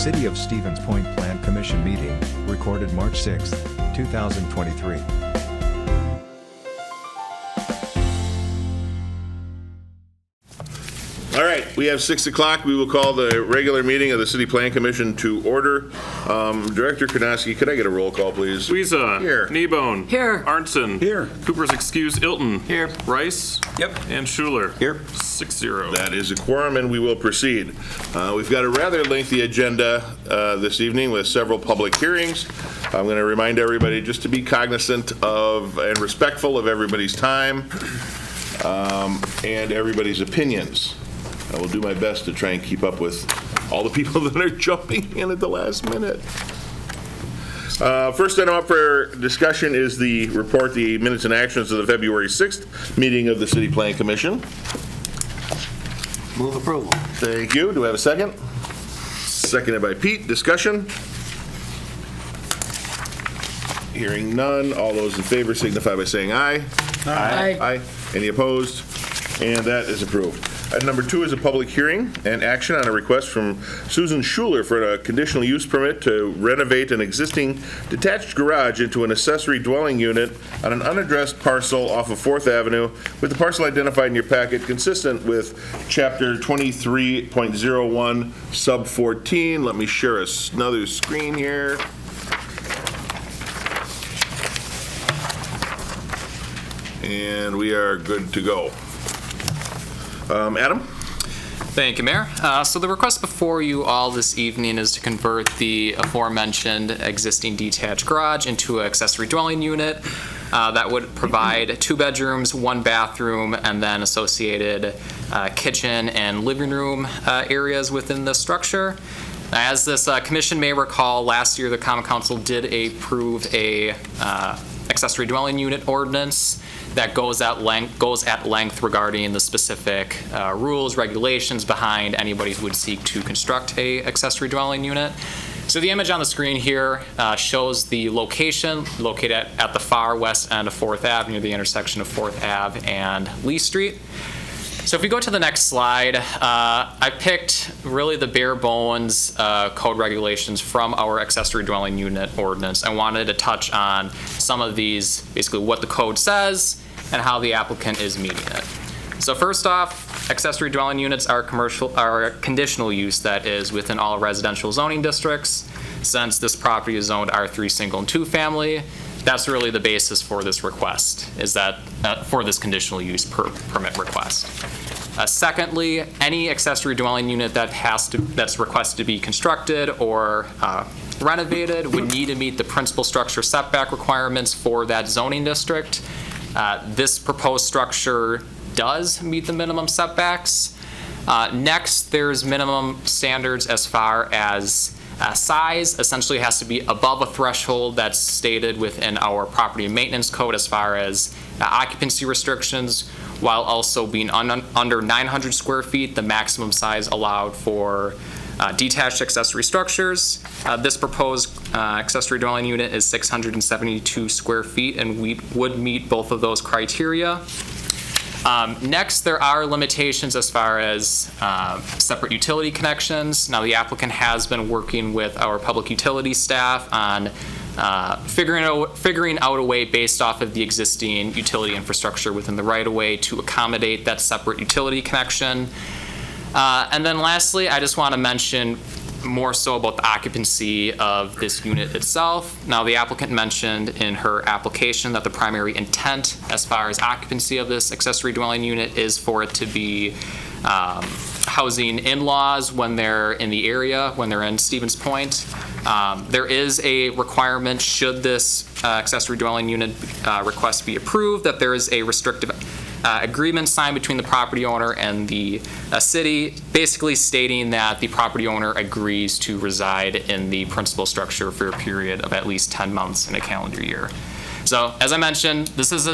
City of Stevens Point Plan Commission meeting, recorded March 6, 2023. All right, we have 6 o'clock. We will call the regular meeting of the City Plan Commission to order. Director Karnowski, could I get a roll call, please? Weeza. Here. Kneebone. Here. Arnson. Here. Cooper's excused. Ilton. Here. Rice. Yep. And Schuler. Here. 6-0. That is a quorum, and we will proceed. We've got a rather lengthy agenda this evening with several public hearings. I'm going to remind everybody just to be cognizant of and respectful of everybody's time and everybody's opinions. I will do my best to try and keep up with all the people that are jumping in at the last minute. First item up for discussion is the report, the minutes and actions of the February 6th meeting of the City Plan Commission. Move approval. Thank you. Do I have a second? Seconded by Pete. Discussion? Hearing none. All those in favor signify by saying aye. Aye. Aye. Any opposed? And that is approved. Item number 2 is a public hearing and action on a request from Susan Schuler for a conditional use permit to renovate an existing detached garage into an accessory dwelling unit on an unaddressed parcel off of 4th Avenue, with the parcel identified in your packet consistent with Chapter 23.01, Sub 14. Let me share another screen here. And we are good to go. Adam? Thank you, Mayor. So the request before you all this evening is to convert the aforementioned existing detached garage into an accessory dwelling unit that would provide 2 bedrooms, 1 bathroom, and then associated kitchen and living room areas within the structure. As this commission may recall, last year the Common Council did approve a accessory dwelling unit ordinance that goes at length regarding the specific rules, regulations behind anybody who would seek to construct a accessory dwelling unit. So the image on the screen here shows the location, located at the far west end of 4th Ave, near the intersection of 4th Ave and Lee Street. So if we go to the next slide, I picked really the bare bones code regulations from our accessory dwelling unit ordinance. I wanted to touch on some of these, basically what the code says and how the applicant is meeting it. So first off, accessory dwelling units are conditional use that is within all residential zoning districts. Since this property is zoned R3 single and 2 family, that's really the basis for this request, is that for this conditional use permit request. Secondly, any accessory dwelling unit that's requested to be constructed or renovated would need to meet the principal structure setback requirements for that zoning district. This proposed structure does meet the minimum setbacks. Next, there's minimum standards as far as size. Essentially has to be above a threshold that's stated within our property maintenance code as far as occupancy restrictions, while also being under 900 square feet, the maximum size allowed for detached accessory structures. This proposed accessory dwelling unit is 672 square feet and we would meet both of those criteria. Next, there are limitations as far as separate utility connections. Now, the applicant has been working with our public utility staff on figuring out a way based off of the existing utility infrastructure within the right-of-way to accommodate that separate utility connection. And then lastly, I just want to mention more so about the occupancy of this unit itself. Now, the applicant mentioned in her application that the primary intent as far as occupancy of this accessory dwelling unit is for it to be housing in-laws when they're in the area, when they're in Stevens Point. There is a requirement, should this accessory dwelling unit request be approved, that there is a restrictive agreement signed between the property owner and the city, basically stating that the property owner agrees to reside in the principal structure for a period of at least 10 months in a calendar year. So, as I mentioned, this has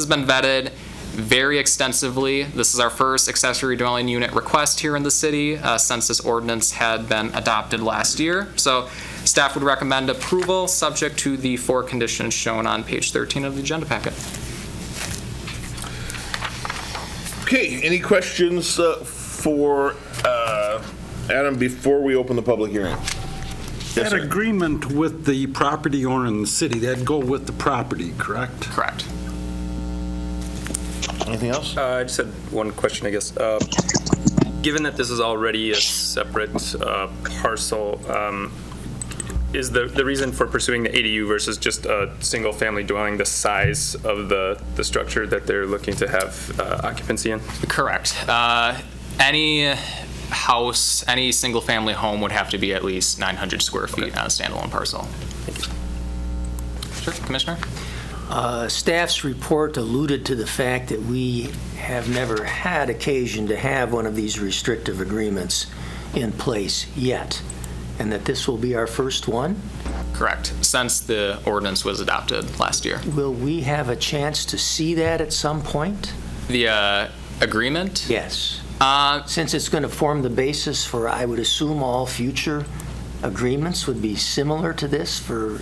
been vetted very extensively. This is our first accessory dwelling unit request here in the city since this ordinance had been adopted last year. So, staff would recommend approval subject to the 4 conditions shown on page 13 of the agenda packet. Okay, any questions for Adam before we open the public hearing? That sir. agreement with the property owner in the city, that'd go with the property, correct? Correct. Anything else? I just had one question, I guess. Given that this is already a separate parcel, is the reason for pursuing the ADU versus just a single-family dwelling the size of the structure that they're looking to have occupancy in? Correct. Any house, any single-family home would have to be at least 900 square feet on a standalone parcel. Sure, Commissioner? Staff's report alluded to the fact that we have never had occasion to have one of these restrictive agreements in place yet, and that this will be our first one. Correct. Since the ordinance was adopted last year. Will we have a chance to see that at some point? The agreement? Yes. Uh, Since it's going to form the basis for, I would assume, all future agreements would be similar to this for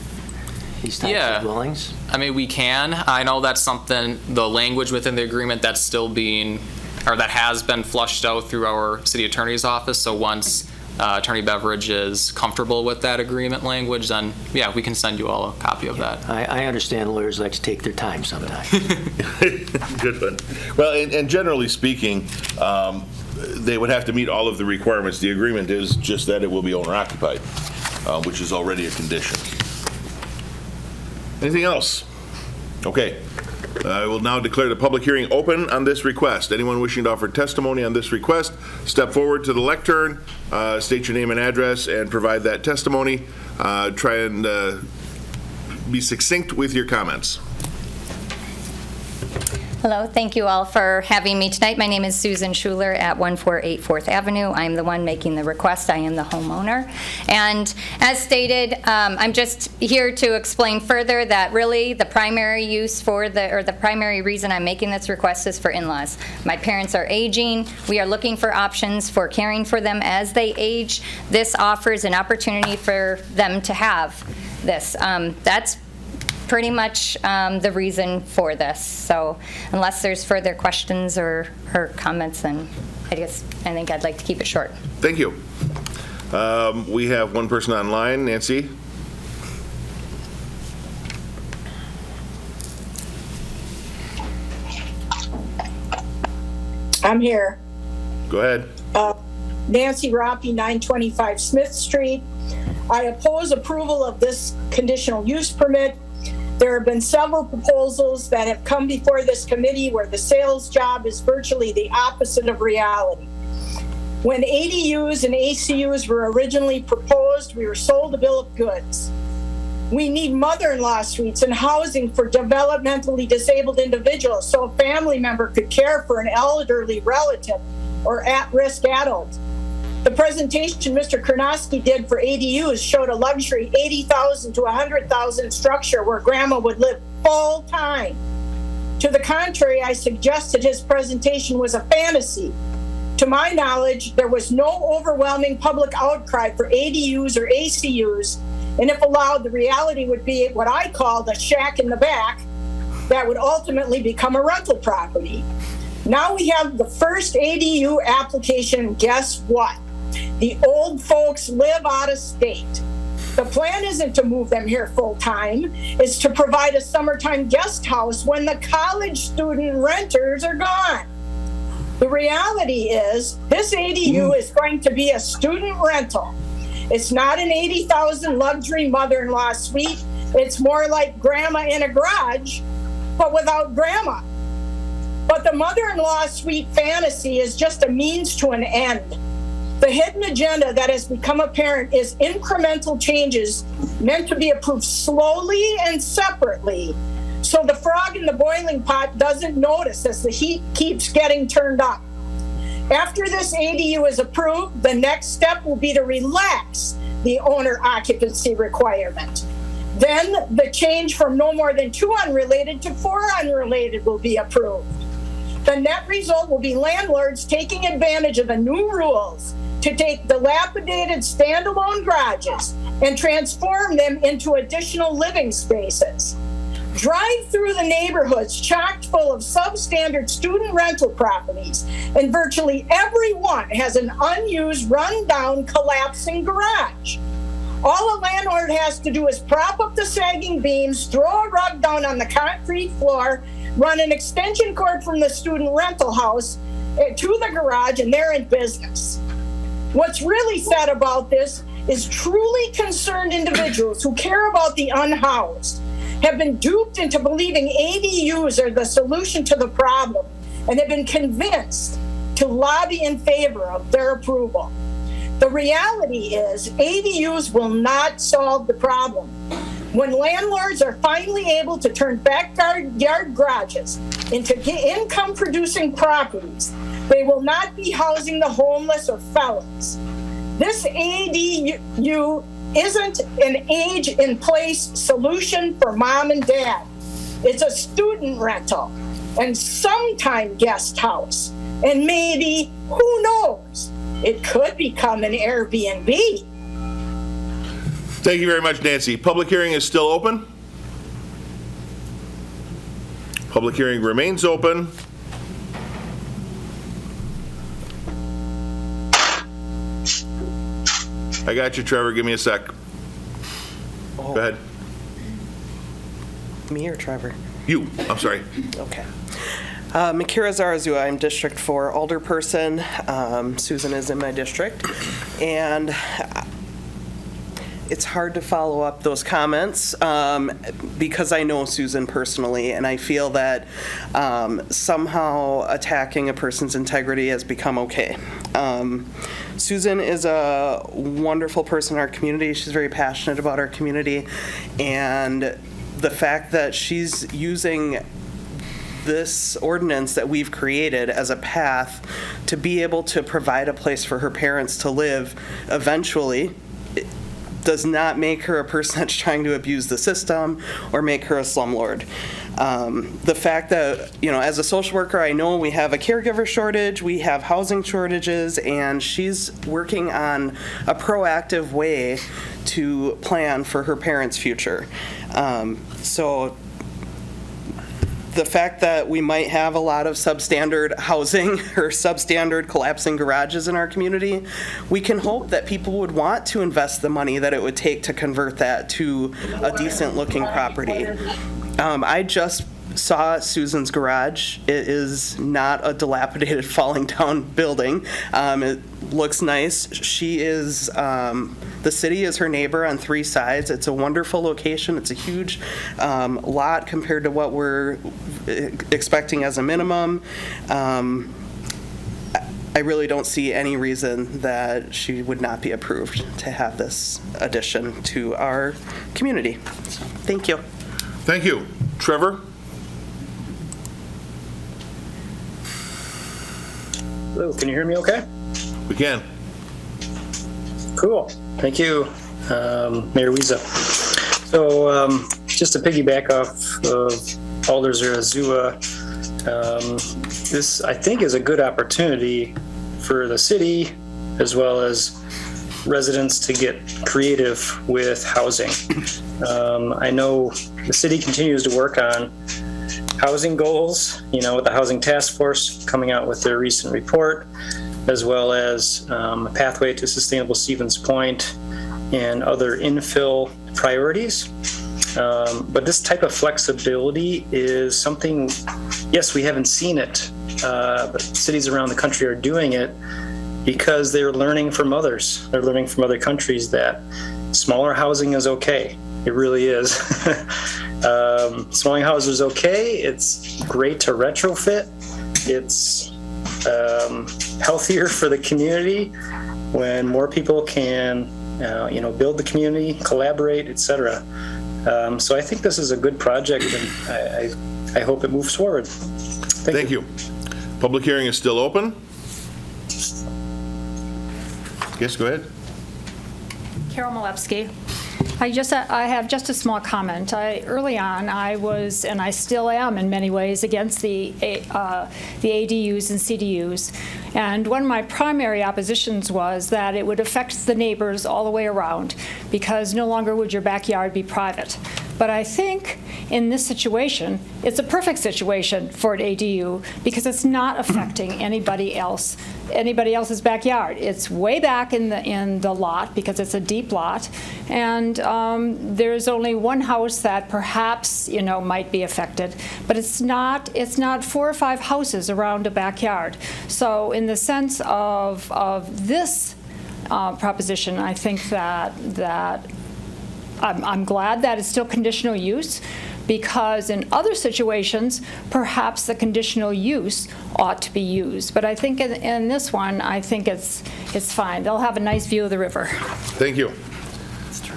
these types Yeah. of dwellings? I mean, we can. I know that's something, the language within the agreement that's still being, or that has been flushed out through our city attorney's office. So once Attorney Beveridge is comfortable with that agreement language, then yeah, we can send you all a copy of that. I understand lawyers like to take their time sometimes. Good one. Well, and generally speaking, they would have to meet all of the requirements. The agreement is just that it will be owner occupied, which is already a condition. Anything else? Okay. I will now declare the public hearing open on this request. Anyone wishing to offer testimony on this request, step forward to the lectern, state your name and address, and provide that testimony. Try and be succinct with your comments. Hello, thank you all for having me tonight. My name is Susan Schuler at 148 4th Avenue. I'm the one making the request. I am the homeowner. And as stated, I'm just here to explain further that really the primary use for the primary reason I'm making this request is for in-laws. My parents are aging. We are looking for options for caring for them as they age. This offers an opportunity for them to have this. That's pretty much the reason for this. So unless there's further questions or comments, then I think I'd like to keep it short. Thank you. We have one person online. Nancy? I'm here. Go ahead. Nancy Roppy, 925 Smith Street. I oppose approval of this conditional use permit. There have been several proposals that have come before this committee where the sales job is virtually the opposite of reality. When ADUs and ACUs were originally proposed, we were sold a bill of goods. We need mother-in-law suites and housing for developmentally disabled individuals so a family member could care for an elderly relative or at-risk adult. The presentation Mr. Karnowski did for ADUs showed a luxury 80,000 to 100,000 structure where grandma would live full time. To the contrary, I suggested his presentation was a fantasy. To my knowledge, there was no overwhelming public outcry for ADUs or ACUs, and if allowed, the reality would be what I call the shack in the back that would ultimately become a rental property. Now we have the first ADU application, and guess what? The old folks live out of state. The plan isn't to move them here full time, it's to provide a summertime guest house when the college student renters are gone. The reality is this ADU is going to be a student rental. It's not an 80,000 luxury mother-in-law suite. It's more like grandma in a garage, but without grandma. But the mother-in-law suite fantasy is just a means to an end. The hidden agenda that has become apparent is incremental changes meant to be approved slowly and separately, so the frog in the boiling pot doesn't notice as the heat keeps getting turned up. After this ADU is approved, the next step will be to relax the owner occupancy requirement. Then the change from no more than 2 unrelated to 4 unrelated will be approved. The net result will be landlords taking advantage of the new rules to take dilapidated standalone garages and transform them into additional living spaces. Drive through the neighborhoods chock full of substandard student rental properties, and virtually every one has an unused, run-down, collapsing garage. All a landlord has to do is prop up the sagging beams, throw a rug down on the concrete floor, run an extension cord from the student rental house to the garage, and they're in business. What's really sad about this is truly concerned individuals who care about the unhoused have been duped into believing ADUs are the solution to the problem, and have been convinced to lobby in favor of their approval. The reality is ADUs will not solve the problem. When landlords are finally able to turn backyard garages into income-producing properties, they will not be housing the homeless or felons. This ADU isn't an age-in-place solution for mom and dad. It's a student rental and sometime guest house. And maybe, who knows, it could become an Airbnb. Thank you very much, Nancy. Public hearing is still open. Public hearing remains open. I got you, Trevor. Give me a sec. Go ahead. Me or Trevor? You. I'm sorry. Okay. Makira Zarazua, I'm District 4 Alderperson. Susan is in my district. And it's hard to follow up those comments because I know Susan personally, and I feel that somehow attacking a person's integrity has become okay. Susan is a wonderful person in our community. She's very passionate about our community, and the fact that she's using this ordinance that we've created as a path to be able to provide a place for her parents to live eventually does not make her a person that's trying to abuse the system or make her a slumlord. The fact that, as a social worker, I know we have a caregiver shortage, we have housing shortages, and she's working on a proactive way to plan for her parents' future. So the fact that we might have a lot of substandard housing or substandard collapsing garages in our community, we can hope that people would want to invest the money that it would take to convert that to a decent looking property. I just saw Susan's garage. It is not a dilapidated falling down building. It looks nice. She is, the city is her neighbor on 3 sides. It's a wonderful location. It's a huge lot compared to what we're expecting as a minimum. I really don't see any reason that she would not be approved to have this addition to our community. So, thank you. Thank you. Trevor? Hello, can you hear me okay? We can. Cool. Thank you, Mayor Wiesa. So just to piggyback off of Alder Zarazua, this, I think, is a good opportunity for the city as well as residents to get creative with housing. I know the city continues to work on housing goals, with the Housing Task Force coming out with their recent report, as well as a pathway to sustainable Stevens Point and other infill priorities. But this type of flexibility is something, yes, we haven't seen it, but cities around the country are doing it because they're learning from others. They're learning from other countries that smaller housing is okay. It really is. Smaller housing is okay. It's great to retrofit. It's healthier for the community when more people can, build the community, collaborate, etc. So I think this is a good project, and I hope it moves forward. Thank you. Public hearing is still open. Yes, go ahead. Carol Malewski. I have just a small comment. Early on, I was, and I still am in many ways, against the ADUs and CDUs. And one of my primary oppositions was that it would affect the neighbors all the way around, because no longer would your backyard be private. But I think in this situation, it's a perfect situation for an ADU because it's not affecting anybody else's backyard. It's way back in the lot because it's a deep lot, and there's only one house that perhaps might be affected, but it's not 4 or 5 houses around a backyard. So in the sense of this proposition, I think that I'm glad that it's still conditional use, because in other situations, perhaps the conditional use ought to be used. But I think in this one, I think it's fine. They'll have a nice view of the river. Thank you.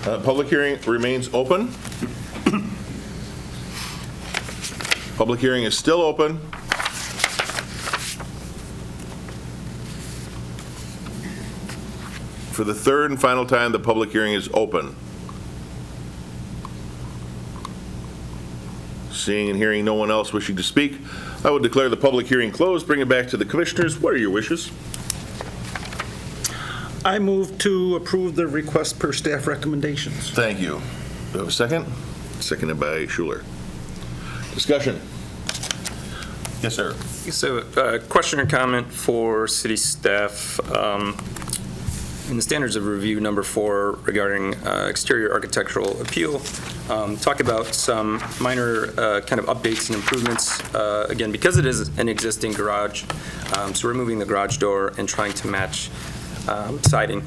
Public hearing remains open. Public hearing is still open. For the third and final time, the public hearing is open. Seeing and hearing no one else wishing to speak, I would declare the public hearing closed. Bring it back to the commissioners. What are your wishes? I move to approve the request per staff recommendations. Thank you. Do we have a second? Seconded by Schuler. Discussion. Yes, sir. So, question or comment for city staff. In the standards of review number 4 regarding exterior architectural appeal, talk about some minor kind of updates and improvements. Again, because it is an existing garage, so removing the garage door and trying to match siding.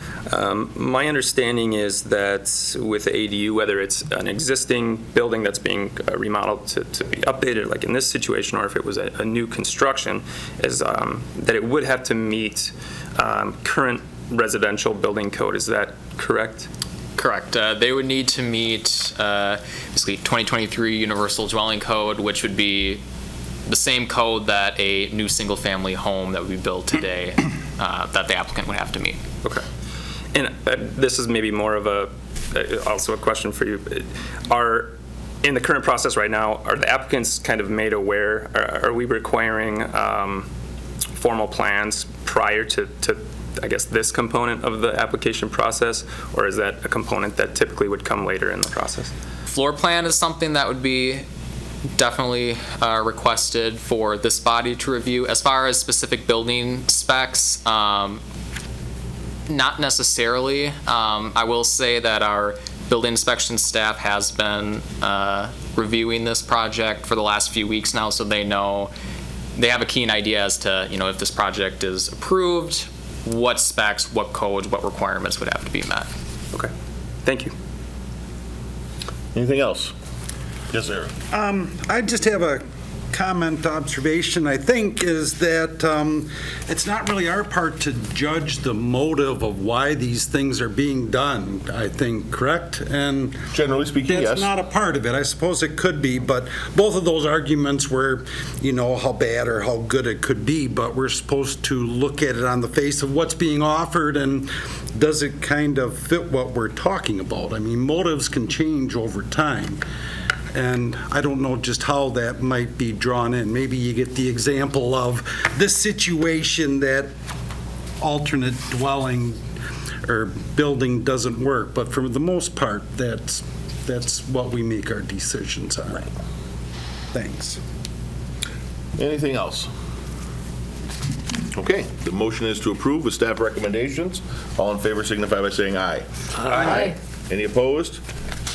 My understanding is that with ADU, whether it's an existing building that's being remodeled to be updated, like in this situation, or if it was a new construction, is that it would have to meet current residential building code. Is that correct? Correct. They would need to meet basically 2023 Universal Dwelling Code, which would be the same code that a new single-family home that would be built today that the applicant would have to meet. Okay. And this is maybe more of also a question for you. In the current process right now, are the applicants kind of made aware? Are we requiring formal plans prior to I guess, this component of the application process, or is that a component that typically would come later in the process? Floor plan is something that would be definitely requested for this body to review. As far as specific building specs, not necessarily. I will say that our building inspection staff has been reviewing this project for the last few weeks now, so they have a keen idea as to, if this project is approved, what specs, what codes, what requirements would have to be met. Okay, thank you. Anything else? Yes, sir. I just have a comment, observation, I think, is that it's not really our part to judge the motive of why these things are being done, I think, correct? And generally speaking, yes. That's not a part of it. I suppose it could be, but both of those arguments were, how bad or how good it could be, but we're supposed to look at it on the face of what's being offered and does it kind of fit what we're talking about? I mean, motives can change over time. And I don't know just how that might be drawn in. Maybe you get the example of this situation that alternate dwelling or building doesn't work, but for the most part, that's what we make our decisions on. Right. Thanks. Anything else? Okay, the motion is to approve with staff recommendations. All in favor signify by saying aye. Aye. Any opposed?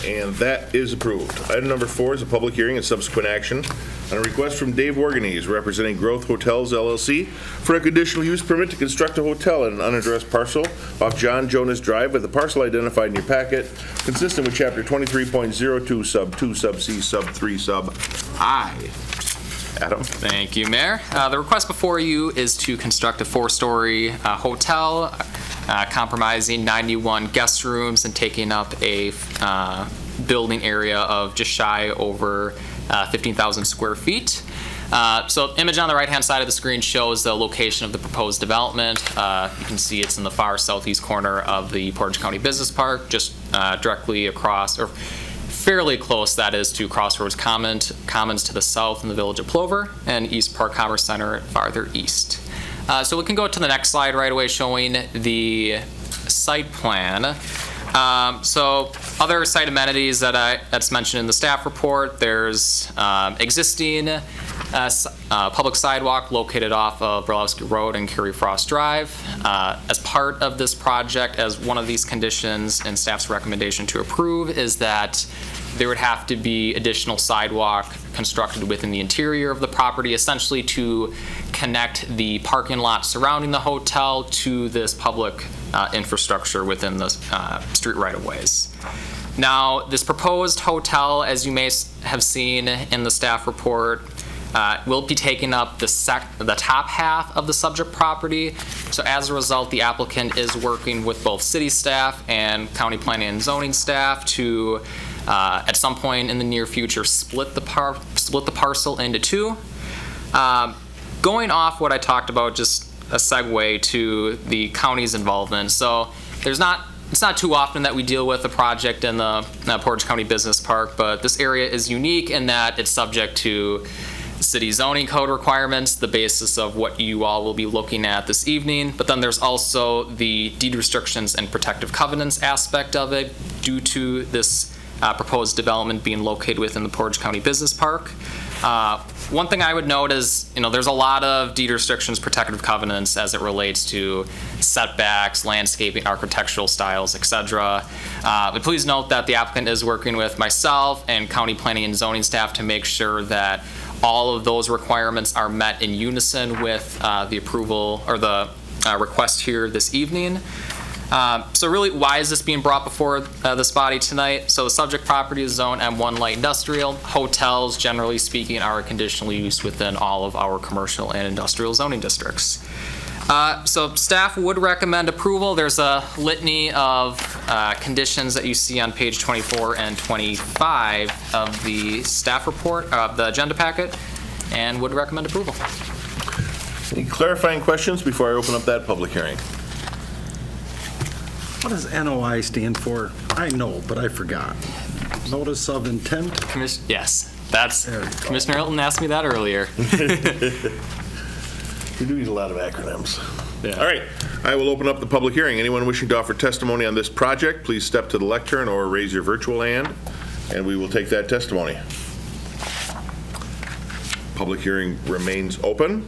And that is approved. Item number 4 is a public hearing and subsequent action on a request from Dave Warganese, representing Growth Hotels LLC, for a conditional use permit to construct a hotel at an unaddressed parcel off John Jonas Drive with the parcel identified in your packet, consistent with Chapter 23.02 Sub 2 Sub C Sub 3 Sub I. Adam. Thank you, Mayor. The request before you is to construct a 4-story hotel, compromising 91 guest rooms and taking up a building area of just shy over 15,000 square feet. So the image on the right-hand side of the screen shows the location of the proposed development. You can see it's in the far southeast corner of the Portage County Business Park, just directly across, or fairly close, that is, to Crossroads Commons to the south in the village of Plover, and East Park Commerce Center farther east. So we can go to the next slide right away, showing the site plan. So other site amenities that's mentioned in the staff report, there's existing public sidewalk located off of Burlowski Road and Curie Frost Drive. As part of this project, as one of these conditions and staff's recommendation to approve is that there would have to be additional sidewalk constructed within the interior of the property, essentially to connect the parking lot surrounding the hotel to this public infrastructure within the street right-of-ways. Now, this proposed hotel, as you may have seen in the staff report, will be taking up the top half of the subject property. So as a result, the applicant is working with both city staff and county planning and zoning staff to, at some point in the near future, split the parcel into two. Going off what I talked about, just a segue to the county's involvement. So it's not too often that we deal with a project in the Portage County Business Park, but this area is unique in that it's subject to city zoning code requirements, the basis of what you all will be looking at this evening. But then there's also the deed restrictions and protective covenants aspect of it due to this proposed development being located within the Portage County Business Park. One thing I would note is, there's a lot of deed restrictions, protective covenants as it relates to setbacks, landscaping, architectural styles, etc. But please note that the applicant is working with myself and county planning and zoning staff to make sure that all of those requirements are met in unison with the approval or the request here this evening. So really, why is this being brought before this body tonight? So the subject property is zone M1 light industrial. Hotels, generally speaking, are a conditional use within all of our commercial and industrial zoning districts. So staff would recommend approval. There's a litany of conditions that you see on page 24 and 25 of the staff report, of the agenda packet, and would recommend approval. Any clarifying questions before I open up that public hearing? What does NOI stand for? I know, but I forgot. Notice of intent? Yes, Commissioner Hilton asked me that earlier. We do use a lot of acronyms. Yeah. All right, I will open up the public hearing. Anyone wishing to offer testimony on this project, please step to the lectern or raise your virtual hand, and we will take that testimony. Public hearing remains open.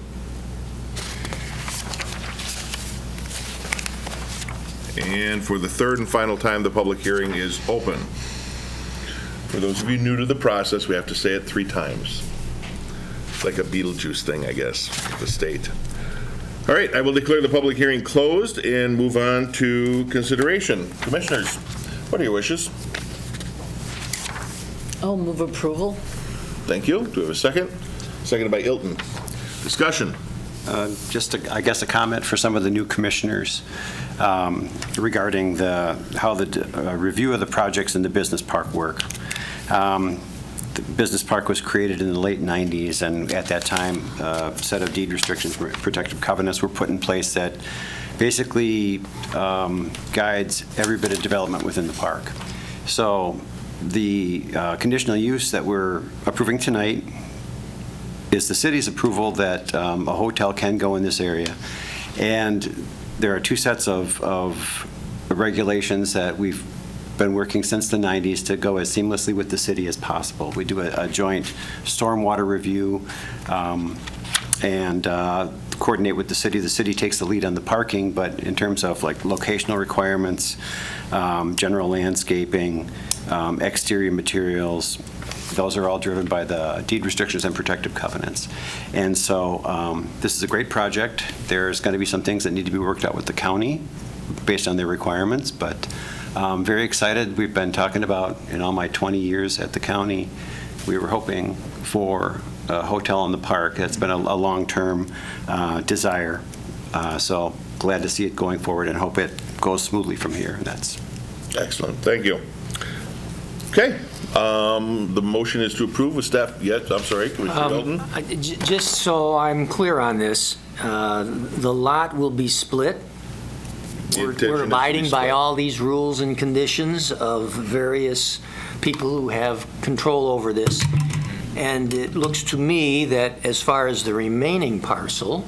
And for the third and final time, the public hearing is open. For those of you new to the process, we have to say it 3 times. It's like a Beetlejuice thing, I guess, the state. All right, I will declare the public hearing closed and move on to consideration. Commissioners, what are your wishes? I'll move approval. Thank you. Do we have a second? Seconded by Ilton. Discussion. Just, I guess, a comment for some of the new commissioners regarding how the review of the projects in the business park work. The business park was created in the late 90s, and at that time, a set of deed restrictions, protective covenants were put in place that basically guides every bit of development within the park. So the conditional use that we're approving tonight is the city's approval that a hotel can go in this area. And there are 2 sets of regulations that we've been working since the 90s to go as seamlessly with the city as possible. We do a joint stormwater review and coordinate with the city. The city takes the lead on the parking, but in terms of like locational requirements, general landscaping, exterior materials, those are all driven by the deed restrictions and protective covenants. And so this is a great project. There's going to be some things that need to be worked out with the county based on their requirements, but very excited. We've been talking about, in all my 20 years at the county, we were hoping for a hotel in the park. That's been a long-term desire. So glad to see it going forward and hope it goes smoothly from here. And that's excellent. Thank you. Okay. The motion is to approve with staff. Yes, I'm sorry, Commissioner Hilton. Just so I'm clear on this, the lot will be split. We're abiding by all these rules and conditions of various people who have control over this. And it looks to me that as far as the remaining parcel,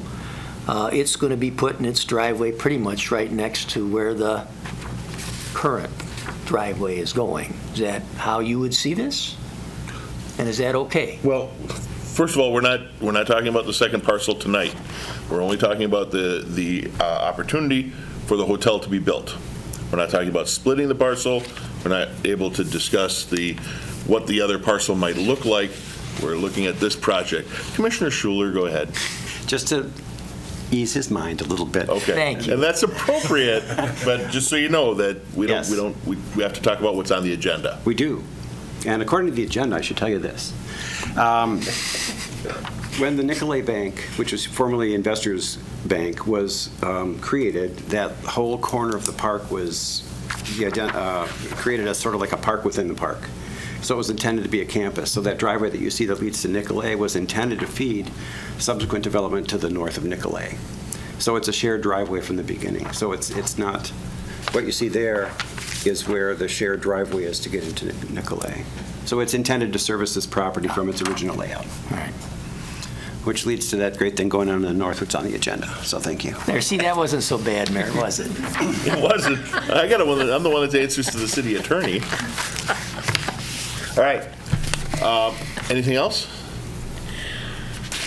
it's going to be put in its driveway pretty much right next to where the current driveway is going. Is that how you would see this? And is that okay? Well, first of all, we're not talking about the second parcel tonight. We're only talking about the opportunity for the hotel to be built. We're not talking about splitting the parcel. We're not able to discuss what the other parcel might look like. We're looking at this project. Commissioner Schuler, go ahead. Just to ease his mind a little bit. Okay. Thank you. And that's appropriate, but just so you know that we Yes. we have to talk about what's on the agenda. We do. And according to the agenda, I should tell you this. When the Nicolay Bank, which was formerly Investors Bank, was created, that whole corner of the park was created as sort of like a park within the park. So it was intended to be a campus. So that driveway that you see that leads to Nicolay was intended to feed subsequent development to the north of Nicolay. So it's a shared driveway from the beginning. So it's not, what you see there is where the shared driveway is to get into Nicolay. So it's intended to service this property from its original layout. All right. Which leads to that great thing going on in the north, which is on the agenda. So thank you. There, see, that wasn't so bad, Mayor, was it? It wasn't. I'm the one that answers to the city attorney. All right. Anything else?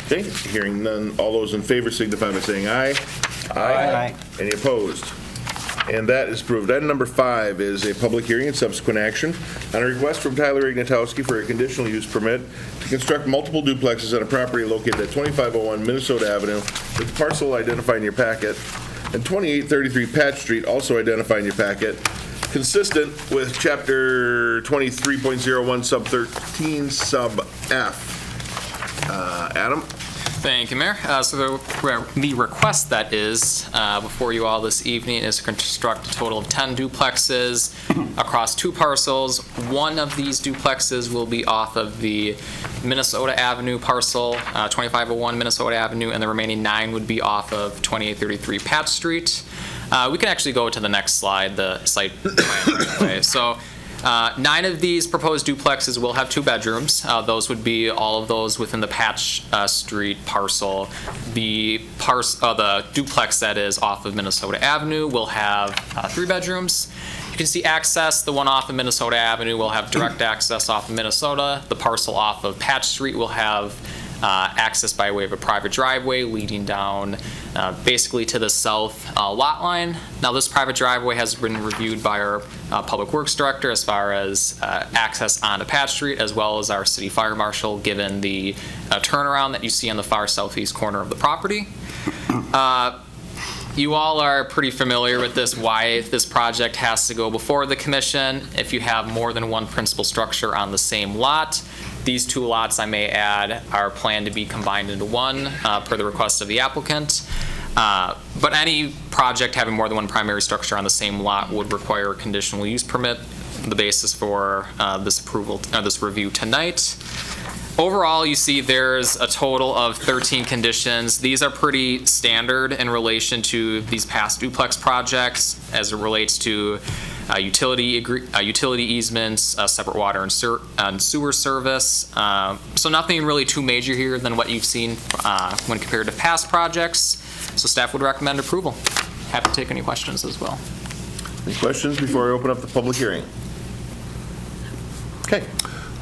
Okay, hearing none. All those in favor signify by saying aye. Aye. Any opposed? And that is approved. Item number 5 is a public hearing and subsequent action on a request from Tyler Ignatowski for a conditional use permit to construct multiple duplexes on a property located at 2501 Minnesota Avenue with the parcel identified in your packet, and 2833 Patch Street, also identified in your packet, consistent with Chapter 23.01 Sub 13 Sub F. Adam? Thank you, Mayor. So the request that is before you all this evening is to construct a total of 10 duplexes across 2 parcels. One of these duplexes will be off of the Minnesota Avenue parcel, 2501 Minnesota Avenue, and the remaining 9 would be off of 2833 Patch Street. We can actually go to the next slide, the site plan. So 9 of these proposed duplexes will have 2 bedrooms. Those would be all of those within the Patch Street parcel. The duplex that is off of Minnesota Avenue will have 3 bedrooms. You can see access. The one off of Minnesota Avenue will have direct access off of Minnesota. The parcel off of Patch Street will have access by way of a private driveway leading down basically to the south lot line. Now, this private driveway has been reviewed by our Public Works Director as far as access onto Patch Street, as well as our City Fire Marshal, given the turnaround that you see on the far southeast corner of the property. You all are pretty familiar with this, why this project has to go before the commission. If you have more than one principal structure on the same lot, these 2 lots, I may add, are planned to be combined into one per the request of the applicant. But any project having more than one primary structure on the same lot would require a conditional use permit, the basis for this approval, this review tonight. Overall, you see there's a total of 13 conditions. These are pretty standard in relation to these past duplex projects as it relates to utility easements, separate water and sewer service. So nothing really too major here than what you've seen when compared to past projects. So staff would recommend approval. Happy to take any questions as well. Any questions before I open up the public hearing? Okay.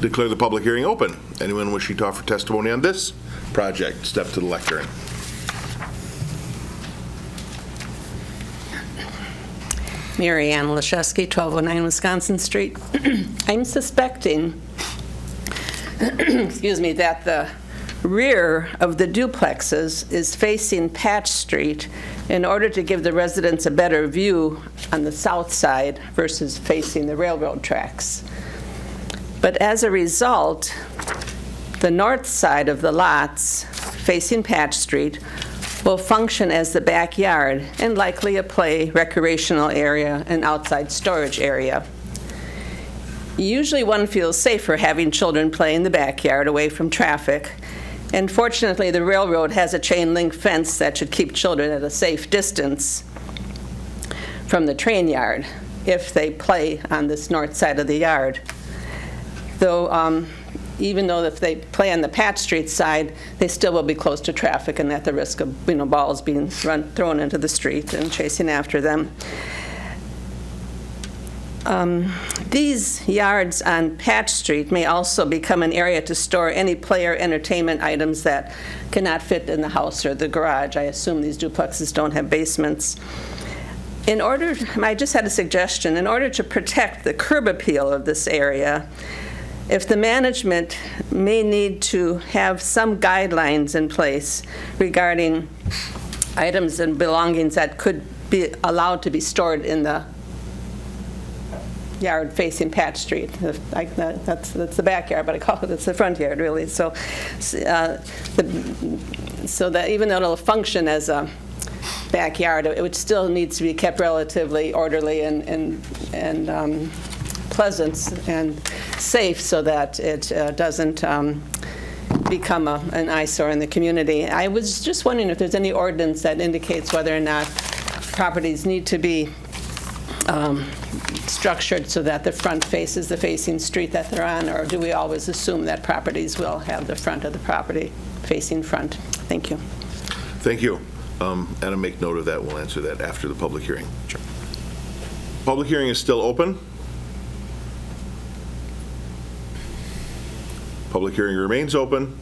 Declare the public hearing open. Anyone wishing to offer testimony on this project, step to the lectern. Mary Ann Leszewski, 1209 Wisconsin Street. I'm suspecting, excuse me, that the rear of the duplexes is facing Patch Street in order to give the residents a better view on the south side versus facing the railroad tracks. But as a result, the north side of the lots facing Patch Street will function as the backyard and likely a play, recreational area, and outside storage area. Usually one feels safer having children play in the backyard away from traffic, and fortunately the railroad has a chain link fence that should keep children at a safe distance from the train yard if they play on this north side of the yard. Though, even though if they play on the Patch Street side, they still will be close to traffic and at the risk of, balls being thrown into the street and chasing after them. These yards on Patch Street may also become an area to store any player entertainment items that cannot fit in the house or the garage. I assume these duplexes don't have basements. I just had a suggestion. In order to protect the curb appeal of this area, if the management may need to have some guidelines in place regarding items and belongings that could be allowed to be stored in the yard facing Patch Street. That's the backyard, but I call it's the front yard, really. So that even though it'll function as a backyard, it would still needs to be kept relatively orderly and pleasant and safe so that it doesn't become an eyesore in the community. I was just wondering if there's any ordinance that indicates whether or not properties need to be structured so that the front faces the facing street that they're on, or do we always assume that properties will have the front of the property facing front? Thank you. Thank you. Adam, make note of that. We'll answer that after the public hearing. Sure. Public hearing is still open. Public hearing remains open.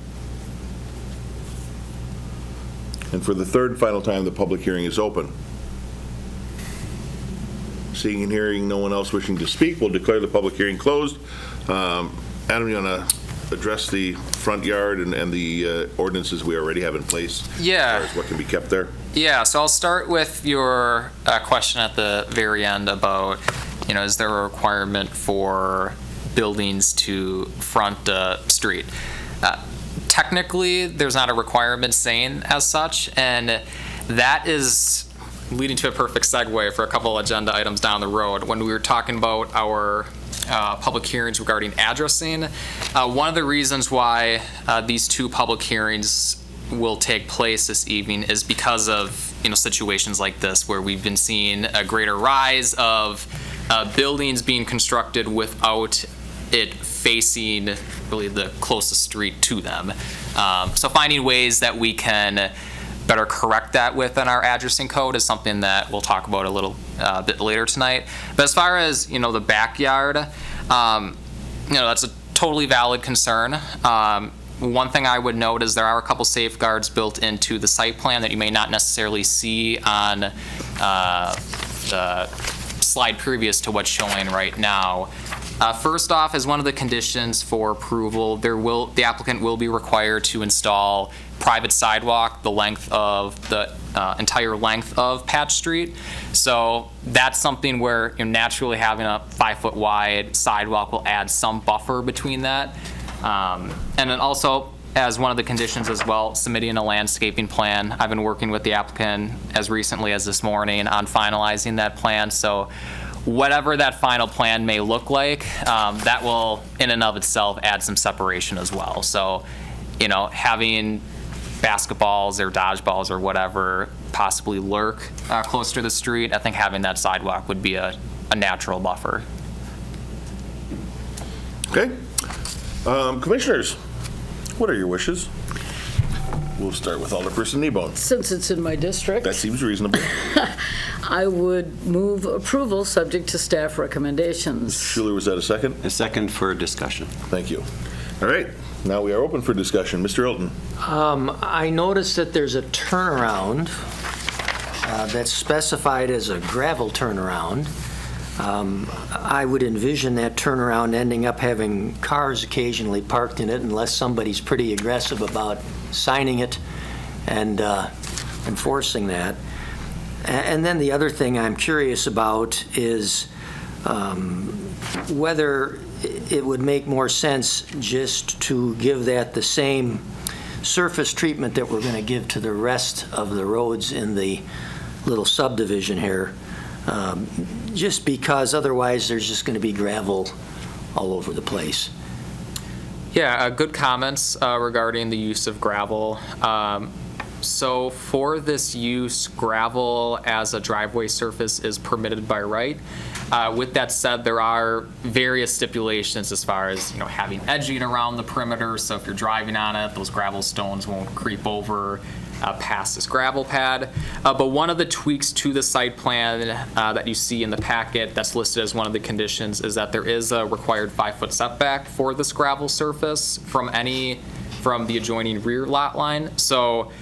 And for the third and final time, the public hearing is open. Seeing and hearing no one else wishing to speak, we'll declare the public hearing closed. Adam, you want to address the front yard and the ordinances we already have in place? Yeah. As far as what can be kept there? Yeah, so I'll start with your question at the very end about, is there a requirement for buildings to front street? Technically, there's not a requirement saying as such, and that is leading to a perfect segue for a couple agenda items down the road. When we were talking about our public hearings regarding addressing, one of the reasons why these two public hearings will take place this evening is because of situations like this where we've been seeing a greater rise of buildings being constructed without it facing really the closest street to them. So finding ways that we can better correct that within our addressing code is something that we'll talk about a little bit later tonight. But as far as the backyard, that's a totally valid concern. One thing I would note is there are a couple safeguards built into the site plan that you may not necessarily see on the slide previous to what's showing right now. First off, as one of the conditions for approval, the applicant will be required to install private sidewalk the length of the entire length of Patch Street. So that's something where naturally having a 5-foot wide sidewalk will add some buffer between that. And then also, as one of the conditions as well, submitting a landscaping plan. I've been working with the applicant as recently as this morning on finalizing that plan. So whatever that final plan may look like, that will in and of itself add some separation as well. So, having basketballs or dodgeballs or whatever possibly lurk close to the street, I think having that sidewalk would be a natural buffer. Okay. Commissioners, what are your wishes? We'll start with Alderperson Kneebone. Since it's in my district, That seems reasonable. I would move approval subject to staff recommendations. Schuler, was that a second? A second for discussion. Thank you. All right. Now we are open for discussion. Mr. Ilton. I noticed that there's a turnaround that's specified as a gravel turnaround. I would envision that turnaround ending up having cars occasionally parked in it unless somebody's pretty aggressive about signing it and enforcing that. And then the other thing I'm curious about is whether it would make more sense just to give that the same surface treatment that we're going to give to the rest of the roads in the little subdivision here, just because otherwise there's just going to be gravel all over the place. Yeah, good comments regarding the use of gravel. So for this use, gravel as a driveway surface is permitted by right. With that said, there are various stipulations as far as having edging around the perimeter. So if you're driving on it, those gravel stones won't creep over past this gravel pad. But one of the tweaks to the site plan that you see in the packet that's listed as one of the conditions is that there is a required 5-foot setback for this gravel surface from the adjoining rear lot line. So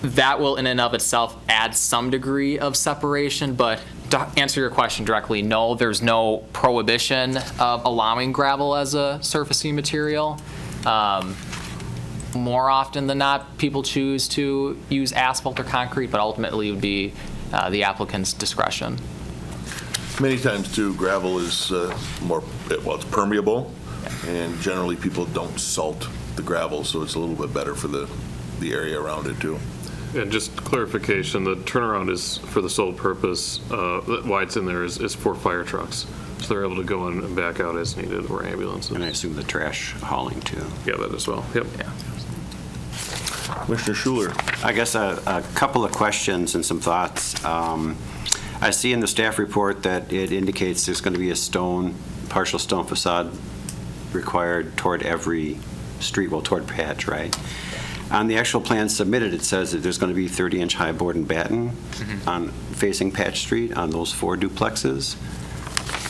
that will in and of itself add some degree of separation, but to answer your question directly, no, there's no prohibition of allowing gravel as a surfacing material. More often than not, people choose to use asphalt or concrete, but ultimately it would be the applicant's discretion. Many times too, gravel is it's permeable, and generally people don't salt the gravel, so it's a little bit better for the area around it too. And just clarification, the turnaround is for the sole purpose, why it's in there is for fire trucks. So they're able to go in and back out as needed, or ambulances. And I assume the trash hauling too. Yeah, that as well. Yep. Yeah. Commissioner Schuler. I guess a couple of questions and some thoughts. I see in the staff report that it indicates there's going to be a partial stone facade required toward every street, toward Patch, right? On the actual plan submitted, it says that there's going to be 30-inch high board and batten facing Patch Street on those 4 duplexes.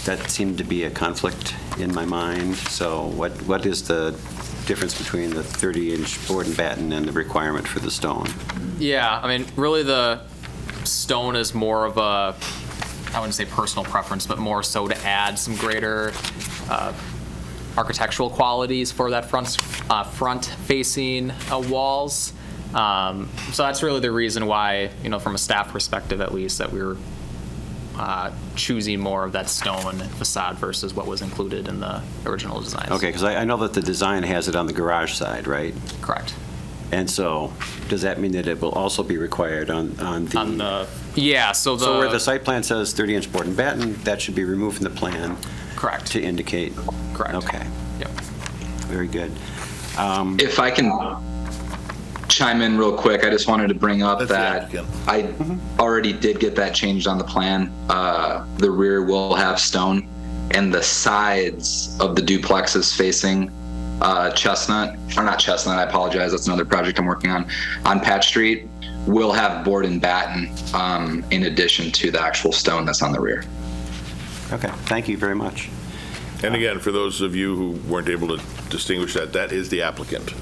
That seemed to be a conflict in my mind. So what is the difference between the 30-inch board and batten and the requirement for the stone? Yeah, I mean, really the stone is more of a, I wouldn't say personal preference, but more so to add some greater architectural qualities for that front-facing walls. So that's really the reason why, from a staff perspective at least, that we were choosing more of that stone facade versus what was included in the original design. Okay, because I know that the design has it on the garage side, right? Correct. And so, does that mean that it will also be required on the... Yeah, so where the site plan says 30-inch board and batten, that should be removed from the plan? Correct. To indicate? Correct. Okay. Yep. Very good. If I can chime in real quick, I just wanted to bring up that I already did get that changed on the plan. The rear will have stone, and the sides of the duplexes facing Chestnut, or not Chestnut, I apologize, that's another project I'm working on Patch Street, will have board and batten in addition to the actual stone that's on the rear. Okay, thank you very much. And again, for those of you who weren't able to distinguish that is the applicant.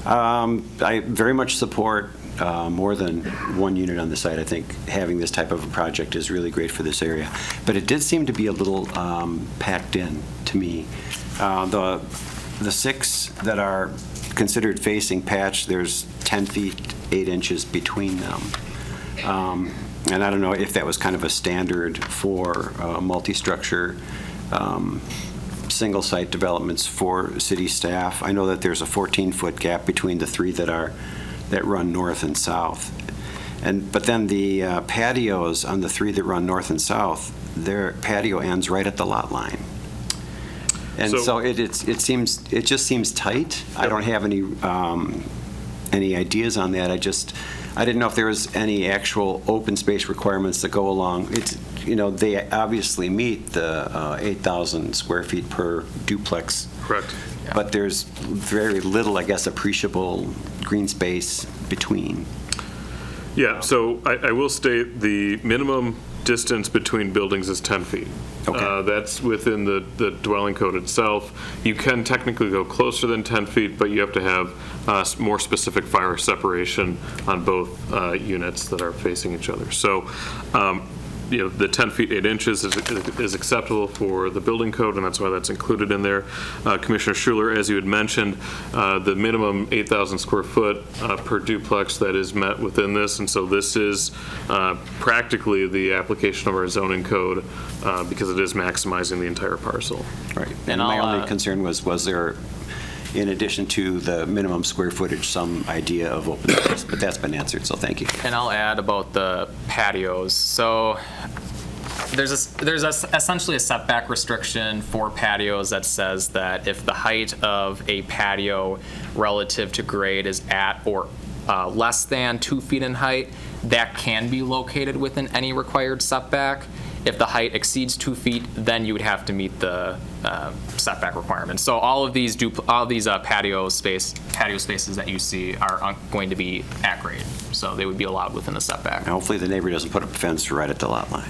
I very much support more than one unit on the site. I think having this type of a project is really great for this area. But it did seem to be a little packed in to me. The 6 that are considered facing Patch, there's 10 feet, 8 inches between them. And I don't know if that was kind of a standard for multi-structure single site developments for city staff. I know that there's a 14-foot gap between the 3 that run north and south. But then the patios on the 3 that run north and south, their patio ends right at the lot line. And so it just seems tight. I don't have any ideas on that. I didn't know if there was any actual open space requirements that go along. They obviously meet the 8,000 square feet per duplex. Correct. But there's very little, I guess, appreciable green space between. Yeah, so I will state the minimum distance between buildings is 10 feet. Okay. That's within the dwelling code itself. You can technically go closer than 10 feet, but you have to have more specific fire separation on both units that are facing each other. So, the 10 feet 8 inches is acceptable for the building code, and that's why that's included in there. Commissioner Schuler, as you had mentioned, the minimum 8,000 square foot per duplex that is met within this, and so this is practically the application of our zoning code because it is maximizing the entire parcel. Right. And my only concern was there, in addition to the minimum square footage, some idea of open space, but that's been answered, so thank you. And I'll add about the patios. So there's essentially a setback restriction for patios that says that if the height of a patio relative to grade is at or less than 2 feet in height, that can be located within any required setback. If the height exceeds 2 feet, then you would have to meet the setback requirements. So all of these patio spaces that you see are going to be at grade, so they would be allowed within the setback. And hopefully the neighbor doesn't put up a fence right at the lot line.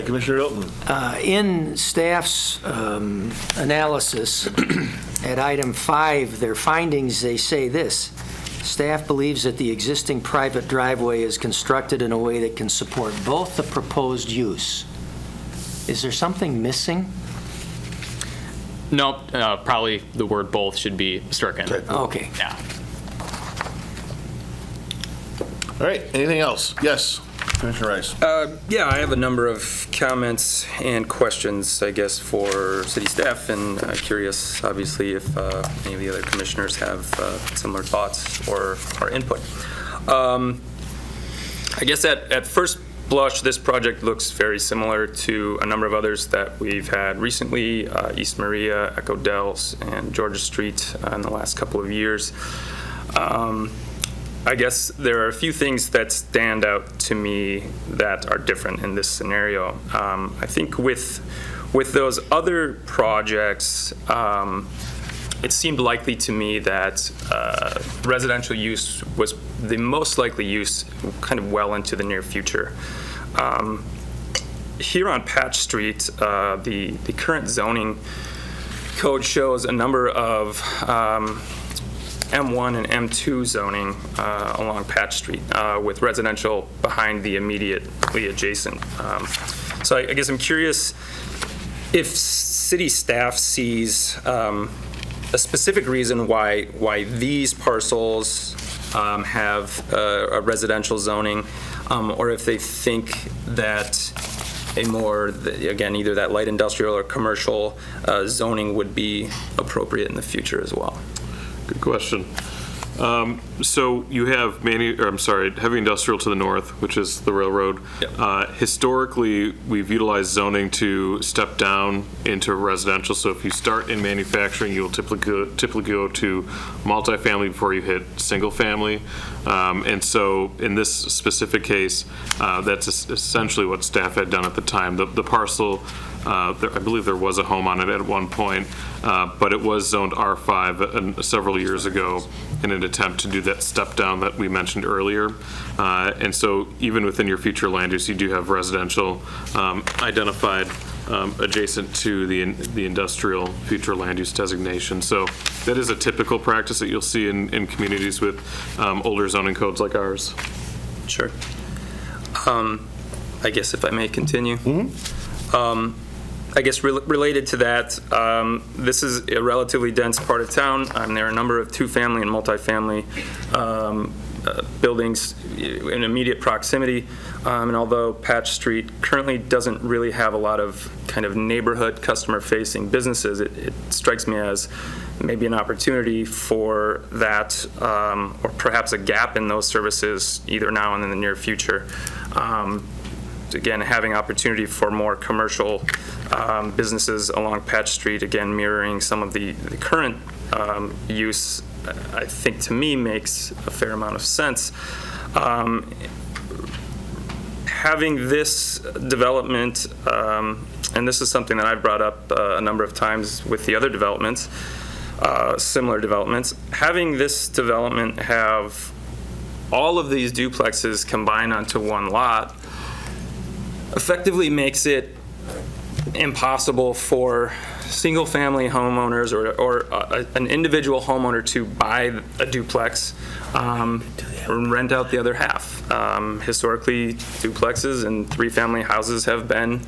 Commissioner Hilton. In staff's analysis, at item 5, their findings, they say this: staff believes that the existing private driveway is constructed in a way that can support both the proposed use. Is there something missing? Nope, probably the word both should be stricken. Okay. Yeah. All right, anything else? Yes, Commissioner Rice. Yeah, I have a number of comments and questions, I guess, for city staff, and curious, obviously, if any of the other commissioners have similar thoughts or input. I guess at first blush, this project looks very similar to a number of others that we've had recently, East Maria, Echo Dells, and Georgia Street in the last couple of years. I guess there are a few things that stand out to me that are different in this scenario. I think with those other projects, it seemed likely to me that residential use was the most likely use kind of well into the near future. Here on Patch Street, the current zoning code shows a number of M1 and M2 zoning along Patch Street with residential behind the immediately adjacent. So I guess I'm curious if city staff sees a specific reason why these parcels have a residential zoning, or if they think that a more, again, either that light industrial or commercial zoning would be appropriate in the future as well. Good question. So you have heavy industrial to the north, which is the railroad. Yep. Historically, we've utilized zoning to step down into residential. So if you start in manufacturing, you'll typically go to multifamily before you hit single family. And so in this specific case, that's essentially what staff had done at the time. The parcel, I believe there was a home on it at one point, but it was zoned R5 several years ago in an attempt to do that step down that we mentioned earlier. And so even within your future land use, you do have residential identified adjacent to the industrial future land use designation. So that is a typical practice that you'll see in communities with older zoning codes like ours. Sure. I guess if I may continue. Mm-hmm. I guess related to that, this is a relatively dense part of town. There are a number of two-family and multifamily buildings in immediate proximity. And although Patch Street currently doesn't really have a lot of kind of neighborhood customer-facing businesses, it strikes me as maybe an opportunity for that, or perhaps a gap in those services either now and in the near future. Again, having opportunity for more commercial businesses along Patch Street, again, mirroring some of the current use, I think to me makes a fair amount of sense. Having this development, and this is something that I've brought up a number of times with the other developments, similar developments, having this development have all of these duplexes combined onto one lot effectively makes it impossible for single-family homeowners or an individual homeowner to buy a duplex and rent out the other half. Historically, duplexes and three-family houses have been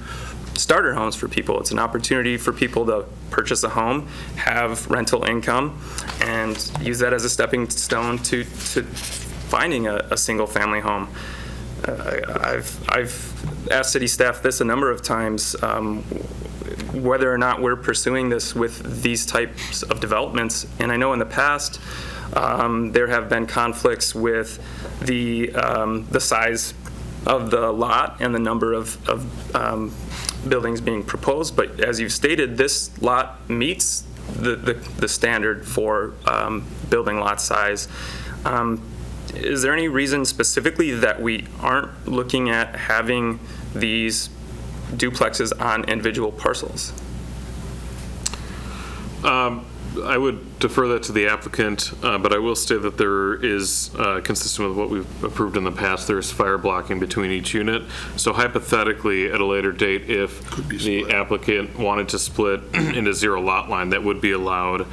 starter homes for people. It's an opportunity for people to purchase a home, have rental income, and use that as a stepping stone to finding a single-family home. I've asked city staff this a number of times, whether or not we're pursuing this with these types of developments. And I know in the past, there have been conflicts with the size of the lot and the number of buildings being proposed. But as you've stated, this lot meets the standard for building lot size. Is there any reason specifically that we aren't looking at having these duplexes on individual parcels? I would defer that to the applicant, but I will say that there is, consistent with what we've approved in the past, there is fire blocking between each unit. So hypothetically, at a later date, if the applicant wanted to split into 0 lot line, that would be allowed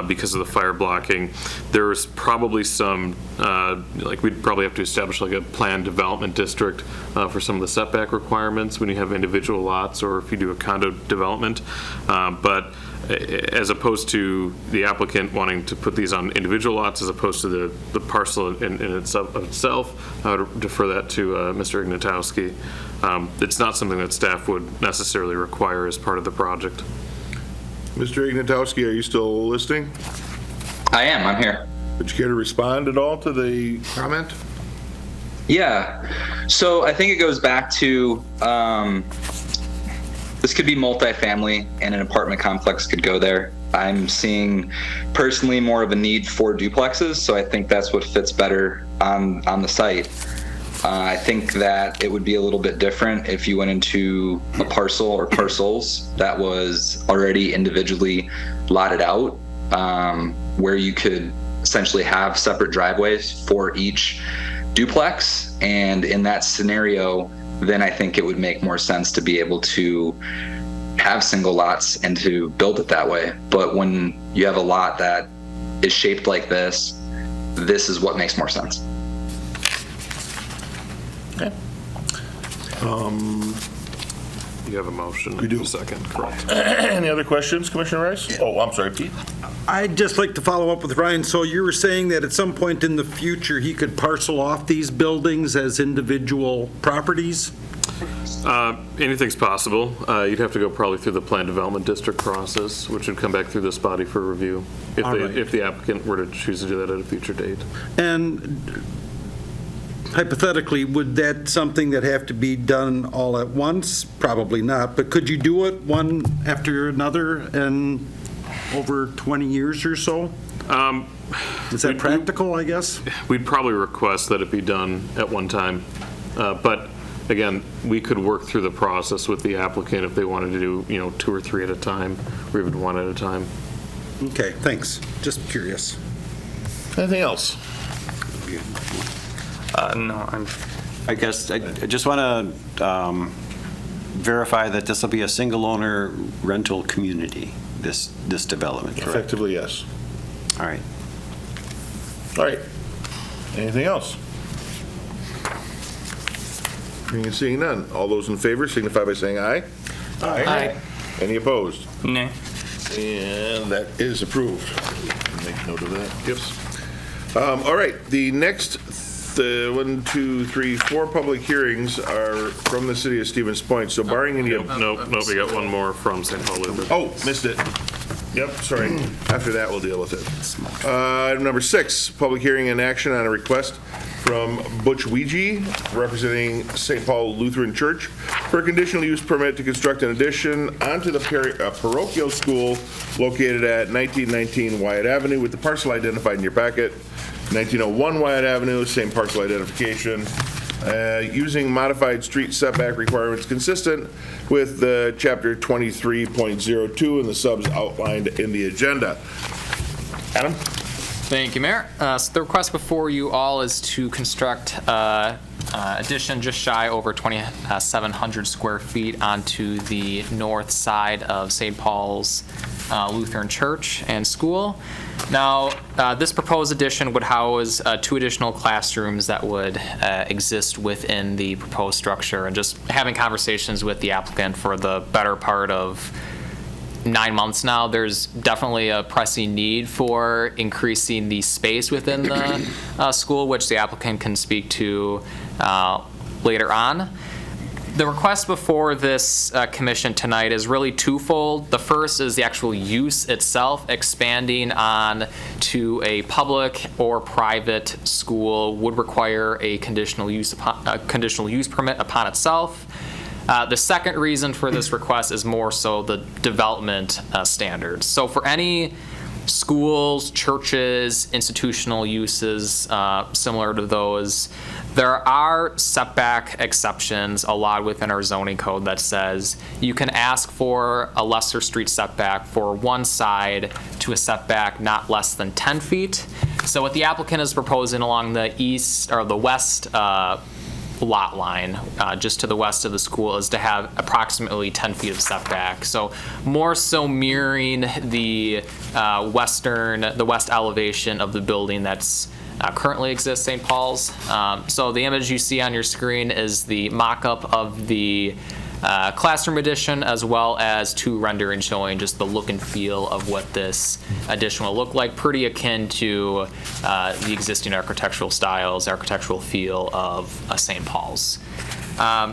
because of the fire blocking. There's probably some, like we'd probably have to establish like a planned development district for some of the setback requirements when you have individual lots or if you do a condo development. But as opposed to the applicant wanting to put these on individual lots as opposed to the parcel in itself, I would defer that to Mr. Ignatowski. It's not something that staff would necessarily require as part of the project. Mr. Ignatowski, are you still listening? I am. I'm here. Would you care to respond at all to the comment? Yeah. So I think it goes back to this could be multifamily and an apartment complex could go there. I'm seeing personally more of a need for duplexes, so I think that's what fits better on the site. I think that it would be a little bit different if you went into a parcel or parcels that was already individually lotted out, where you could essentially have separate driveways for each duplex. And in that scenario, then I think it would make more sense to be able to have single lots and to build it that way. But when you have a lot that is shaped like this is what makes more sense. Okay. You have a motion. We do. A second, correct. Any other questions, Commissioner Rice? Oh, I'm sorry, Pete. I'd just like to follow up with Ryan. So you were saying that at some point in the future, he could parcel off these buildings as individual properties? Anything's possible. You'd have to go probably through the planned development district process, which would come back through this body for review if the applicant were to choose to do that at a future date. And hypothetically, would that something that have to be done all at once? Probably not, but could you do it one after another and over 20 years or so? Is that practical, I guess? We'd probably request that it be done at one time. But again, we could work through the process with the applicant if they wanted to do, 2 or 3 at a time, or even 1 at a time. Okay, thanks. Just curious. Anything else? No, I guess I just want to verify that this will be a single-owner rental community, this development, correct? Effectively, yes. All right. All right. Anything else? Hearing and seeing none. All those in favor signify by saying aye. Aye. Any opposed? Nay. And that is approved. Make note of that. Yes. All right. The next 1, 2, 3, 4 public hearings are from the city of Stevens Point. So barring any... Nope, we got one more from St. Paul Lutheran. Oh, missed it. Yep, sorry. After that, we'll deal with it. Item number 6, public hearing and action on a request from Butch Weegee, representing St. Paul Lutheran Church, for a conditional use permit to construct an addition onto the parochial school located at 1919 Wyatt Avenue, with the parcel identified in your packet. 1901 Wyatt Avenue, same parcel identification, using modified street setback requirements consistent with the Chapter 23.02 and the subs outlined in the agenda. Adam? Thank you, Mayor. So the request before you all is to construct addition just shy over 2,700 square feet onto the north side of St. Paul's Lutheran Church and School. Now, this proposed addition would house 2 additional classrooms that would exist within the proposed structure, and just having conversations with the applicant for the better part of 9 months now, there's definitely a pressing need for increasing the space within the school, which the applicant can speak to later on. The request before this commission tonight is really twofold. The first is the actual use itself, expanding on to a public or private school would require a conditional use permit upon itself. The second reason for this request is more so the development standards. So for any schools, churches, institutional uses similar to those. There are setback exceptions allowed within our zoning code that says you can ask for a lesser street setback for one side to a setback not less than 10 feet. So what the applicant is proposing along the east or the west lot line, just to the west of the school, is to have approximately 10 feet of setback. So more so mirroring the west elevation of the building that's currently exists, St. Paul's. So the image you see on your screen is the mock-up of the classroom addition, as well as two renderings showing just the look and feel of what this addition will look like, pretty akin to the existing architectural styles, architectural feel of St. Paul's.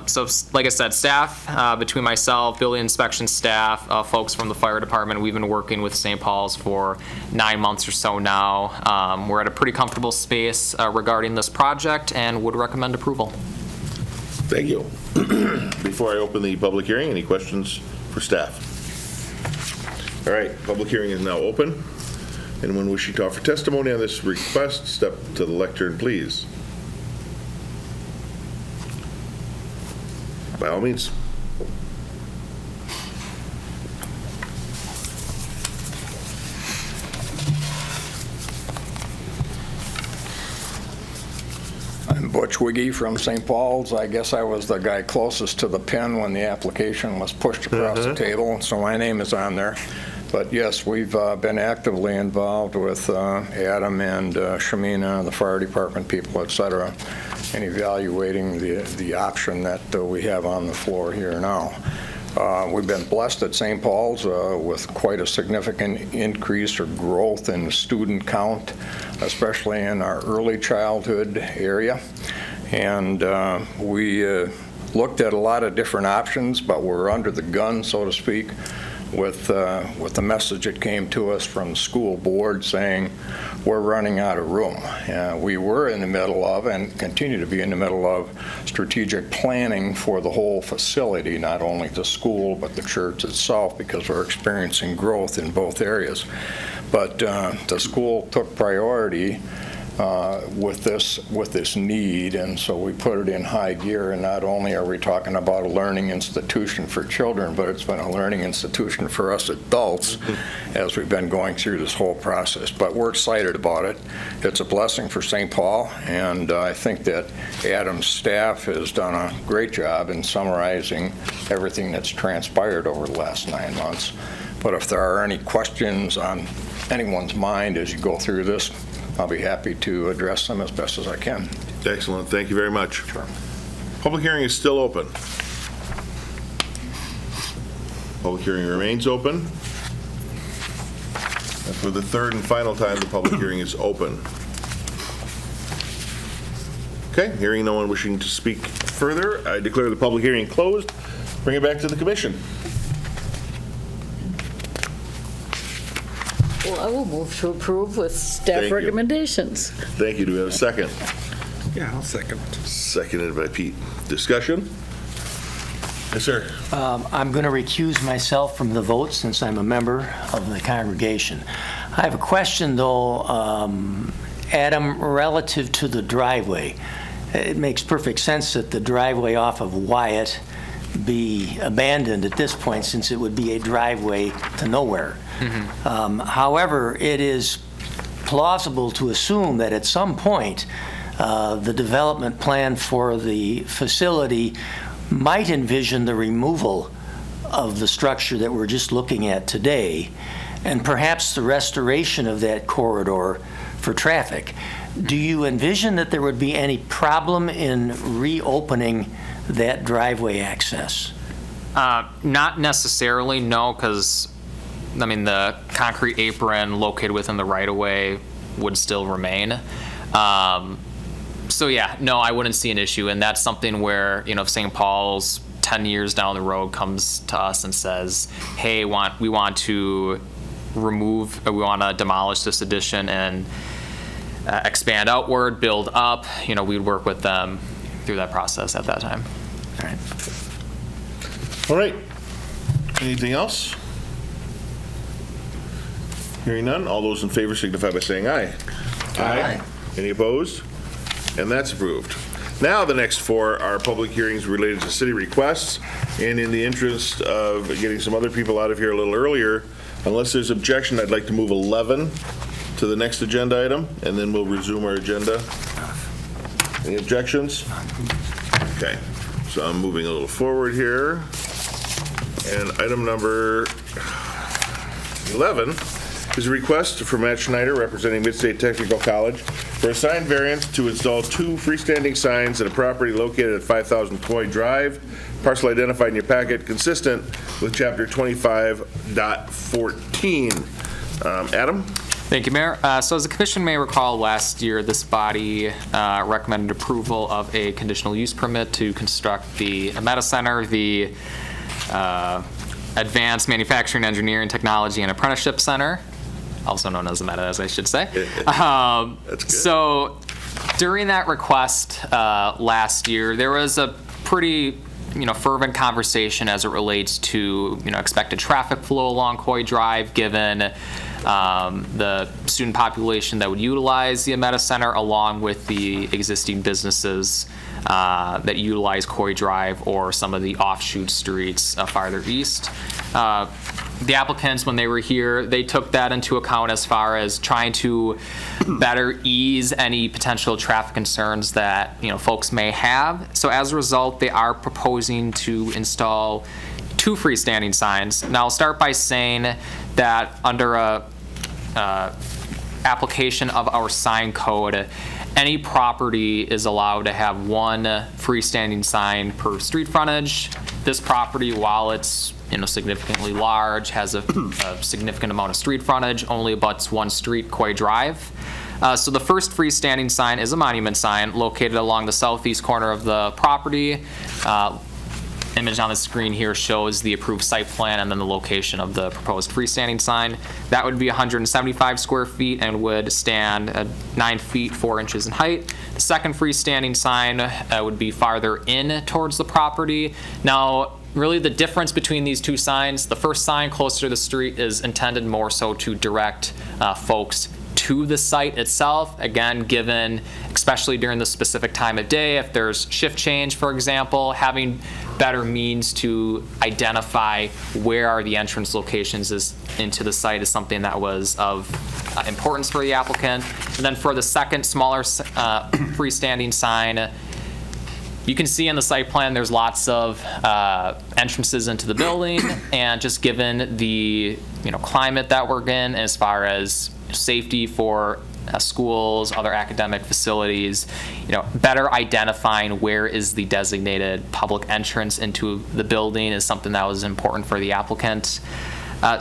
So like I said, staff, between myself, building inspection staff, folks from the fire department, we've been working with St. Paul's for 9 months or so now. We're at a pretty comfortable space regarding this project and would recommend approval. Thank you. Before I open the public hearing, any questions for staff? All right, public hearing is now open. Anyone wishing to offer testimony on this request, step to the lectern, please. By all means. I'm Butch Wiggy from St. Paul's. I guess I was the guy closest to the pen when the application was pushed across the table, so my name is on there. But yes, we've been actively involved with Adam and Shamina, the fire department people, et cetera, in evaluating the option that we have on the floor here now. We've been blessed at St. Paul's with quite a significant increase or growth in student count, especially in our early childhood area. And we looked at a lot of different options, but we're under the gun, so to speak, with the message that came to us from the school board saying we're running out of room. We were in the middle of, and continue to be in the middle of, strategic planning for the whole facility, not only the school but the church itself, because we're experiencing growth in both areas. But the school took priority with this need, and so we put it in high gear. And not only are we talking about a learning institution for children, but it's been a learning institution for us adults as we've been going through this whole process. But we're excited about it. It's a blessing for St. Paul, and I think that Adam's staff has done a great job in summarizing everything that's transpired over the last 9 months. But if there are any questions on anyone's mind as you go through this, I'll be happy to address them as best as I can. Excellent. Thank you very much. Sure. Public hearing is still open. Public hearing remains open. And for the third and final time, the public hearing is open. Okay, hearing no one wishing to speak further, I declare the public hearing closed. Bring it back to the commission. Well, I will move to approve with staff Thank you. recommendations. Thank you. Do we have a second? Yeah, I'll second. Seconded by Pete. Discussion? Yes, sir. I'm going to recuse myself from the vote since I'm a member of the congregation. I have a question, though, Adam, relative to the driveway. It makes perfect sense that the driveway off of Wyatt be abandoned at this point, since it would be a driveway to nowhere. However, it is plausible to assume that at some point the development plan for the facility might envision the removal of the structure that we're just looking at today, and perhaps the restoration of that corridor for traffic. Do you envision that there would be any problem in reopening that driveway access? Not necessarily, no, because I mean, the concrete apron located within the right-of-way would still remain. So yeah, no, I wouldn't see an issue, and that's something where, you know, if St. Paul's 10 years down the road comes to us and says, hey, we want to demolish this addition and expand outward, build up, you know, we'd work with them through that process at that time. All right. All right. Anything else? Hearing none, all those in favor signify by saying aye. Aye. Any opposed? And that's approved. Now, the next four are public hearings related to city requests, and in the interest of getting some other people out of here a little earlier, unless there's objection, I'd like to move 11 to the next agenda item, and then we'll resume our agenda. Any objections? Okay, so I'm moving a little forward here. And item number 11 is a request from Matt Schneider, representing Midstate Technical College, for a sign variance to install 2 freestanding signs at a property located at 5,000 Coy Drive, parcel identified in your packet, consistent with Chapter 25.14. Adam? Thank you, Mayor. So as the commission may recall, last year this body recommended approval of a conditional use permit to construct the Meta Center, the Advanced Manufacturing, Engineering, Technology, and Apprenticeship Center, also known as the Meta, as I should say. That's good. So during that request last year, there was a pretty fervent conversation as it relates to expected traffic flow along Coy Drive, given the student population that would utilize the Meta Center, along with the existing businesses that utilize Coy Drive or some of the offshoot streets farther east. The applicants, when they were here, they took that into account as far as trying to better ease any potential traffic concerns that folks may have. So as a result, they are proposing to install 2 freestanding signs. Now I'll start by saying that under a application of our sign code, any property is allowed to have 1 freestanding sign per street frontage. This property, while it's significantly large, has a significant amount of street frontage, only abuts 1 street, Coy Drive. So the first freestanding sign is a monument sign located along the southeast corner of the property. Image on the screen here shows the approved site plan and then the location of the proposed freestanding sign. That would be 175 square feet and would stand at 9 feet 4 inches in height. The second freestanding sign would be farther in towards the property. Now, really the difference between these 2 signs, the first sign closer to the street is intended more so to direct folks to the site itself. Again, given, especially during the specific time of day, if there's shift change, for example, having better means to identify where are the entrance locations into the site is something that was of importance for the applicant. And then for the second smaller freestanding sign, you can see in the site plan there's lots of entrances into the building, and just given the climate that we're in as far as safety for schools, other academic facilities, better identifying where is the designated public entrance into the building is something that was important for the applicant.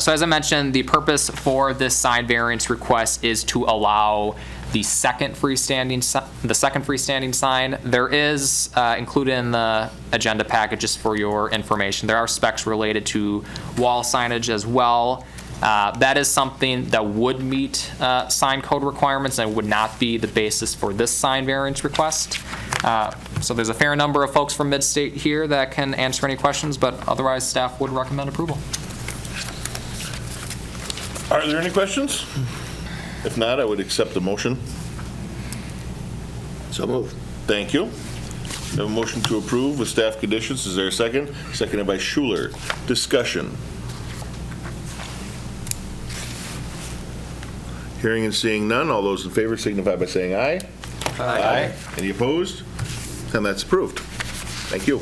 So as I mentioned, the purpose for this sign variance request is to allow the second freestanding sign. There is included in the agenda package, just for your information, there are specs related to wall signage as well. That is something that would meet sign code requirements and would not be the basis for this sign variance request. So there's a fair number of folks from Midstate here that can answer any questions, but otherwise staff would recommend approval. Are there any questions? If not, I would accept the motion. So moved. Thank you. We have a motion to approve with staff conditions. Is there a second? Seconded by Schuler. Discussion. Hearing and seeing none, all those in favor signify by saying aye. Aye. Any opposed? And that's approved. Thank you.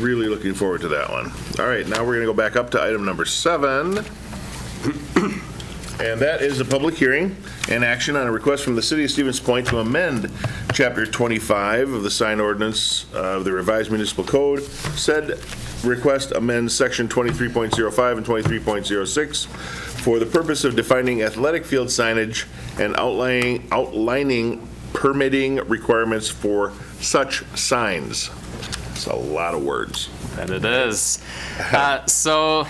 Really looking forward to that one. All right, now we're going to go back up to item number 7. And that is a public hearing and action on a request from the City of Stevens Point to amend Chapter 25 of the sign ordinance of the revised municipal code. Said request amends Section 23.05 and 23.06 for the purpose of defining athletic field signage and outlining permitting requirements for such signs. It's a lot of words. And it is. So,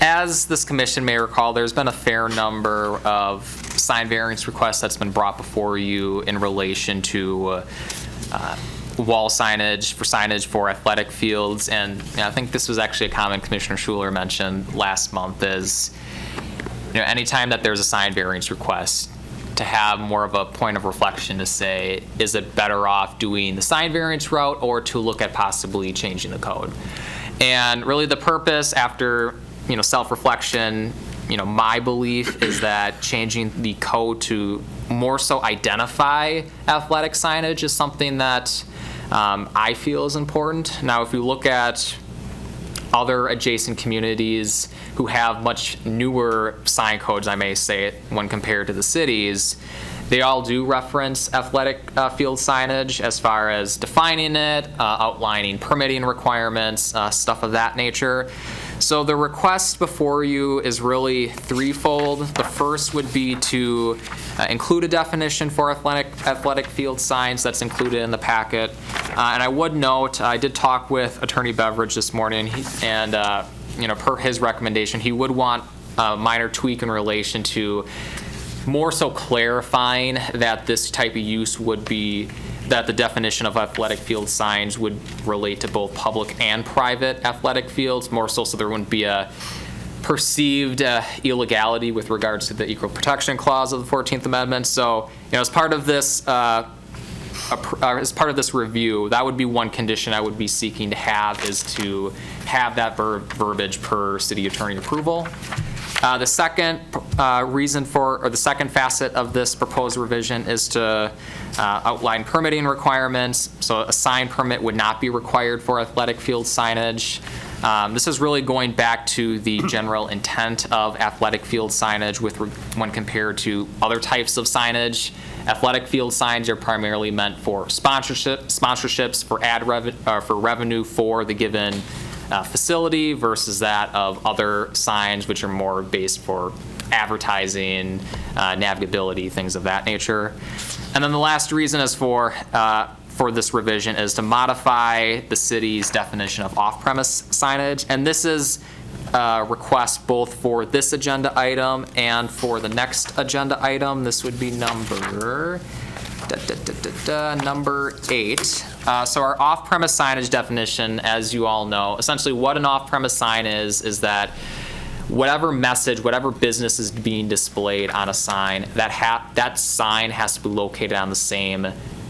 as this commission may recall, there's been a fair number of sign variance requests that's been brought before you in relation to wall signage for athletic fields. And I think this was actually a comment Commissioner Schuler mentioned last month, is anytime that there's a sign variance request, to have more of a point of reflection to say, is it better off doing the sign variance route or to look at possibly changing the code? And really the purpose after, self-reflection, my belief is that changing the code to more so identify athletic signage is something that I feel is important. Now, if you look at other adjacent communities who have much newer sign codes, I may say, when compared to the cities, they all do reference athletic field signage as far as defining it, outlining permitting requirements, stuff of that nature. So the request before you is really threefold. The first would be to include a definition for athletic field signs that's included in the packet. And I would note, I did talk with Attorney Beveridge this morning, and per his recommendation, he would want a minor tweak in relation to more so clarifying that this type of use would be, that the definition of athletic field signs would relate to both public and private athletic fields, more so there wouldn't be a perceived illegality with regards to the Equal Protection Clause of the 14th Amendment. So, as part of this review, that would be one condition I would be seeking to have, is to have that verbiage per city attorney approval. The second the second facet of this proposed revision is to outline permitting requirements. So a sign permit would not be required for athletic field signage. This is really going back to the general intent of athletic field signage when compared to other types of signage. Athletic field signs are primarily meant for sponsorships for revenue for the given facility versus that of other signs, which are more based for advertising, navigability, things of that nature. And then the last reason is for this revision is to modify the city's definition of off-premise signage. And this is a request both for this agenda item and for the next agenda item. This would be number 8. So our off-premise signage definition, as you all know, essentially what an off-premise sign is that whatever message, whatever business is being displayed on a sign, that sign has to be located on the same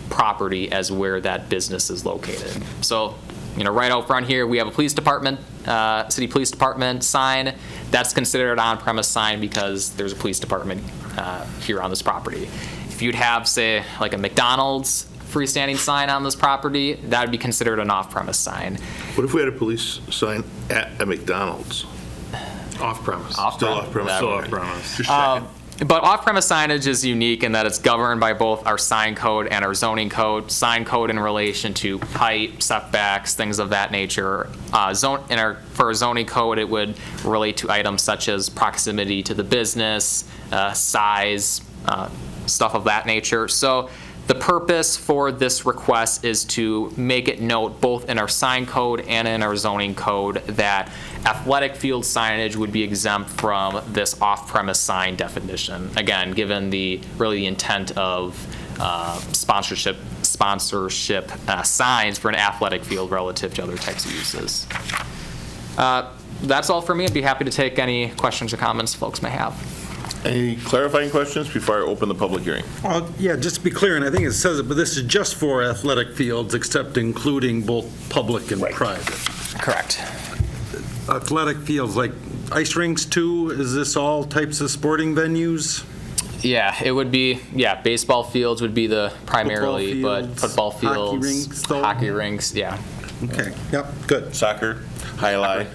property as where that business is located. So, right out front here, we have a police department, city police department sign. That's considered an on-premise sign because there's a police department here on this property. If you'd have, say, like a McDonald's freestanding sign on this property, that would be considered an off-premise sign. What if we had a police sign at a McDonald's? Off-premise. Still off-premise. Still off-premise. Just checking. But off-premise signage is unique in that it's governed by both our sign code and our zoning code. Sign code in relation to height, setbacks, things of that nature. For our zoning code, it would relate to items such as proximity to the business, size, stuff of that nature. So the purpose for this request is to make it note both in our sign code and in our zoning code that athletic field signage would be exempt from this off-premise sign definition. Again, given the intent of sponsorship signs for an athletic field relative to other types of uses. That's all for me. I'd be happy to take any questions or comments folks may have. Any clarifying questions before I open the public hearing? Yeah, just to be clear, and I think it says it, but this is just for athletic fields, except including both public and private. Correct. Athletic fields, like ice rinks too? Is this all types of sporting venues? Yeah, it would be, baseball fields would be the primarily, but football fields, hockey rinks, yeah. Okay, yep, good. Soccer, highlight,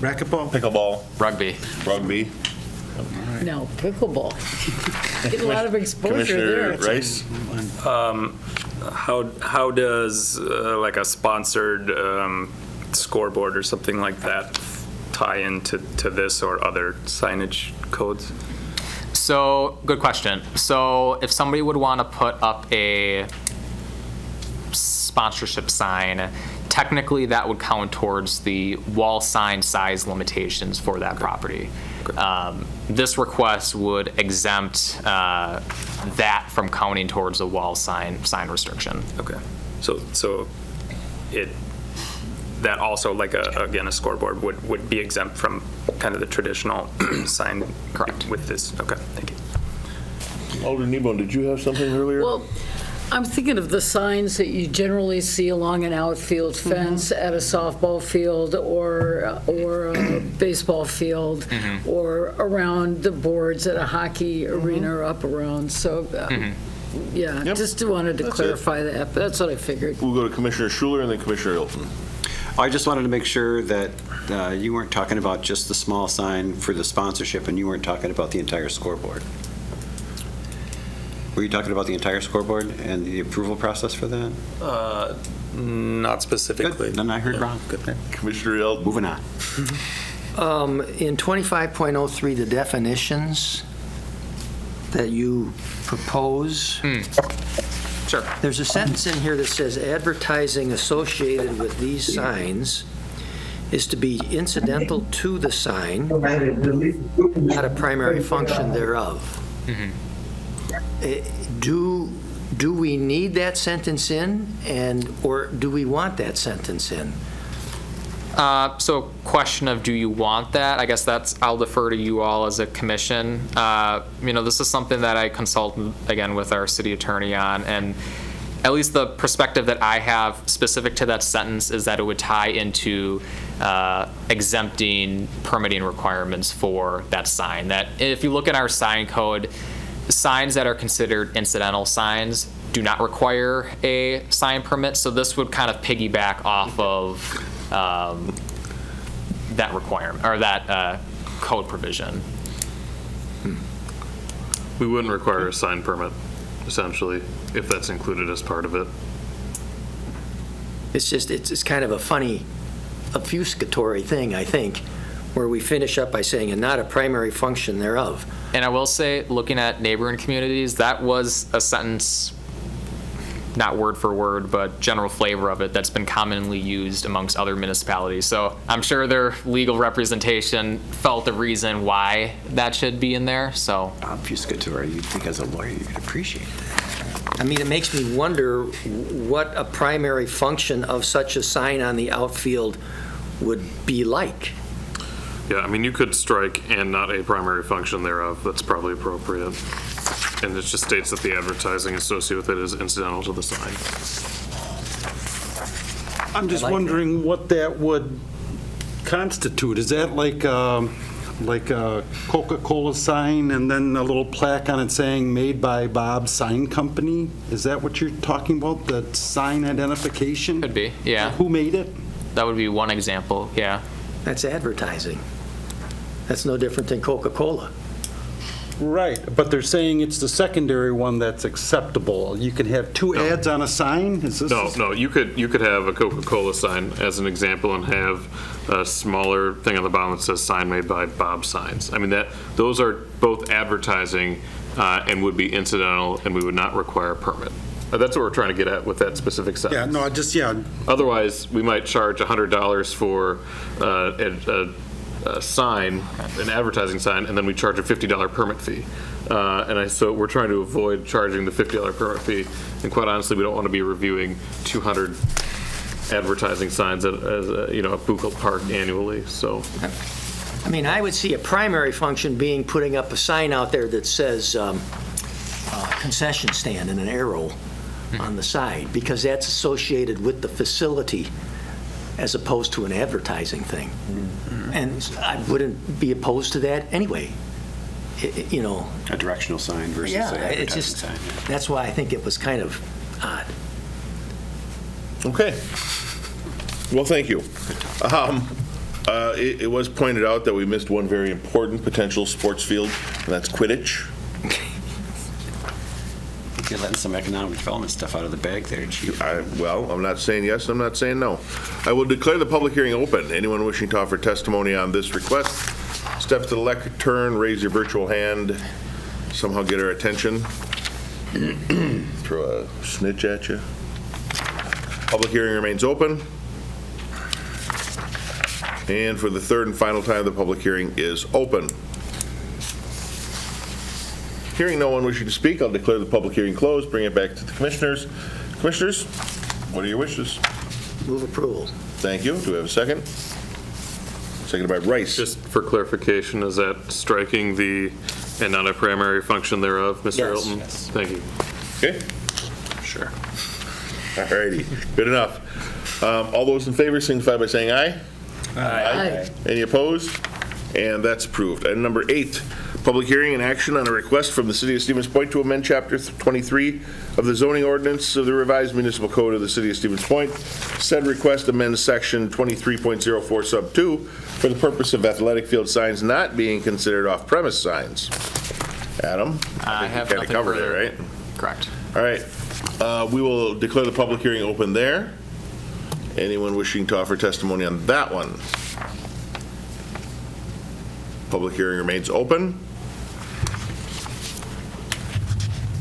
racquetball, pickleball, rugby. No, pickleball. Get a lot of exposure there. Commissioner Rice? How does like a sponsored scoreboard or something like that tie into this or other signage codes? So, good question. So, if somebody would want to put up a sponsorship sign, technically that would count towards the wall sign size limitations for that property. This request would exempt that from counting towards a wall sign restriction. Okay. So that also, like again, a scoreboard would be exempt from kind of the traditional sign. Correct. With this. Okay, thank you. Alderman Nebo, did you have something earlier? Well, I'm thinking of the signs that you generally see along an outfield fence at a softball field or a baseball field or around the boards at a hockey arena or up around. So, yeah, just wanted to clarify that. But that's what I figured. We'll go to Commissioner Schuler and then Commissioner Hilton. I just wanted to make sure that you weren't talking about just the small sign for the sponsorship, and you weren't talking about the entire scoreboard. Were you talking about the entire scoreboard and the approval process for that? Not specifically. Good. Then I heard wrong. Good. Commissioner Hilton. Moving on. In 25.03, the definitions that you propose, Sure. there's a sentence in here that says advertising associated with these signs is to be incidental to the sign, not a primary function thereof. Do we need that sentence in, or do we want that sentence in? So question of, do you want that? I guess I'll defer to you all as a commission. This is something that I consulted, again, with our city attorney on, and at least the perspective that I have specific to that sentence is that it would tie into exempting permitting requirements for that sign. That if you look at our sign code, signs that are considered incidental signs do not require a sign permit, so this would kind of piggyback off of that requirement, or that code provision. We wouldn't require a sign permit, essentially, if that's included as part of it. It's kind of a funny, obfuscatory thing, I think, where we finish up by saying, and not a primary function thereof. And I will say, looking at neighboring communities, that was a sentence, not word for word, but general flavor of it, that's been commonly used amongst other municipalities. So I'm sure their legal representation felt the reason why that should be in there, so. Obfuscatory, you'd think as a lawyer you could appreciate that. I mean, it makes me wonder what a primary function of such a sign on the outfield would be like. Yeah, I mean, you could strike "and not a primary function thereof." That's probably appropriate. And it just states that the advertising associated with it is incidental to the sign. I'm just wondering what that would constitute. Is that like a Coca-Cola sign and then a little plaque on it saying "Made by Bob Sign Company"? Is that what you're talking about, the sign identification? Could be, yeah. Who made it? That would be one example, yeah. That's advertising. That's no different than Coca-Cola. Right, but they're saying it's the secondary one that's acceptable. You can have two ads on a sign? Is this? No, you could have a Coca-Cola sign as an example and have a smaller thing on the bottom that says "sign made by Bob Signs." I mean, those are both advertising and would be incidental, and we would not require a permit. That's what we're trying to get at with that specific sentence. Yeah, no, yeah. Otherwise, we might charge $100 for a sign, an advertising sign, and then we charge a $50 permit fee. So we're trying to avoid charging the $50 permit fee. And quite honestly, we don't want to be reviewing 200 advertising signs at Buchel Park annually. So, I mean, I would see a primary function being putting up a sign out there that says concession stand and an arrow on the side, because that's associated with the facility as opposed to an advertising thing. And I wouldn't be opposed to that anyway. A directional sign versus an advertising sign. That's why I think it was kind of odd. Okay. Well, thank you. It was pointed out that we missed one very important potential sports field, and that's Quidditch. You're letting some economic development stuff out of the bag there, Chief. Well, I'm not saying yes, I'm not saying no. I will declare the public hearing open. Anyone wishing to offer testimony on this request, step to the lectern, raise your virtual hand, somehow get our attention. Throw a snitch at you. Public hearing remains open. And for the third and final time, the public hearing is open. Hearing no one wishing to speak, I'll declare the public hearing closed, bring it back to the commissioners. Commissioners, what are your wishes? Move approval. Thank you. Do we have a second? Seconded by Rice. Just for clarification, is that striking the "and not a primary function thereof," Mr. Yes. Hilton? Yes. Thank you. Okay. Sure. All righty. Good enough. All those in favor signify by saying aye. Aye. Any opposed? And that's approved. Item number 8, public hearing and action on a request from the City of Stevens Point to amend Chapter 23 of the zoning ordinance of the revised municipal code of the City of Stevens Point. Said request amends Section 23.04 Sub 2 for the purpose of athletic field signs not being considered off-premise signs. Adam? I have Kind of nothing covered it, further. right? Correct. All right. We will declare the public hearing open there. Anyone wishing to offer testimony on that one? Public hearing remains open.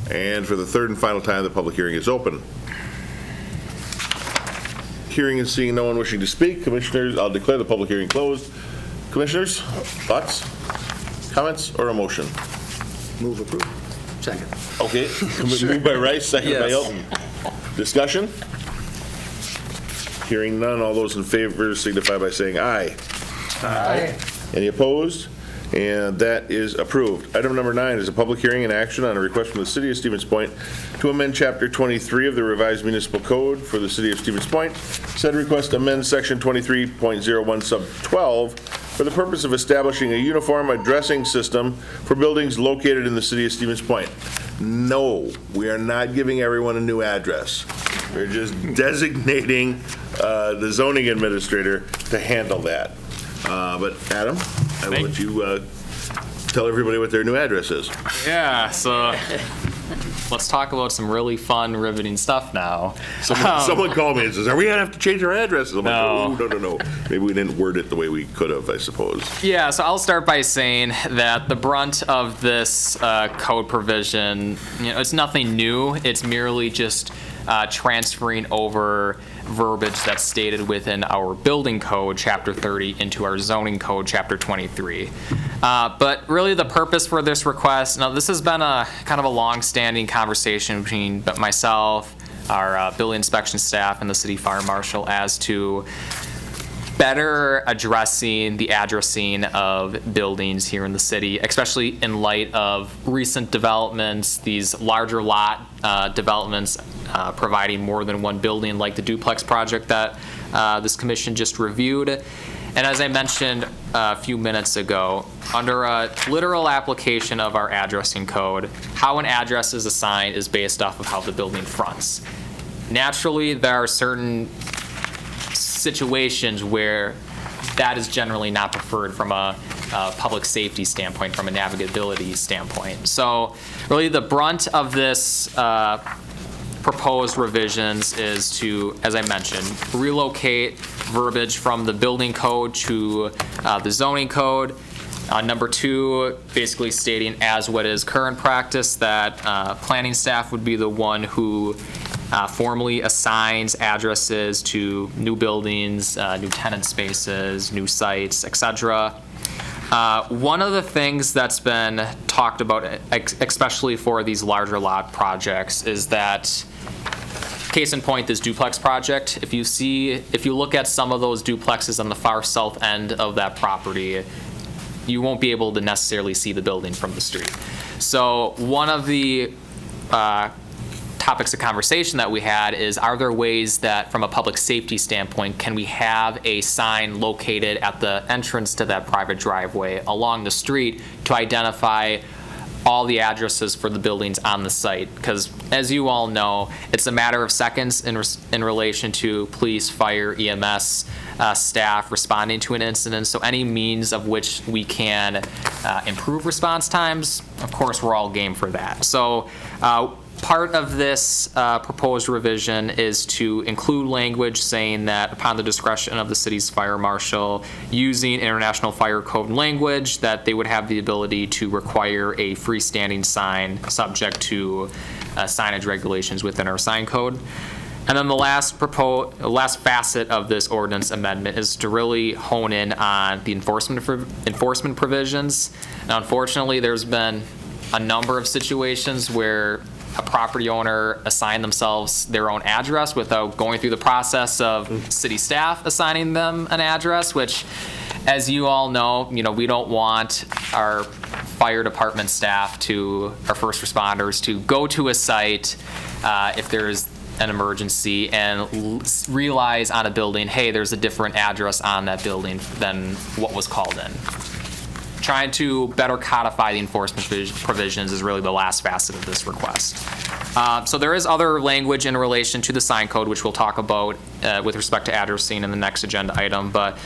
And for the third and final time, the public hearing is open. Hearing and seeing no one wishing to speak, Commissioners, I'll declare the public hearing closed. Commissioners, thoughts, comments, or a motion? Move approval. Second. Okay, moved by Rice, seconded by Yes. Hilton. Discussion? Hearing none, all those in favor signify by saying aye. Aye. Any opposed? And that is approved. Item number 9 is a public hearing and action on a request from the City of Stevens Point to amend Chapter 23 of the revised municipal code for the City of Stevens Point. Said request amends Section 23.01 Sub 12 for the purpose of establishing a uniform addressing system for buildings located in the City of Stevens Point. No, we are not giving everyone a new address. We're just designating the zoning administrator to handle that. But Adam, I will let you tell everybody what their new address is. Yeah, so let's talk about some really fun, riveting stuff now. Someone called me and says, are we going to have to change our addresses? I'm No. like, oh, no. Maybe we didn't word it the way we could have, I suppose. Yeah, so I'll start by saying that the brunt of this code provision, it's nothing new. It's merely just transferring over verbiage that's stated within our building code, Chapter 30, into our zoning code, Chapter 23. But really the purpose for this request, now this has been a kind of a long-standing conversation between myself, our building inspection staff, and the city fire marshal as to better addressing the addressing of buildings here in the city, especially in light of recent developments, these larger lot developments providing more than one building, like the duplex project that this commission just reviewed. And as I mentioned a few minutes ago, under a literal application of our addressing code, how an address is assigned is based off of how the building fronts. Naturally, there are certain situations where that is generally not preferred from a public safety standpoint, from a navigability standpoint. So really the brunt of this proposed revisions is to, as I mentioned, relocate verbiage from the building code to the zoning code. Number 2, basically stating as what is current practice that planning staff would be the one who formally assigns addresses to new buildings, new tenant spaces, new sites, etc. One of the things that's been talked about, especially for these larger lot projects, is that, case in point, this duplex project, if you look at some of those duplexes on the far south end of that property, you won't be able to necessarily see the building from the street. So one of the topics of conversation that we had is, are there ways that from a public safety standpoint can we have a sign located at the entrance to that private driveway along the street to identify all the addresses for the buildings on the site? Because as you all know, it's a matter of seconds in relation to police, fire, EMS staff responding to an incident. So any means of which we can improve response times, of course, we're all game for that. So part of this proposed revision is to include language saying that upon the discretion of the city's fire marshal, using International Fire Code language, that they would have the ability to require a freestanding sign subject to signage regulations within our sign code. And then the last facet of this ordinance amendment is to really hone in on the enforcement provisions. Now, unfortunately, there's been a number of situations where a property owner assign themselves their own address without going through the process of city staff assigning them an address, which, as you all know, we don't want our fire department staff our first responders to go to a site if there's an emergency and realize on a building, hey, there's a different address on that building than what was called in. Trying to better codify the enforcement provisions is really the last facet of this request. So there is other language in relation to the sign code, which we'll talk about with respect to addressing in the next agenda item, but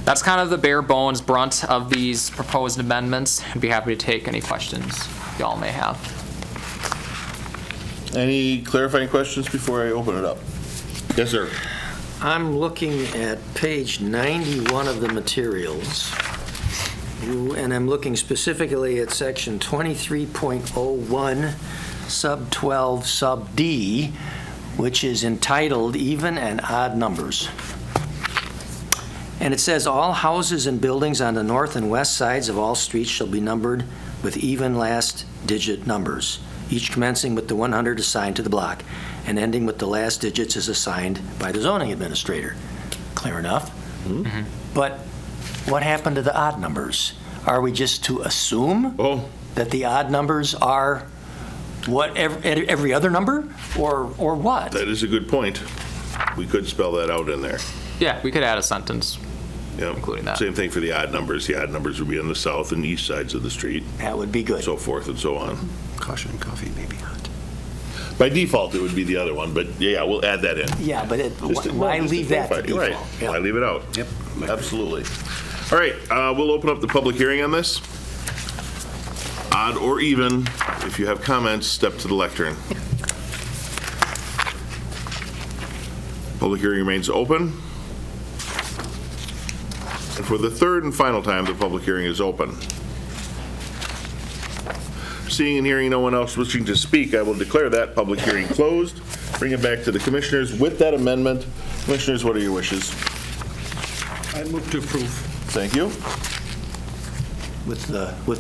that's kind of the bare bones brunt of these proposed amendments. I'd be happy to take any questions y'all may have. Any clarifying questions before I open it up? Yes, sir. I'm looking at page 91 of the materials, and I'm looking specifically at section 23.01, sub 12, sub D, which is entitled Even and Odd Numbers. And it says, all houses and buildings on the north and west sides of all streets shall be numbered with even last digit numbers, each commencing with the 100 assigned to the block and ending with the last digits as assigned by the zoning administrator. Clear enough? Mm-hmm. But what happened to the odd numbers? Are we just to assume that the odd numbers are what every other number, or what? That is a good point. We could spell that out in there. Yeah, we could add a sentence. Yeah, including that. Same thing for the odd numbers. The odd numbers would be on the south and east sides of the street. That would be good. So forth and so on. Caution, coffee, maybe not. By default, it would be the other one, but yeah, we'll add that in. Yeah, but why leave that to default? Right. Yeah. Why leave it out? Yep. Absolutely. All right, we'll open up the public hearing on this. Odd or even, if you have comments, step to the lectern. Public hearing remains open. And for the third and final time, the public hearing is open. Seeing and hearing no one else wishing to speak, I will declare that public hearing closed. Bring it back to the commissioners with that amendment. Commissioners, what are your wishes? I move to approve. Thank you. With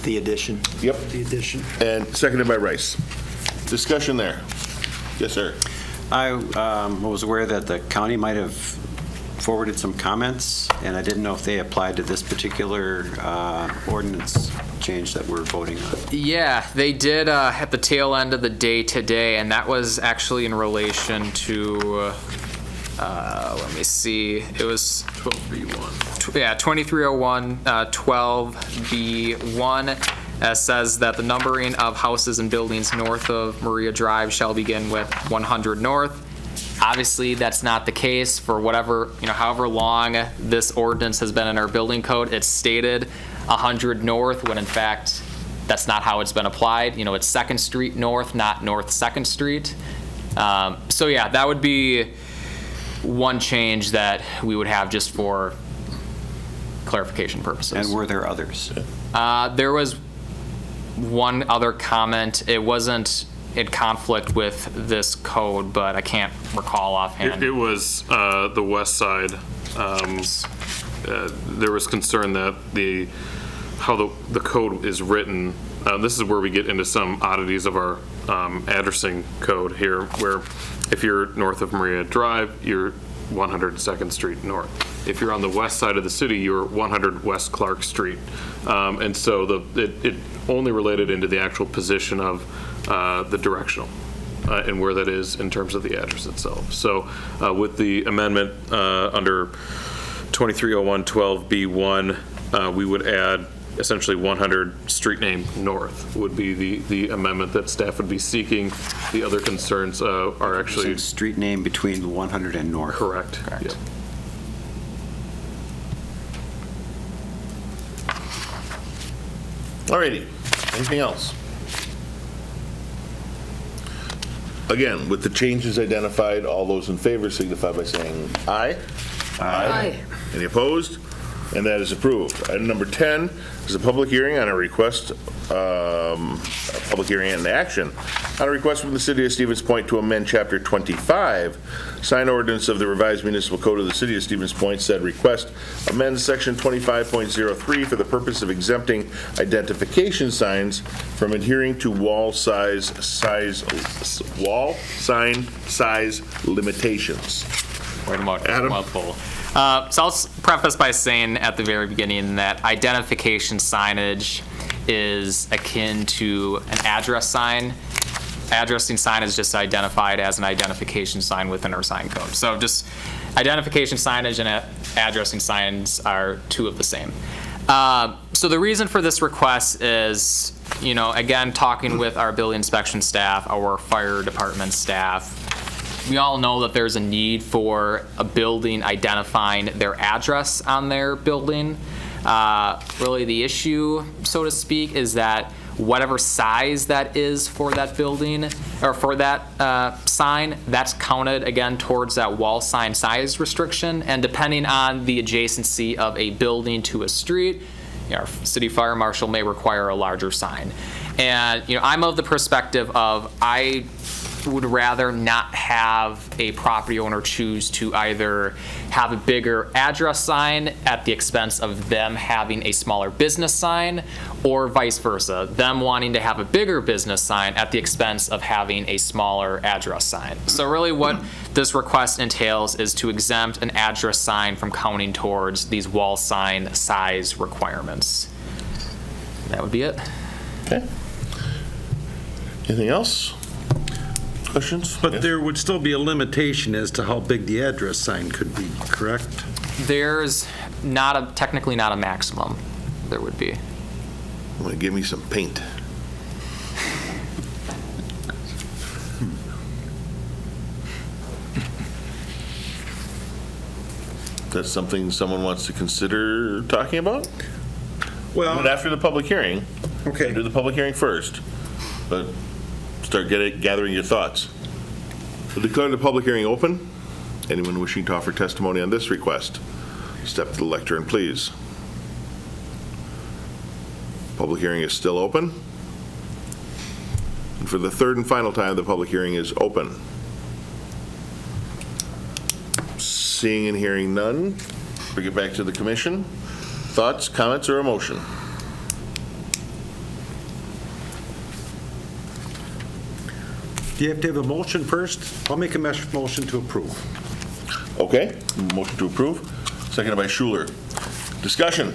the addition. Yep. The addition. And seconded by Rice. Discussion there. Yes, sir. I was aware that the county might have forwarded some comments, and I didn't know if they applied to this particular ordinance change that we're voting on. Yeah, they did at the tail end of the day today, and that was actually in relation to, let me see, it was 12B1. Yeah, 2301 12B1 says that the numbering of houses and buildings north of Maria Drive shall begin with 100 north. Obviously, that's not the case for whatever, however long this ordinance has been in our building code. It's stated 100 north when in fact that's not how it's been applied. It's 2nd Street north, not North 2nd Street. So yeah, that would be one change that we would have just for clarification purposes. And were there others? There was one other comment. It wasn't in conflict with this code, but I can't recall offhand. It was the west side. There was concern that how the code is written. This is where we get into some oddities of our addressing code here, where if you're north of Maria Drive, you're 102nd Street North. If you're on the west side of the city, you're 100 West Clark Street. And so it only related into the actual position of the directional and where that is in terms of the address itself. So with the amendment under 2301 12B1, we would add essentially 100 street name north would be the amendment that staff would be seeking. The other concerns are actually street name between 100 and north. Correct. Yep. Alrighty. Anything else? Again, with the changes identified, all those in favor signify by saying aye. Aye. Any opposed? and that is approved. Item number 10 is a public hearing on a request, a public hearing and action on a request from the City of Stevens Point to amend Chapter 25, sign ordinance of the revised municipal code of the City of Stevens Point. Said request amends Section 25.03 for the purpose of exempting identification signs from adhering to wall sign size limitations. Adam? Mouthful. So I'll preface by saying at the very beginning that identification signage is akin to an address sign. Addressing sign is just identified as an identification sign within our sign code. So just identification signage and addressing signs are two of the same. So the reason for this request is, again, talking with our building inspection staff, our fire department staff, we all know that there's a need for a building identifying their address on their building. Really the issue, so to speak, is that whatever size that is for that building or for that sign, that's counted again towards that wall sign size restriction. And depending on the adjacency of a building to a street, our city fire marshal may require a larger sign. And I'm of the perspective of I would rather not have a property owner choose to either have a bigger address sign at the expense of them having a smaller business sign, or vice versa, them wanting to have a bigger business sign at the expense of having a smaller address sign. So really what this request entails is to exempt an address sign from counting towards these wall sign size requirements. That would be it. Okay. Anything else? Questions? But there would still be a limitation as to how big the address sign could be, correct? There's technically not a maximum. There would be. I'm going to give me some paint. That's something someone wants to consider talking about? Well, but after the public hearing. Okay. Do the public hearing first, but start gathering your thoughts. We'll declare the public hearing open. Anyone wishing to offer testimony on this request, step to the lectern, please. Public hearing is still open. And for the third and final time, the public hearing is open. Seeing and hearing none, bring it back to the commission. Thoughts, comments, or a motion? Do you have to have a motion first? I'll make a motion to approve. Okay, motion to approve, seconded by Schuler. Discussion.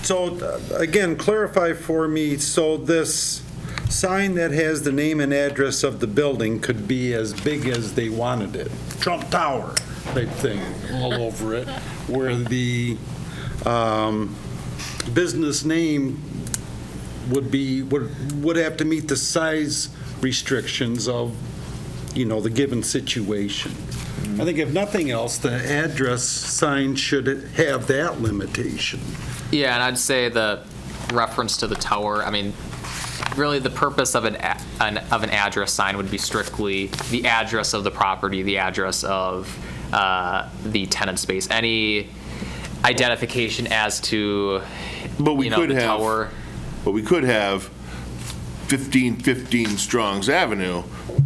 So, again, clarify for me, so this sign that has the name and address of the building could be as big as they wanted it, Trump Tower type thing all over it, where the business name would have to meet the size restrictions of, the given situation. I think if nothing else, the address sign should have that limitation. Yeah, and I'd say the reference to the tower, really the purpose of an address sign would be strictly the address of the property, the address of the tenant space. Any identification as to the tower. But we could have 1515 Strongs Avenue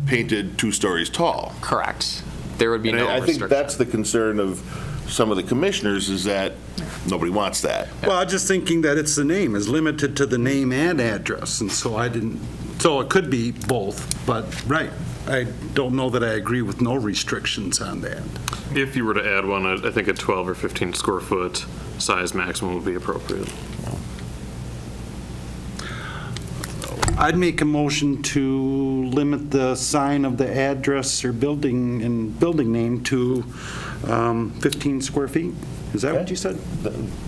painted 2 stories tall. Correct. There would be no I restriction. think that's the concern of some of the commissioners, is that nobody wants that. Well, I'm just thinking that it's the name is limited to the name and address, and so it could be both, but, right. I don't know that I agree with no restrictions on that. If you were to add one, I think a 12 or 15 square foot size maximum would be appropriate. I'd make a motion to limit the sign of the address or building name to 15 square feet. Is that what you said?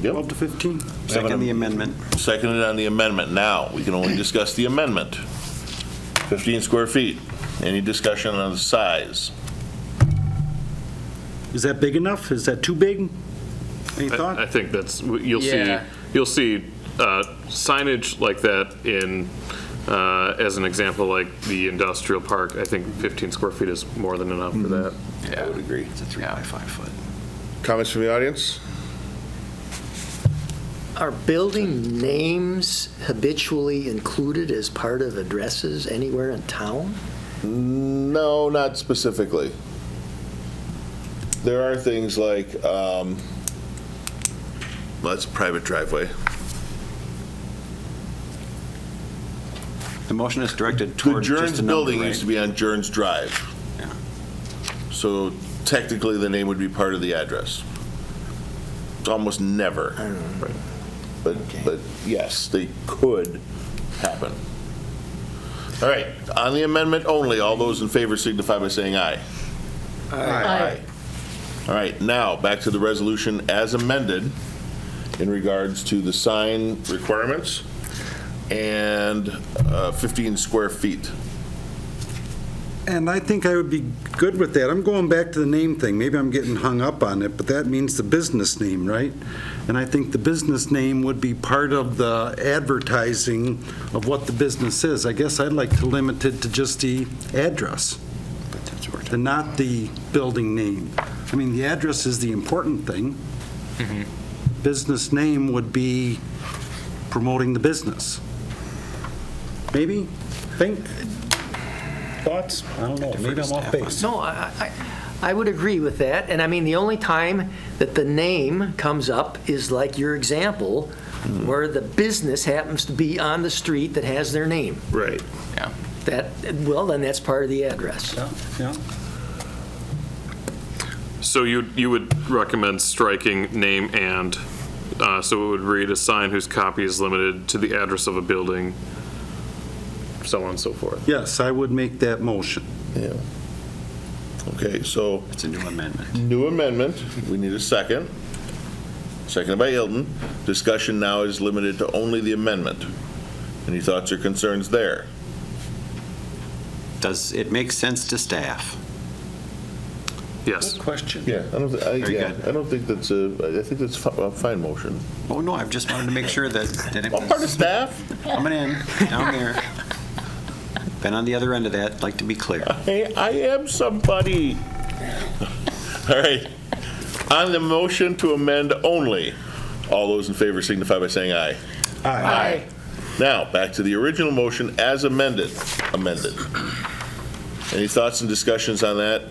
Yep. 12 to 15? Second the amendment. Seconded on the amendment. Now, we can only discuss the amendment. 15 square feet. Any discussion on the size? Is that big enough? Is that too big? Any thought? I think you'll see signage like that in, as an example, like the industrial park. I think 15 square feet is more than enough for that. I would agree. It's a 3 by 5 foot. Comments from the audience? Are building names habitually included as part of addresses anywhere in town? No, not specifically. There are things like, well, that's a private driveway. The motion is directed The toward just Jern's a number, building right? used to be on Jern's Drive. Yeah. So technically, the name would be part of the address. It's almost never. But yes, they could happen. All right, on the amendment only, all those in favor signify by saying aye. Aye. All right, now, back to the resolution as amended in regards to the sign requirements and 15 square feet. And I think I would be good with that. I'm going back to the name thing. Maybe I'm getting hung up on it, but that means the business name, right? And I think the business name would be part of the advertising of what the business is. I guess I'd like to limit it to just the address, and not the building name. I mean, the address is the important thing. Business name would be promoting the business. Maybe? Think? Thoughts? I don't know. Maybe I'm off base. No, I would agree with that. And I mean, the only time that the name comes up is like your example, where the business happens to be on the street that has their name. Right. Yeah. Well, then that's part of the address. Yeah. So you would recommend striking name and, so it would read a sign whose copy is limited to the address of a building, so on and so forth. Yes, I would make that motion. Yeah. Okay, so. It's a new amendment. New amendment, we need a second. Seconded by Hilton. Discussion now is limited to only the amendment. Any thoughts or concerns there? Does it make sense to staff? Yes. Question. Yeah, I don't, Very good. I don't think that's I think that's a fine motion. Oh, no, I just wanted to make sure that it I'm part of was staff. coming in, down there. Been on the other end of that, like to be clear. I am somebody. All right. On the motion to amend only, all those in favor signify by saying aye. Aye. Now, back to the original motion as amended. Any thoughts and discussions on that?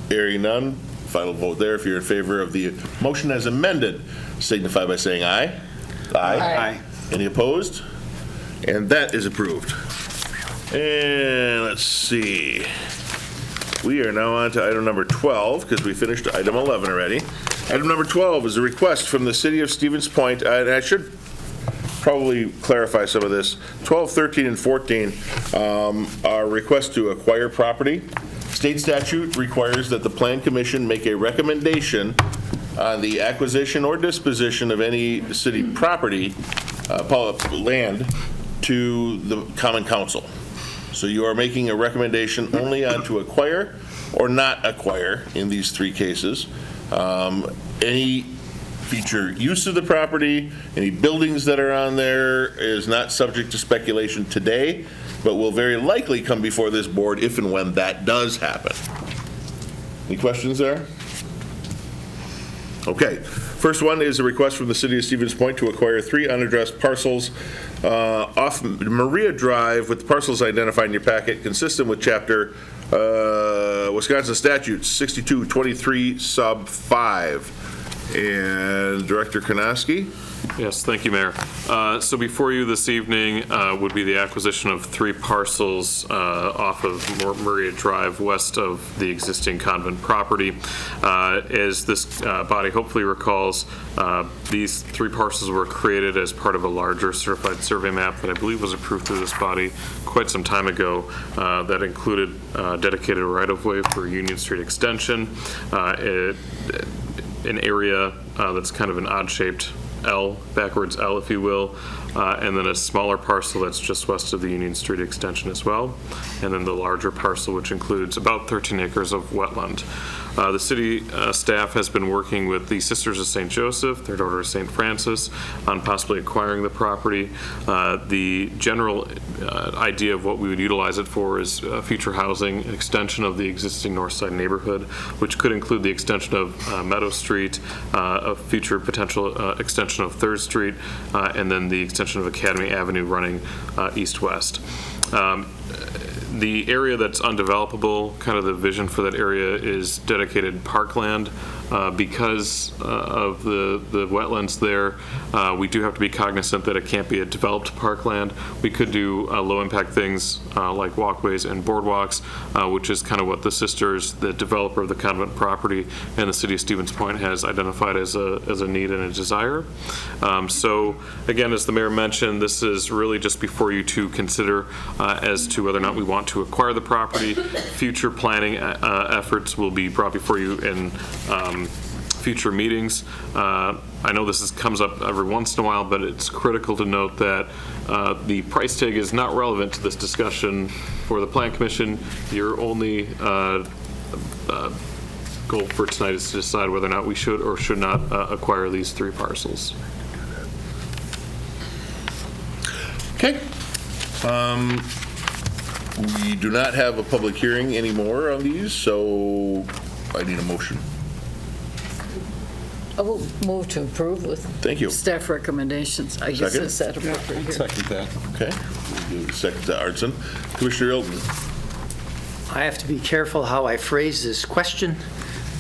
Hearing none, final vote there. If you're in favor of the motion as amended, signify by saying aye. Aye. Any opposed? And that is approved. And let's see. We are now on to item number 12, because we finished item 11 already. Item number 12 is a request from the city of Stevens Point, and I should probably clarify some of this. 12, 13, and 14 are requests to acquire property. State statute requires that the Plan Commission make a recommendation on the acquisition or disposition of any city property, land, to the Common Council. So you are making a recommendation only on to acquire or not acquire in these three cases. Any future use of the property, any buildings that are on there is not subject to speculation today, but will very likely come before this board if and when that does happen. Any questions there? Okay. First one is a request from the city of Stevens Point to acquire 3 unaddressed parcels off Maria Drive with parcels identified in your packet consistent with chapter Wisconsin Statute 6223 sub 5. And Director Konoski? Yes, thank you, Mayor. So before you this evening would be the acquisition of 3 parcels off of Maria Drive west of the existing convent property. As this body hopefully recalls, these 3 parcels were created as part of a larger certified survey map that I believe was approved through this body quite some time ago that included dedicated right-of-way for Union Street extension, an area that's kind of an odd-shaped L, backwards L, if you will, and then a smaller parcel that's just west of the Union Street extension as well, and then the larger parcel, which includes about 13 acres of wetland. The city staff has been working with the Sisters of St. Joseph, their daughter of St. Francis, on possibly acquiring the property. The general idea of what we would utilize it for is future housing, an extension of the existing North Side neighborhood, which could include the extension of Meadow Street, a future potential extension of 3rd Street, and then the extension of Academy Avenue running east-west. The area that's undevelopable, kind of the vision for that area is dedicated parkland. Because of the wetlands there, we do have to be cognizant that it can't be a developed parkland. We could do low-impact things like walkways and boardwalks, which is kind of what the Sisters, the developer of the convent property, and the city of Stevens Point has identified as a need and a desire. So again, as the mayor mentioned, this is really just before you to consider as to whether or not we want to acquire the property. Future planning efforts will be brought before you in future meetings. I know this comes up every once in a while, but it's critical to note that the price tag is not relevant to this discussion for the Plan Commission. Your only goal for tonight is to decide whether or not we should or should not acquire these 3 parcels. Okay. We do not have a public hearing anymore on these, so I need a motion. I will move to approve with Thank you. staff recommendations. I guess Second? is that appropriate here? Second that. Okay. We'll give a second to Artson. Commissioner Ilton. I have to be careful how I phrase this question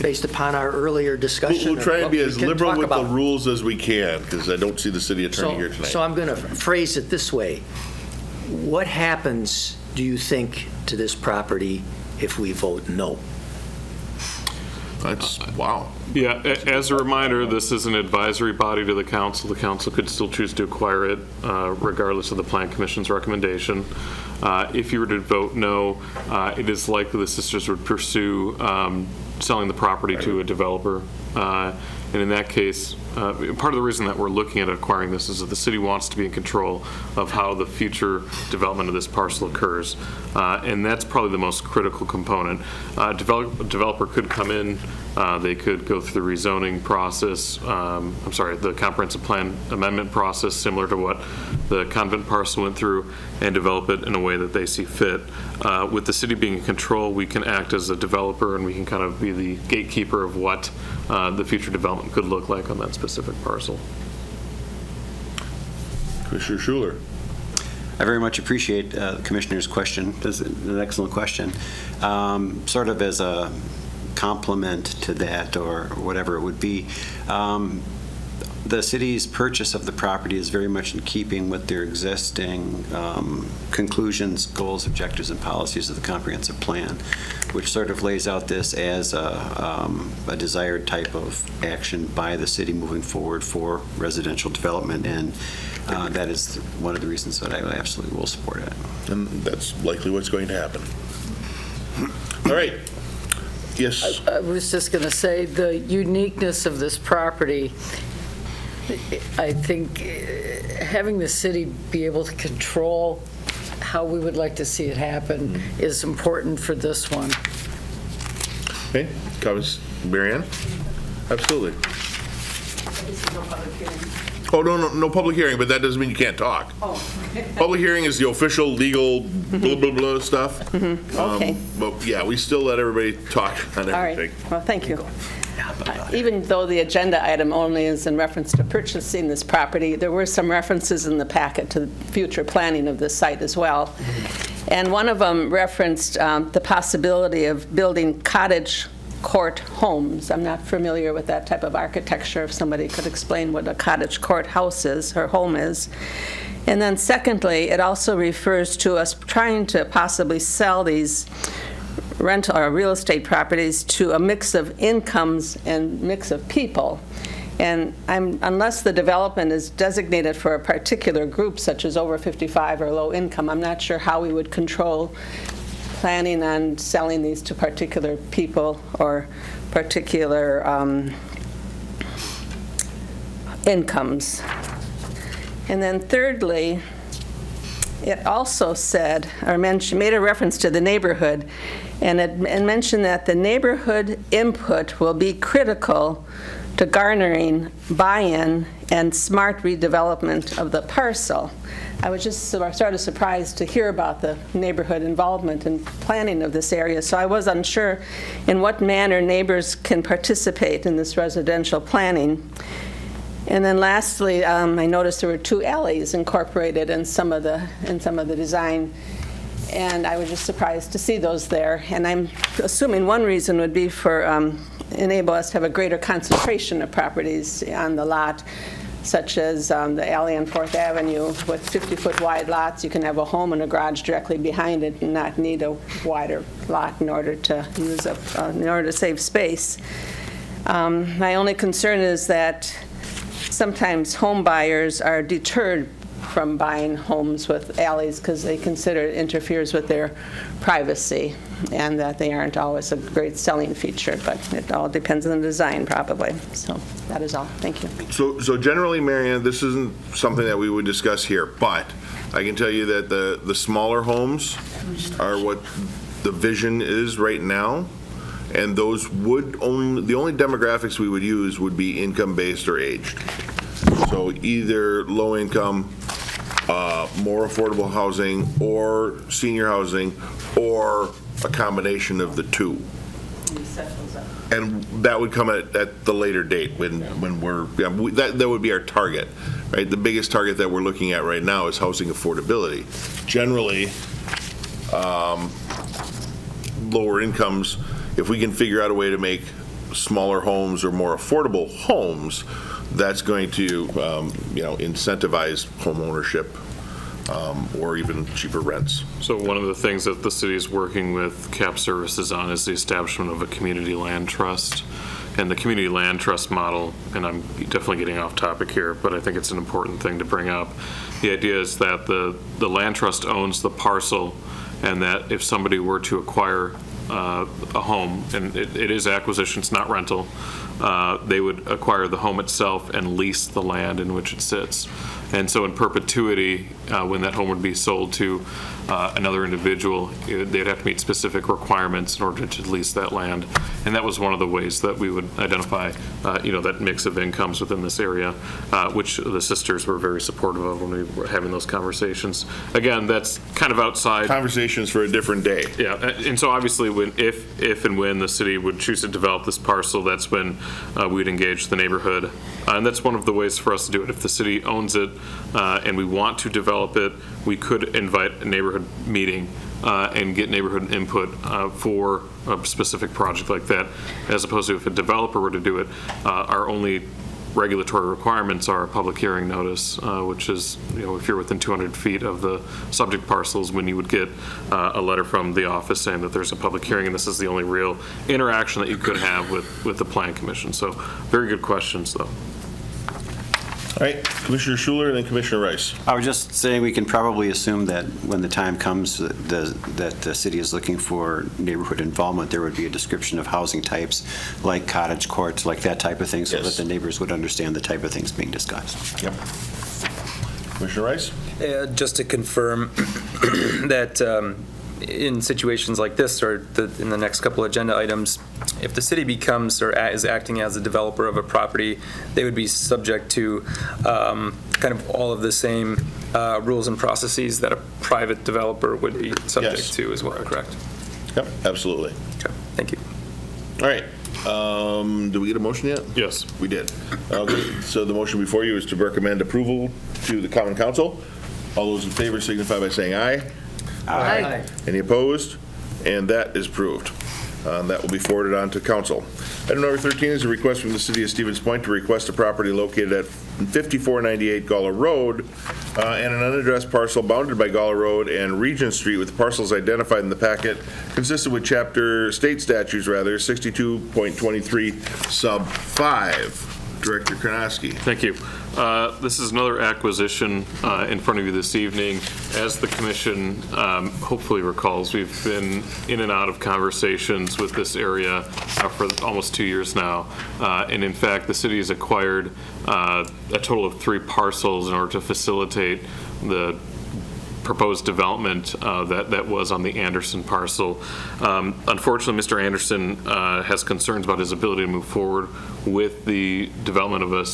based upon our earlier discussion. We'll try of and be what we as can liberal talk with the about. rules as we can, because I don't see the city attorney here tonight. So I'm going to phrase it this way. What happens, do you think, to this property if we vote no? That's, wow. Yeah, as a reminder, this is an advisory body to the council. The council could still choose to acquire it regardless of the Plan Commission's recommendation. If you were to vote no, it is likely the Sisters would pursue selling the property to a developer. And in that case, part of the reason that we're looking at acquiring this is that the city wants to be in control of how the future development of this parcel occurs. And that's probably the most critical component. A developer could come in, they could go through the rezoning process, the comprehensive plan amendment process, similar to what the convent parcel went through, and develop it in a way that they see fit. With the city being in control, we can act as a developer and we can kind of be the gatekeeper of what the future development could look like on that specific parcel. Commissioner Schuler. I very much appreciate the Commissioner's question. That's an excellent question. Sort of as a complement to that, or whatever it would be, the city's purchase of the property is very much in keeping with their existing conclusions, goals, objectives, and policies of the comprehensive plan, which sort of lays out this as a desired type of action by the city moving forward for residential development, and that is one of the reasons that I absolutely will support it. And that's likely what's going to happen. All right. Yes. I was just going to say the uniqueness of this property. I think having the city be able to control how we would like to see it happen is important for this one. Okay. Comments, Mary Ann? Absolutely. Oh, no public hearing, but that doesn't mean you can't talk. Oh. Public hearing is the official legal blah, blah, blah stuff. Okay. But yeah, we still let everybody talk on All right. everything. Well, thank you. Even though the agenda item only is in reference to purchasing this property, there were some references in the packet to future planning of this site as well. And one of them referenced the possibility of building cottage court homes. I'm not familiar with that type of architecture. If somebody could explain what a cottage court house is or home is. And then secondly, it also refers to us trying to possibly sell these rental or real estate properties to a mix of incomes and mix of people. And unless the development is designated for a particular group, such as over 55 or low income, I'm not sure how we would control planning on selling these to particular people or particular incomes. And then thirdly, it also said, or made a reference to the neighborhood, and it mentioned that the neighborhood input will be critical to garnering buy-in and smart redevelopment of the parcel. I was just sort of surprised to hear about the neighborhood involvement in planning of this area, so I was unsure in what manner neighbors can participate in this residential planning. And then lastly, I noticed there were 2 alleys incorporated in some of the design, and I was just surprised to see those there. And I'm assuming one reason would be for enable us to have a greater concentration of properties on the lot, such as the alley on 4th Avenue with 50-foot wide lots. You can have a home and a garage directly behind it and not need a wider lot in order to use up, in order to save space. My only concern is that sometimes home buyers are deterred from buying homes with alleys because they consider it interferes with their privacy, and that they aren't always a great selling feature, but it all depends on the design probably. So that is all. Thank you. So generally, Marianne, this isn't something that we would discuss here, but I can tell you that the smaller homes are what the vision is right now, and those would only, the only demographics we would use would be income-based or aged. So either low income, more affordable housing, or senior housing, or a combination of the two. And that would come at the later date when we're, that would be our target, right? The biggest target that we're looking at right now is housing affordability. Generally, lower incomes, if we can figure out a way to make smaller homes or more affordable homes, that's going to, incentivize home ownership or even cheaper rents. So one of the things that the city is working with CAP Services on is the establishment of a community land trust. And the community land trust model, and I'm definitely getting off topic here, but I think it's an important thing to bring up. The idea is that the land trust owns the parcel, and that if somebody were to acquire a home, and it is acquisition, it's not rental, they would acquire the home itself and lease the land in which it sits. And so in perpetuity, when that home would be sold to another individual, they'd have to meet specific requirements in order to lease that land. And that was one of the ways that we would identify, that mix of incomes within this area, which the sisters were very supportive of when we were having those conversations. Again, that's kind of outside. Conversations for a different day. Yeah, and so obviously if and when the city would choose to develop this parcel, that's when we'd engage the neighborhood. And that's one of the ways for us to do it. If the city owns it and we want to develop it, we could invite a neighborhood meeting and get neighborhood input for a specific project like that, as opposed to if a developer were to do it, our only regulatory requirements are a public hearing notice, which is, if you're within 200 feet of the subject parcels, when you would get a letter from the office saying that there's a public hearing, and this is the only real interaction that you could have with the Plan Commission. So very good questions, though. All right, Commissioner Schuler and then Commissioner Rice. I was just saying we can probably assume that when the time comes that the city is looking for neighborhood involvement, there would be a description of housing types like cottage courts, like that type of thing, so that the neighbors would understand the type of things being discussed. Yep. Commissioner Rice? Just to confirm that in situations like this, or in the next couple agenda items, if the city becomes or is acting as a developer of a property, they would be subject to kind of all of the same rules and processes that a private developer would be subject to as well, correct? Yep, absolutely. Okay, thank you. All right. Did we get a motion yet? Yes. We did. Okay, so the motion before you is to recommend approval to the Common Council. All those in favor signify by saying aye. Aye. Any opposed? And that is approved. That will be forwarded on to council. Item number 13 is a request from the city of Stevens Point to request a property located at 5498 Gawler Road and an unaddressed parcel bounded by Gawler Road and Regent Street with parcels identified in the packet consistent with state statutes 62.23 sub 5 Director Karnowski. Thank you. This is another acquisition in front of you this evening. As the commission hopefully recalls, we've been in and out of conversations with this area for almost 2 years now. And in fact, the city has acquired a total of 3 parcels in order to facilitate the proposed development that was on the Anderson parcel. Unfortunately, Mr. Anderson has concerns about his ability to move forward with the development of a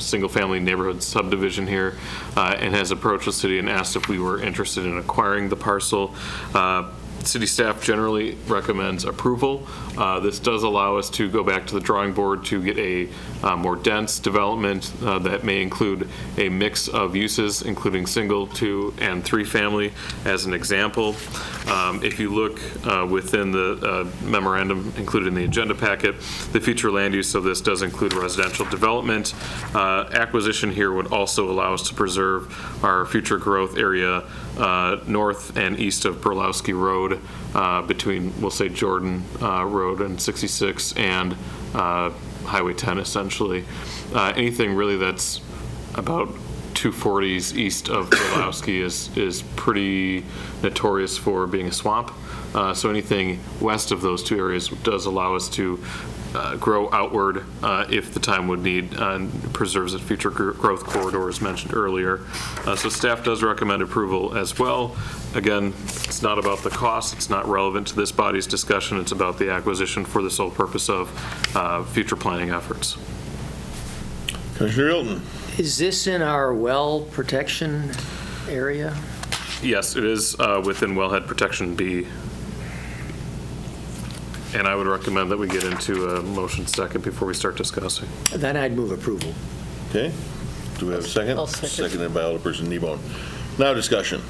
single-family neighborhood subdivision here, and has approached the city and asked if we were interested in acquiring the parcel. City staff generally recommends approval. This does allow us to go back to the drawing board to get a more dense development that may include a mix of uses, including single, 2, and 3 family as an example. If you look within the memorandum included in the agenda packet, the future land use of this does include residential development. Acquisition here would also allow us to preserve our future growth area north and east of Burlowski Road, between, we'll say, Jordan Road and 66 and Highway 10, essentially. Anything really that's about 240s east of Burlowski is pretty notorious for being a swamp. So anything west of those 2 areas does allow us to grow outward if the time would need, and preserves a future growth corridor as mentioned earlier. So staff does recommend approval as well. Again, it's not about the cost, it's not relevant to this body's discussion, it's about the acquisition for the sole purpose of future planning efforts. Commissioner Hilton. Is this in our well protection area? Yes, it is within Wellhead Protection B. And I would recommend that we get into a motion second before we start discussing. Then I'd move approval. Okay. Do we have a second? I'll second. Seconded by Alderperson Kneebone. Now discussion.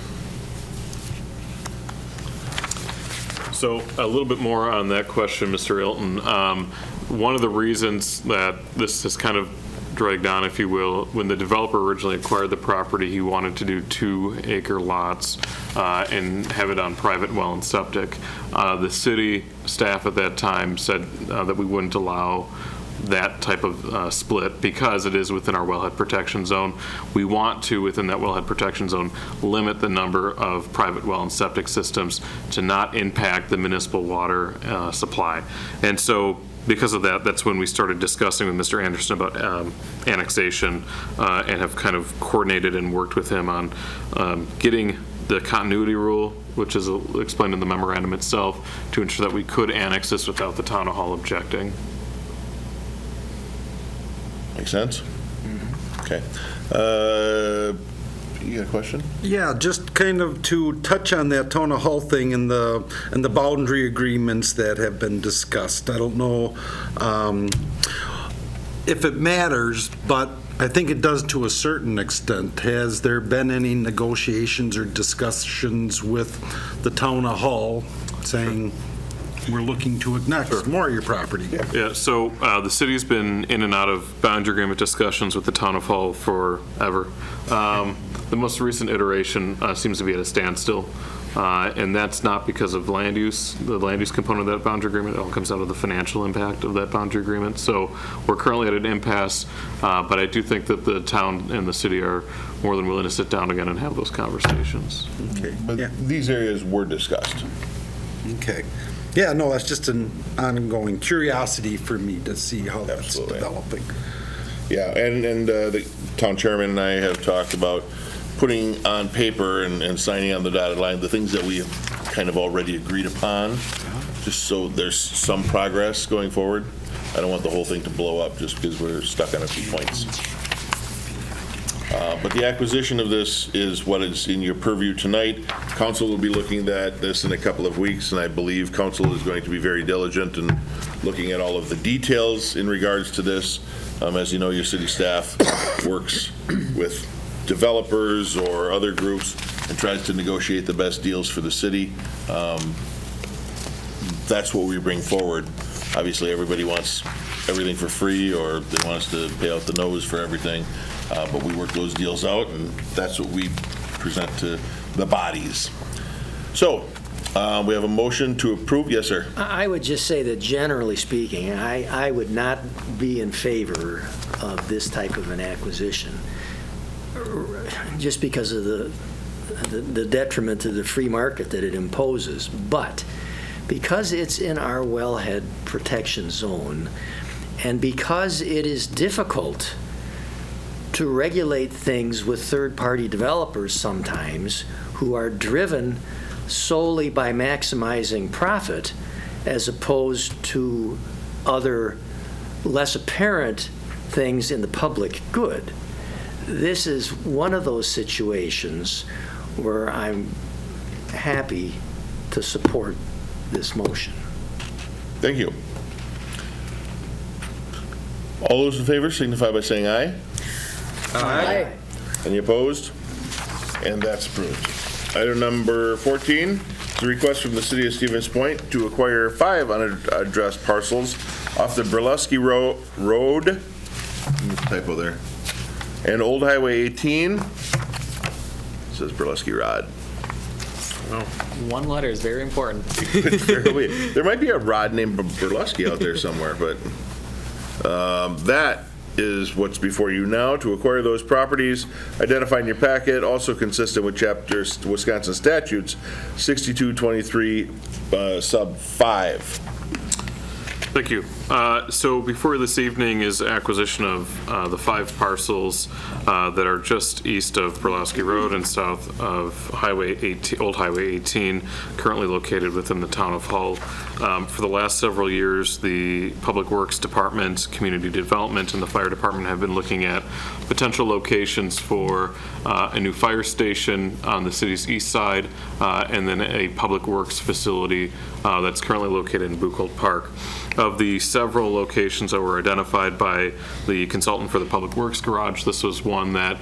So a little bit more on that question, Mr. Ilton. One of the reasons that this has kind of dragged on, if you will, when the developer originally acquired the property, he wanted to do 2-acre lots and have it on private well and septic. The city staff at that time said that we wouldn't allow that type of split because it is within our wellhead protection zone. We want to, within that wellhead protection zone, limit the number of private well and septic systems to not impact the municipal water supply. And so because of that, that's when we started discussing with Mr. Anderson about annexation and have kind of coordinated and worked with him on getting the continuity rule, which is explained in the memorandum itself, to ensure that we could annex this without the town hall objecting. Make sense? Okay. You got a question? Yeah, just kind of to touch on that town hall thing and the boundary agreements that have been discussed. I don't know if it matters, but I think it does to a certain extent. Has there been any negotiations or discussions with the town hall saying, we're looking to annex more of your property? Yeah, so the city's been in and out of boundary agreement discussions with the town of Hull forever. The most recent iteration seems to be at a standstill, and that's not because of land use, the land use component of that boundary agreement. It all comes out of the financial impact of that boundary agreement. So we're currently at an impasse, but I do think that the town and the city are more than willing to sit down again and have those conversations. Okay, but these areas were discussed. Okay. Yeah, no, that's just an ongoing curiosity for me to see how that's developing. Yeah, and the town chairman and I have talked about putting on paper and signing on the dotted line the things that we have kind of already agreed upon, just so there's some progress going forward. I don't want the whole thing to blow up just because we're stuck on a few points. But the acquisition of this is what is in your purview tonight. Council will be looking at this in a couple of weeks, and I believe council is going to be very diligent in looking at all of the details in regards to this. As you know, your city staff works with developers or other groups and tries to negotiate the best deals for the city. That's what we bring forward. Obviously, everybody wants everything for free, or they want us to pay out the nose for everything. But we work those deals out, and that's what we present to the bodies. So, We have a motion to approve. Yes, sir. I would just say that generally speaking, I would not be in favor of this type of an acquisition, just because of the detriment to the free market that it imposes. But because it's in our wellhead protection zone, and because it is difficult to regulate things with third-party developers sometimes who are driven solely by maximizing profit as opposed to other less apparent things in the public good. This is one of those situations where I'm happy to support this motion. Thank you. All those in favor signify by saying aye. Aye. Any opposed? And that's approved. Item number 14 is a request from the City of Stevens Point to acquire 5 unaddressed parcels off the Burlesky Road, typo there, and Old Highway 18. It says Burlesky Rod. One letter is very important. There might be a rod named Burlesky out there somewhere, but that is what's before you now to acquire those properties identified in your packet, also consistent with Chapter Wisconsin Statutes 6223 sub 5. Thank you. So before this evening is acquisition of the 5 parcels that are just east of Burlesky Road and south of Old Highway 18, currently located within the town of Hull. For the last several years, the Public Works Department, Community Development, and the Fire Department have been looking at potential locations for a new fire station on the city's east side, and then a Public Works facility that's currently located in Buchholz Park. Of the several locations that were identified by the consultant for the Public Works Garage, this was one that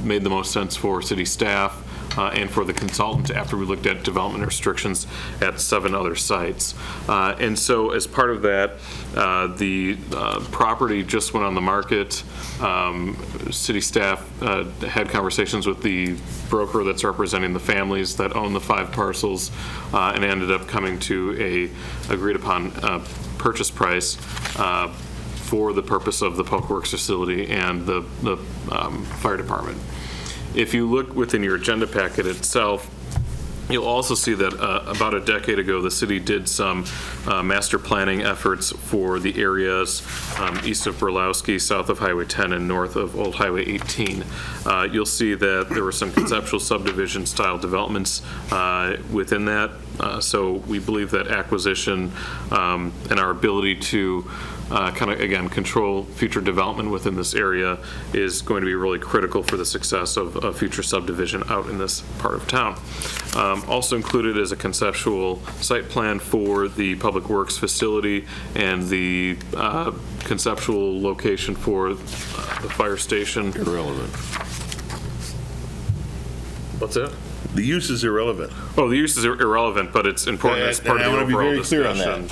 made the most sense for city staff and for the consultant after we looked at development restrictions at 7 other sites. And so as part of that, the property just went on the market. City staff had conversations with the broker that's representing the families that own the 5 parcels and ended up coming to a agreed upon purchase price for the purpose of the Public Works facility and the fire department. If you look within your agenda packet itself, you'll also see that about a decade ago, the city did some master planning efforts for the areas east of Burlesky, south of Highway 10, and north of Old Highway 18. You'll see that there were some conceptual subdivision style developments within that. So we believe that acquisition and our ability to kind of, again, control future development within this area is going to be really critical for the success of future subdivision out in this part of town. Also included is a conceptual site plan for the Public Works facility and the conceptual location for the fire station. Irrelevant. What's that? The use is irrelevant. Oh, the use is irrelevant, but it's important as part of the overall discussion.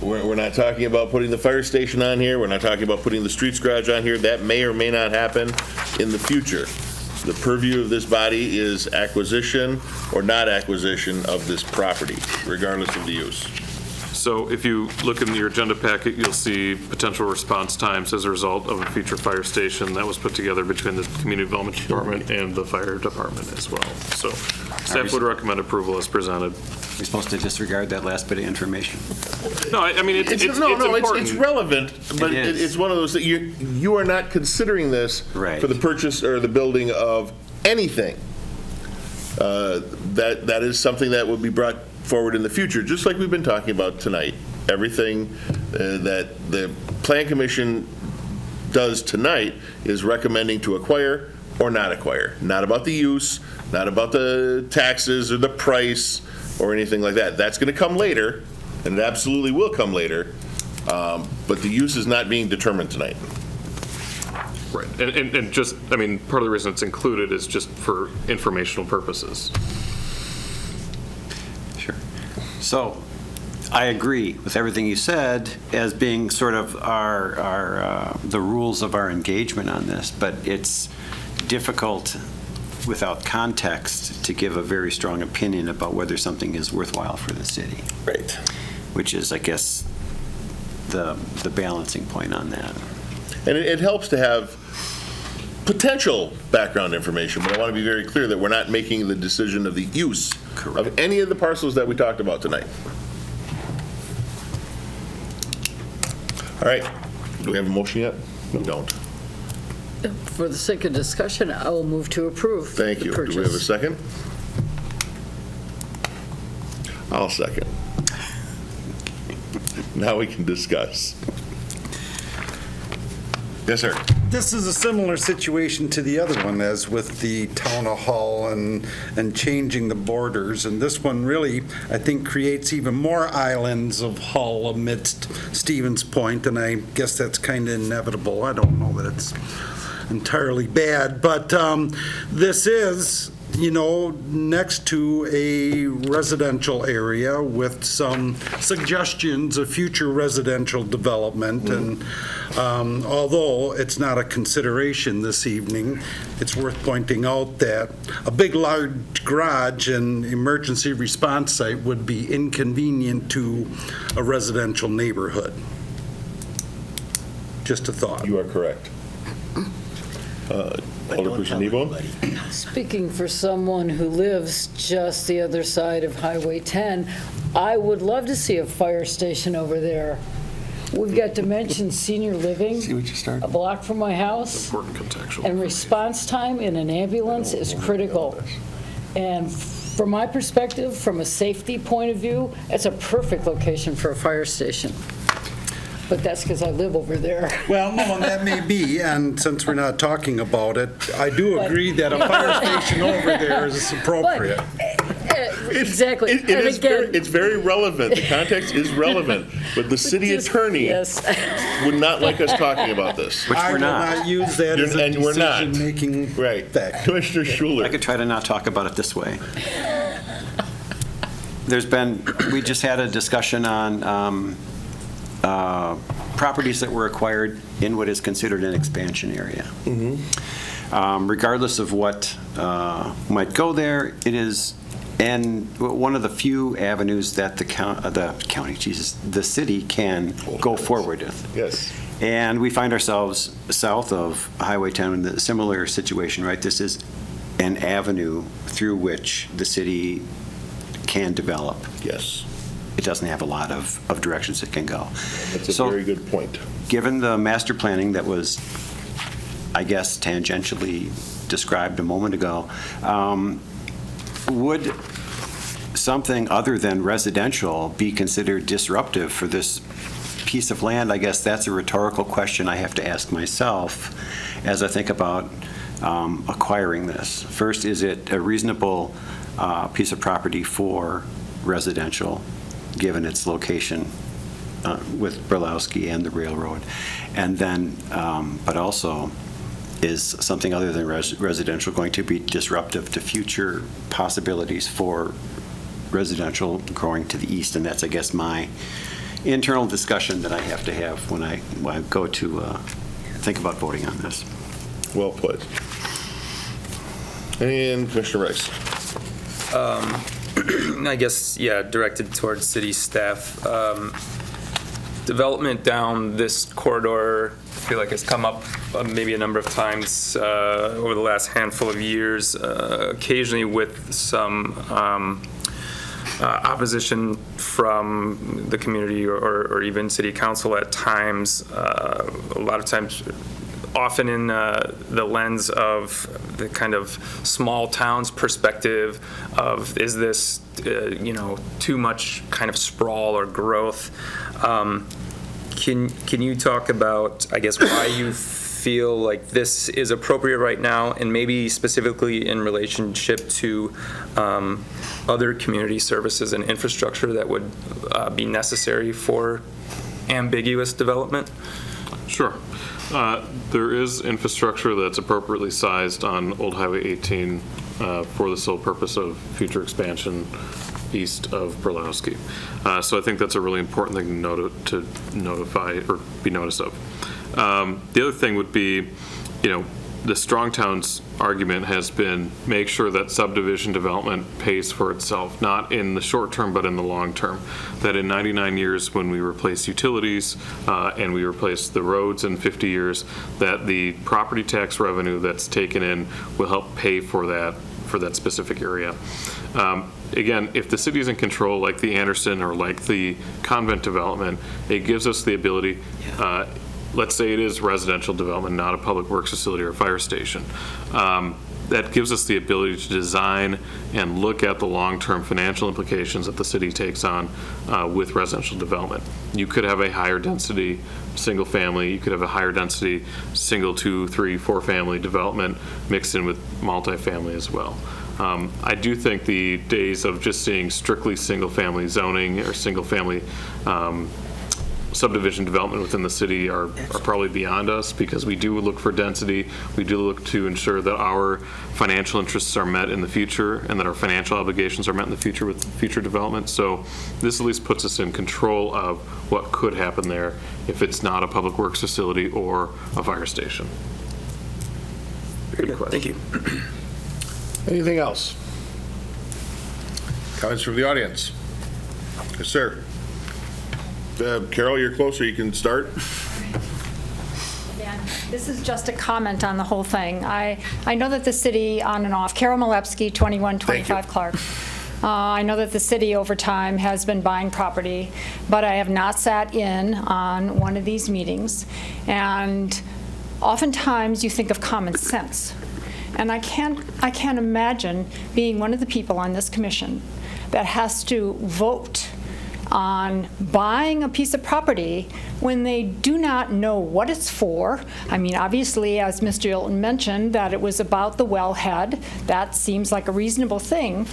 We're not talking about putting the fire station on here. We're not talking about putting the streets garage on here. That may or may not happen in the future. The purview of this body is acquisition or not acquisition of this property, regardless of the use. So if you look in your agenda packet, you'll see potential response times as a result of a future fire station that was put together between the Community Development Department and the Fire Department as well. So staff would recommend approval as presented. Are we supposed to disregard that last bit of information? No, I mean, it's important. It's relevant, but it's one of those that you are not considering this for the purchase or the building of anything. That is something that will be brought forward in the future, just like we've been talking about tonight. Everything that the Plan Commission does tonight is recommending to acquire or not acquire. Not about the use, not about the taxes or the price or anything like that. That's going to come later, and it absolutely will come later, but the use is not being determined tonight. Right, and just, I mean, part of the reason it's included is just for informational purposes. Sure. So, I agree with everything you said as being sort of the rules of our engagement on this, but it's difficult without context to give a very strong opinion about whether something is worthwhile for the city. Right. Which is, I guess, the balancing point on that. And it helps to have potential background information, but I want to be very clear that we're not making the decision of the use of any of the parcels that we talked about tonight. All right. Do we have a motion yet? We don't. For the sake of discussion, I will move to approve. Thank you. Do we have a second? I'll second. Now we can discuss. Yes, sir. This is a similar situation to the other one, as with the town hall and changing the borders. And this one really, I think, creates even more islands of Hull amidst Stevens Point, and I guess that's kind of inevitable. I don't know that it's entirely bad, but this is, next to a residential area with some suggestions of future residential development. And although it's not a consideration this evening, it's worth pointing out that a big, large garage and emergency response site would be inconvenient to a residential neighborhood. Just a thought. You are correct. Alderperson Kneebone? Speaking for someone who lives just the other side of Highway 10, I would love to see a fire station over there. We've got Dimension Senior Living a block from my house. Important contextual. And response time in an ambulance is critical. And from my perspective, from a safety point of view, it's a perfect location for a fire station. But that's because I live over there. Well, no, that may be, and since we're not talking about it, I do agree that a fire station over there is appropriate. Exactly. It's very relevant. The context is relevant, but the city attorney would not like us talking about this. Which we're not. I will not use that as a decision-making fact. Commissioner Schuler. I could try to not talk about it this way. We just had a discussion on properties that were acquired in what is considered an expansion area. Regardless of what might go there, it is one of the few avenues that the city can go forward with. Yes. And we find ourselves south of Highway 10 in a similar situation, right? This is an avenue through which the city can develop. Yes. It doesn't have a lot of directions it can go. That's a very good point. Given the master planning that was, I guess, tangentially described a moment ago, would something other than residential be considered disruptive for this piece of land? I guess that's a rhetorical question I have to ask myself as I think about acquiring this. First, is it a reasonable piece of property for residential, given its location with Brulowski and the railroad? And then, but also, is something other than residential going to be disruptive to future possibilities for residential growing to the east? And that's, I guess, my internal discussion that I have to have when I go to think about voting on this. Well put. And Commissioner Rice. I guess, directed towards city staff. Development down this corridor, I feel like has come up maybe a number of times over the last handful of years, occasionally with some opposition from the community or even city council at times. A lot of times, often in the lens of the kind of small towns perspective of, is this, too much kind of sprawl or growth? Can you talk about, I guess, why you feel like this is appropriate right now, and maybe specifically in relationship to other community services and infrastructure that would be necessary for ambiguous development? Sure. There is infrastructure that's appropriately sized on Old Highway 18 for the sole purpose of future expansion east of Brulowski. So I think that's a really important thing to notify or be noticed of. The other thing would be, the Strong Towns argument has been make sure that subdivision development pays for itself, not in the short term, but in the long term. That in 99 years, when we replace utilities and we replace the roads in 50 years, that the property tax revenue that's taken in will help pay for that specific area. Again, if the city is in control, like the Anderson or like the convent development, it gives us the ability, let's say it is residential development, not a public works facility or a fire station. That gives us the ability to design and look at the long-term financial implications that the city takes on with residential development. You could have a higher density single family, you could have a higher density single, 2, 3, 4 family development mixed in with multifamily as well. I do think the days of just seeing strictly single family zoning or single family subdivision development within the city are probably beyond us, because we do look for density. We do look to ensure that our financial interests are met in the future and that our financial obligations are met in the future with future development. So this at least puts us in control of what could happen there if it's not a public works facility or a fire station. Good question. Thank you. Anything else? Comments from the audience? Yes, sir. Carol, you're closer. You can start. This is just a comment on the whole thing. I know that the city on and off, Carol Malewski, 2125 Clark. I know that the city over time has been buying property, but I have not sat in on one of these meetings. And oftentimes you think of common sense. And I can't imagine being one of the people on this commission that has to vote on buying a piece of property when they do not know what it's for. I mean, obviously, as Mr. Yilton mentioned, that it was about the wellhead. That seems like a reasonable thing.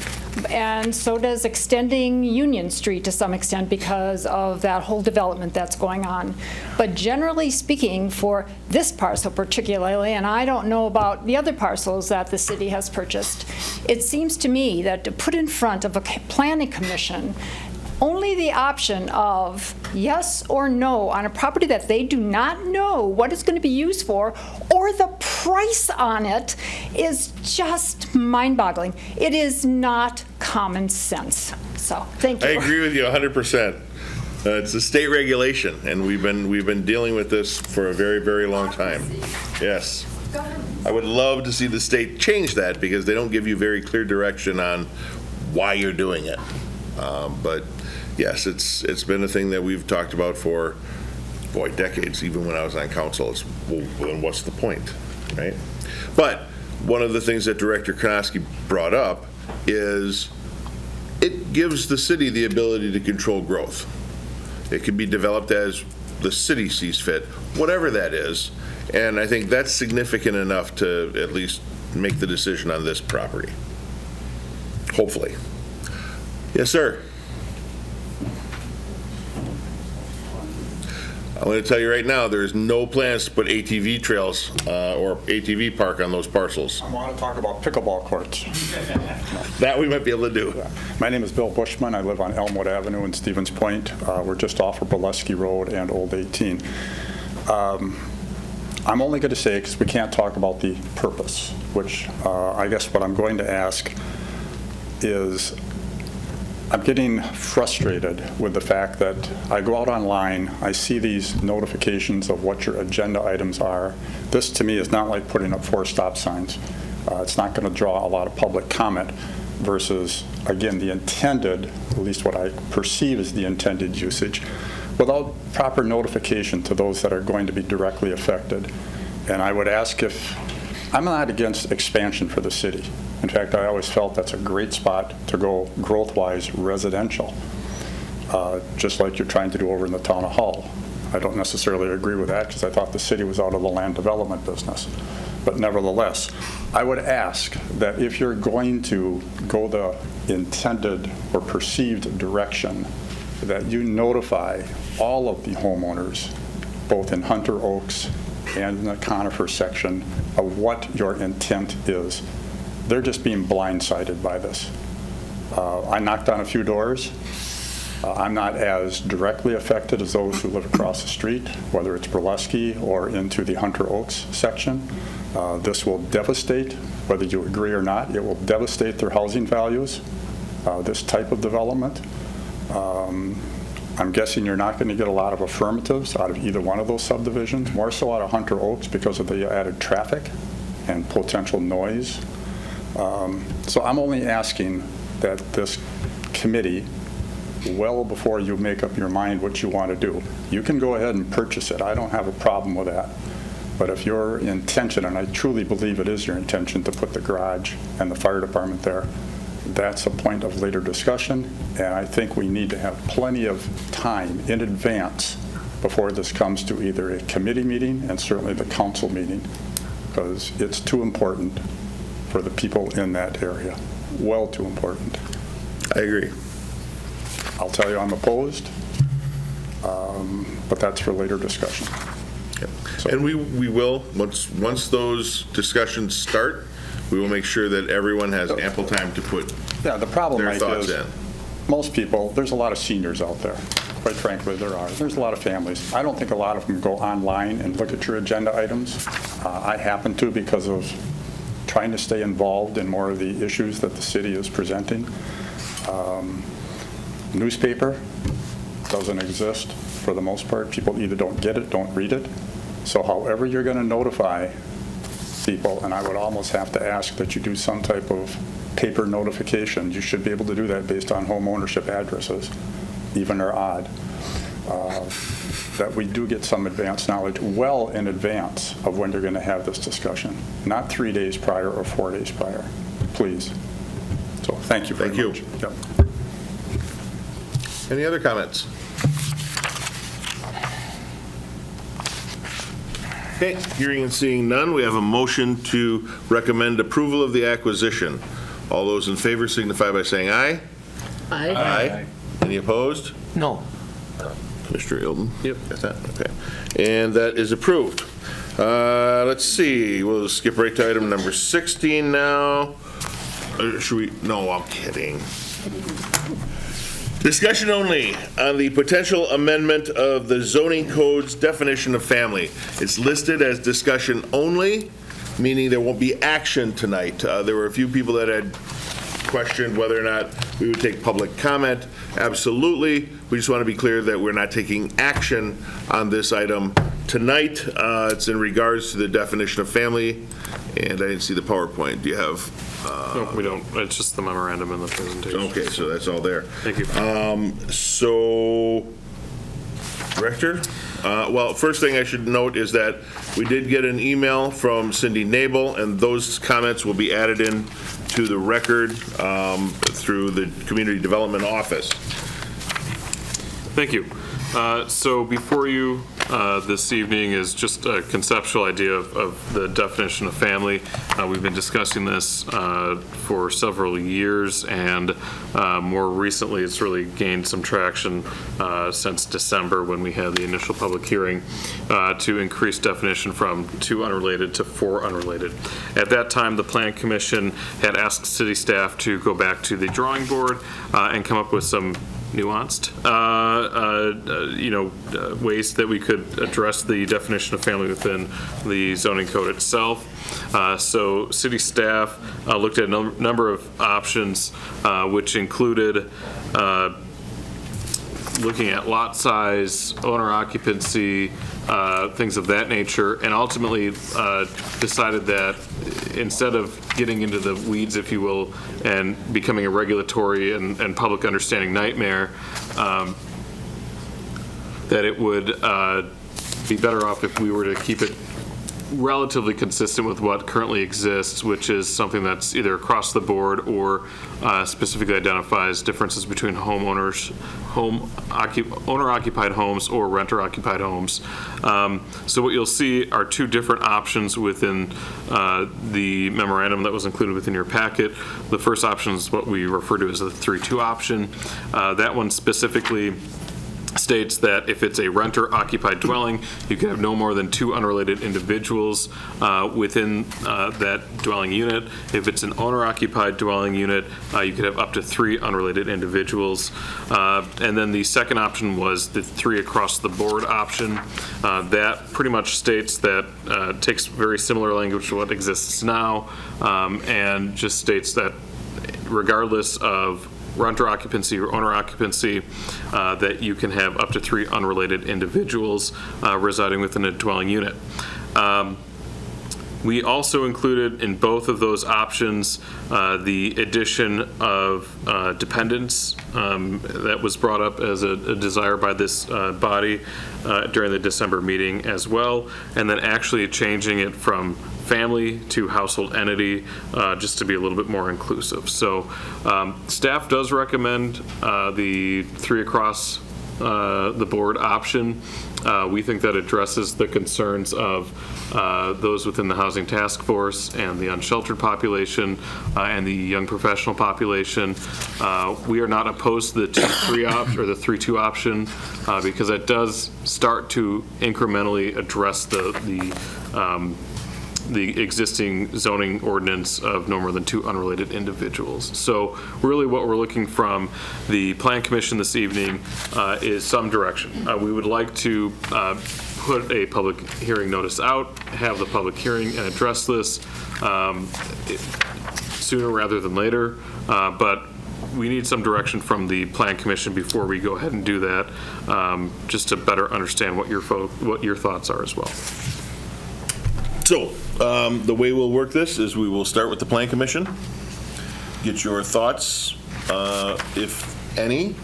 And so does extending Union Street to some extent because of that whole development that's going on. But generally speaking, for this parcel particularly, and I don't know about the other parcels that the city has purchased, it seems to me that to put in front of a planning commission only the option of yes or no on a property that they do not know what it's going to be used for, or the price on it, is just mind-boggling. It is not common sense. So, thank you. I agree with you 100%. It's a state regulation, and we've been dealing with this for a very, very long time. Yes. I would love to see the state change that, because they don't give you very clear direction on why you're doing it. But yes, it's been a thing that we've talked about for, decades. Even when I was on council, it's, well, then what's the point, right? But one of the things that Director Kronosky brought up is it gives the city the ability to control growth. It can be developed as the city sees fit, whatever that is. And I think that's significant enough to at least make the decision on this property. Hopefully. Yes, sir. I'm going to tell you right now, there's no plans to put ATV trails or ATV park on those parcels. I want to talk about pickleball courts. That we might be able to do. My name is Bill Bushman. I live on Elmwood Avenue in Stevens Point. We're just off of Bolesky Road and Old 18. I'm only going to say, because we can't talk about the purpose, which I guess what I'm going to ask is, I'm getting frustrated with the fact that I go out online, I see these notifications of what your agenda items are. This, to me, is not like putting up 4 stop signs. It's not going to draw a lot of public comment versus, again, the intended, at least what I perceive as the intended usage, without proper notification to those that are going to be directly affected. And I would ask if, I'm not against expansion for the city. In fact, I always felt that's a great spot to go growth-wise residential, just like you're trying to do over in the town of Hull. I don't necessarily agree with that because I thought the city was out of the land development business. But nevertheless, I would ask that if you're going to go the intended or perceived direction, that you notify all of the homeowners, both in Hunter Oaks and in the Conifer section, of what your intent is. They're just being blindsided by this. I knocked on a few doors. I'm not as directly affected as those who live across the street, whether it's Bolesky or into the Hunter Oaks section. This will devastate, whether you agree or not, it will devastate their housing values, this type of development. I'm guessing you're not going to get a lot of affirmatives out of either one of those subdivisions, more so out of Hunter Oaks because of the added traffic and potential noise. So I'm only asking that this committee, well before you make up your mind what you want to do, you can go ahead and purchase it. I don't have a problem with that. But if your intention, and I truly believe it is your intention to put the garage and the fire department there, that's a point of later discussion, and I think we need to have plenty of time in advance before this comes to either a committee meeting and certainly the council meeting, because it's too important for the people in that area. Well too important. I agree. I'll tell you I'm opposed, but that's for later discussion. So. And we will, once those discussions start, we will make sure that everyone has ample time to put the problem their thoughts in. Most people, there's a lot of seniors out there. Quite frankly, there are. There's a lot of families. I don't think a lot of them go online and look at your agenda items. I happen to because of trying to stay involved in more of the issues that the city is presenting. Newspaper doesn't exist for the most part. People either don't get it, don't read it. So however you're going to notify people, and I would almost have to ask that you do some type of paper notification. You should be able to do that based on home ownership addresses, even or odd, that we do get some advance knowledge well in advance of when you're going to have this discussion, not 3 days prior or 4 days prior, please. So thank you very much. Yep. Any other comments? Okay, hearing and seeing none, we have a motion to recommend approval of the acquisition. All those in favor signify by saying aye. Aye. Aye. Any opposed? No. Commissioner Ilden? Yep. Got that? Okay. And that is approved. Let's see, we'll skip right to item number 16 now. Should we? No, I'm kidding. Discussion only on the potential amendment of the zoning code's definition of family. It's listed as discussion only, meaning there won't be action tonight. There were a few people that had questioned whether or not we would take public comment. Absolutely. We just want to be clear that we're not taking action on this item tonight. It's in regards to the definition of family, and I didn't see the PowerPoint. Do you have? No, we don't. It's just the memorandum in the presentation. Okay, so that's all there. Thank you. So, Director? Well, first thing I should note is that we did get an email from Cindy Nabel, and those comments will be added in to the record through the Community Development Office. Thank you. So before you this evening is just a conceptual idea of the definition of family. We've been discussing this for several years, and more recently it's really gained some traction since December when we had the initial public hearing to increase definition from 2 unrelated to 4 unrelated. At that time, the Plan Commission had asked city staff to go back to the drawing board and come up with some nuanced, ways that we could address the definition of family within the zoning code itself. So city staff looked at a number of options, which included looking at lot size, owner occupancy, things of that nature, and ultimately decided that instead of getting into the weeds, if you will, and becoming a regulatory and public understanding nightmare, that it would be better off if we were to keep it relatively consistent with what currently exists, which is something that's either across the board or specifically identifies differences between owner-occupied homes or renter-occupied homes. So what you'll see are 2 different options within the memorandum that was included within your packet. The first option is what we refer to as the 3-2 option. That one specifically states that if it's a renter-occupied dwelling, you can have no more than 2 unrelated individuals within that dwelling unit. If it's an owner-occupied dwelling unit, you could have up to 3 unrelated individuals. And then the second option was the 3 across the board option. That pretty much states that, takes very similar language to what exists now, and just states that regardless of renter occupancy or owner occupancy, that you can have up to 3 unrelated individuals residing within a dwelling unit. We also included in both of those options the addition of dependents that was brought up as a desire by this body during the December meeting as well, and then actually changing it from family to household entity, just to be a little bit more inclusive. So staff does recommend the 3 across the board option. We think that addresses the concerns of those within the Housing Task Force and the unsheltered population and the young professional population. We are not opposed to the 2-3 option or the 3-2 option because it does start to incrementally address the existing zoning ordinance of no more than 2 unrelated individuals. So really what we're looking from the Plan Commission this evening is some direction. We would like to put a public hearing notice out, have the public hearing and address this sooner rather than later, but we need some direction from the Plan Commission before we go ahead and do that, just to better understand what your thoughts are as well. So, the way we'll work this is we will start with the Plan Commission, get your thoughts, if any,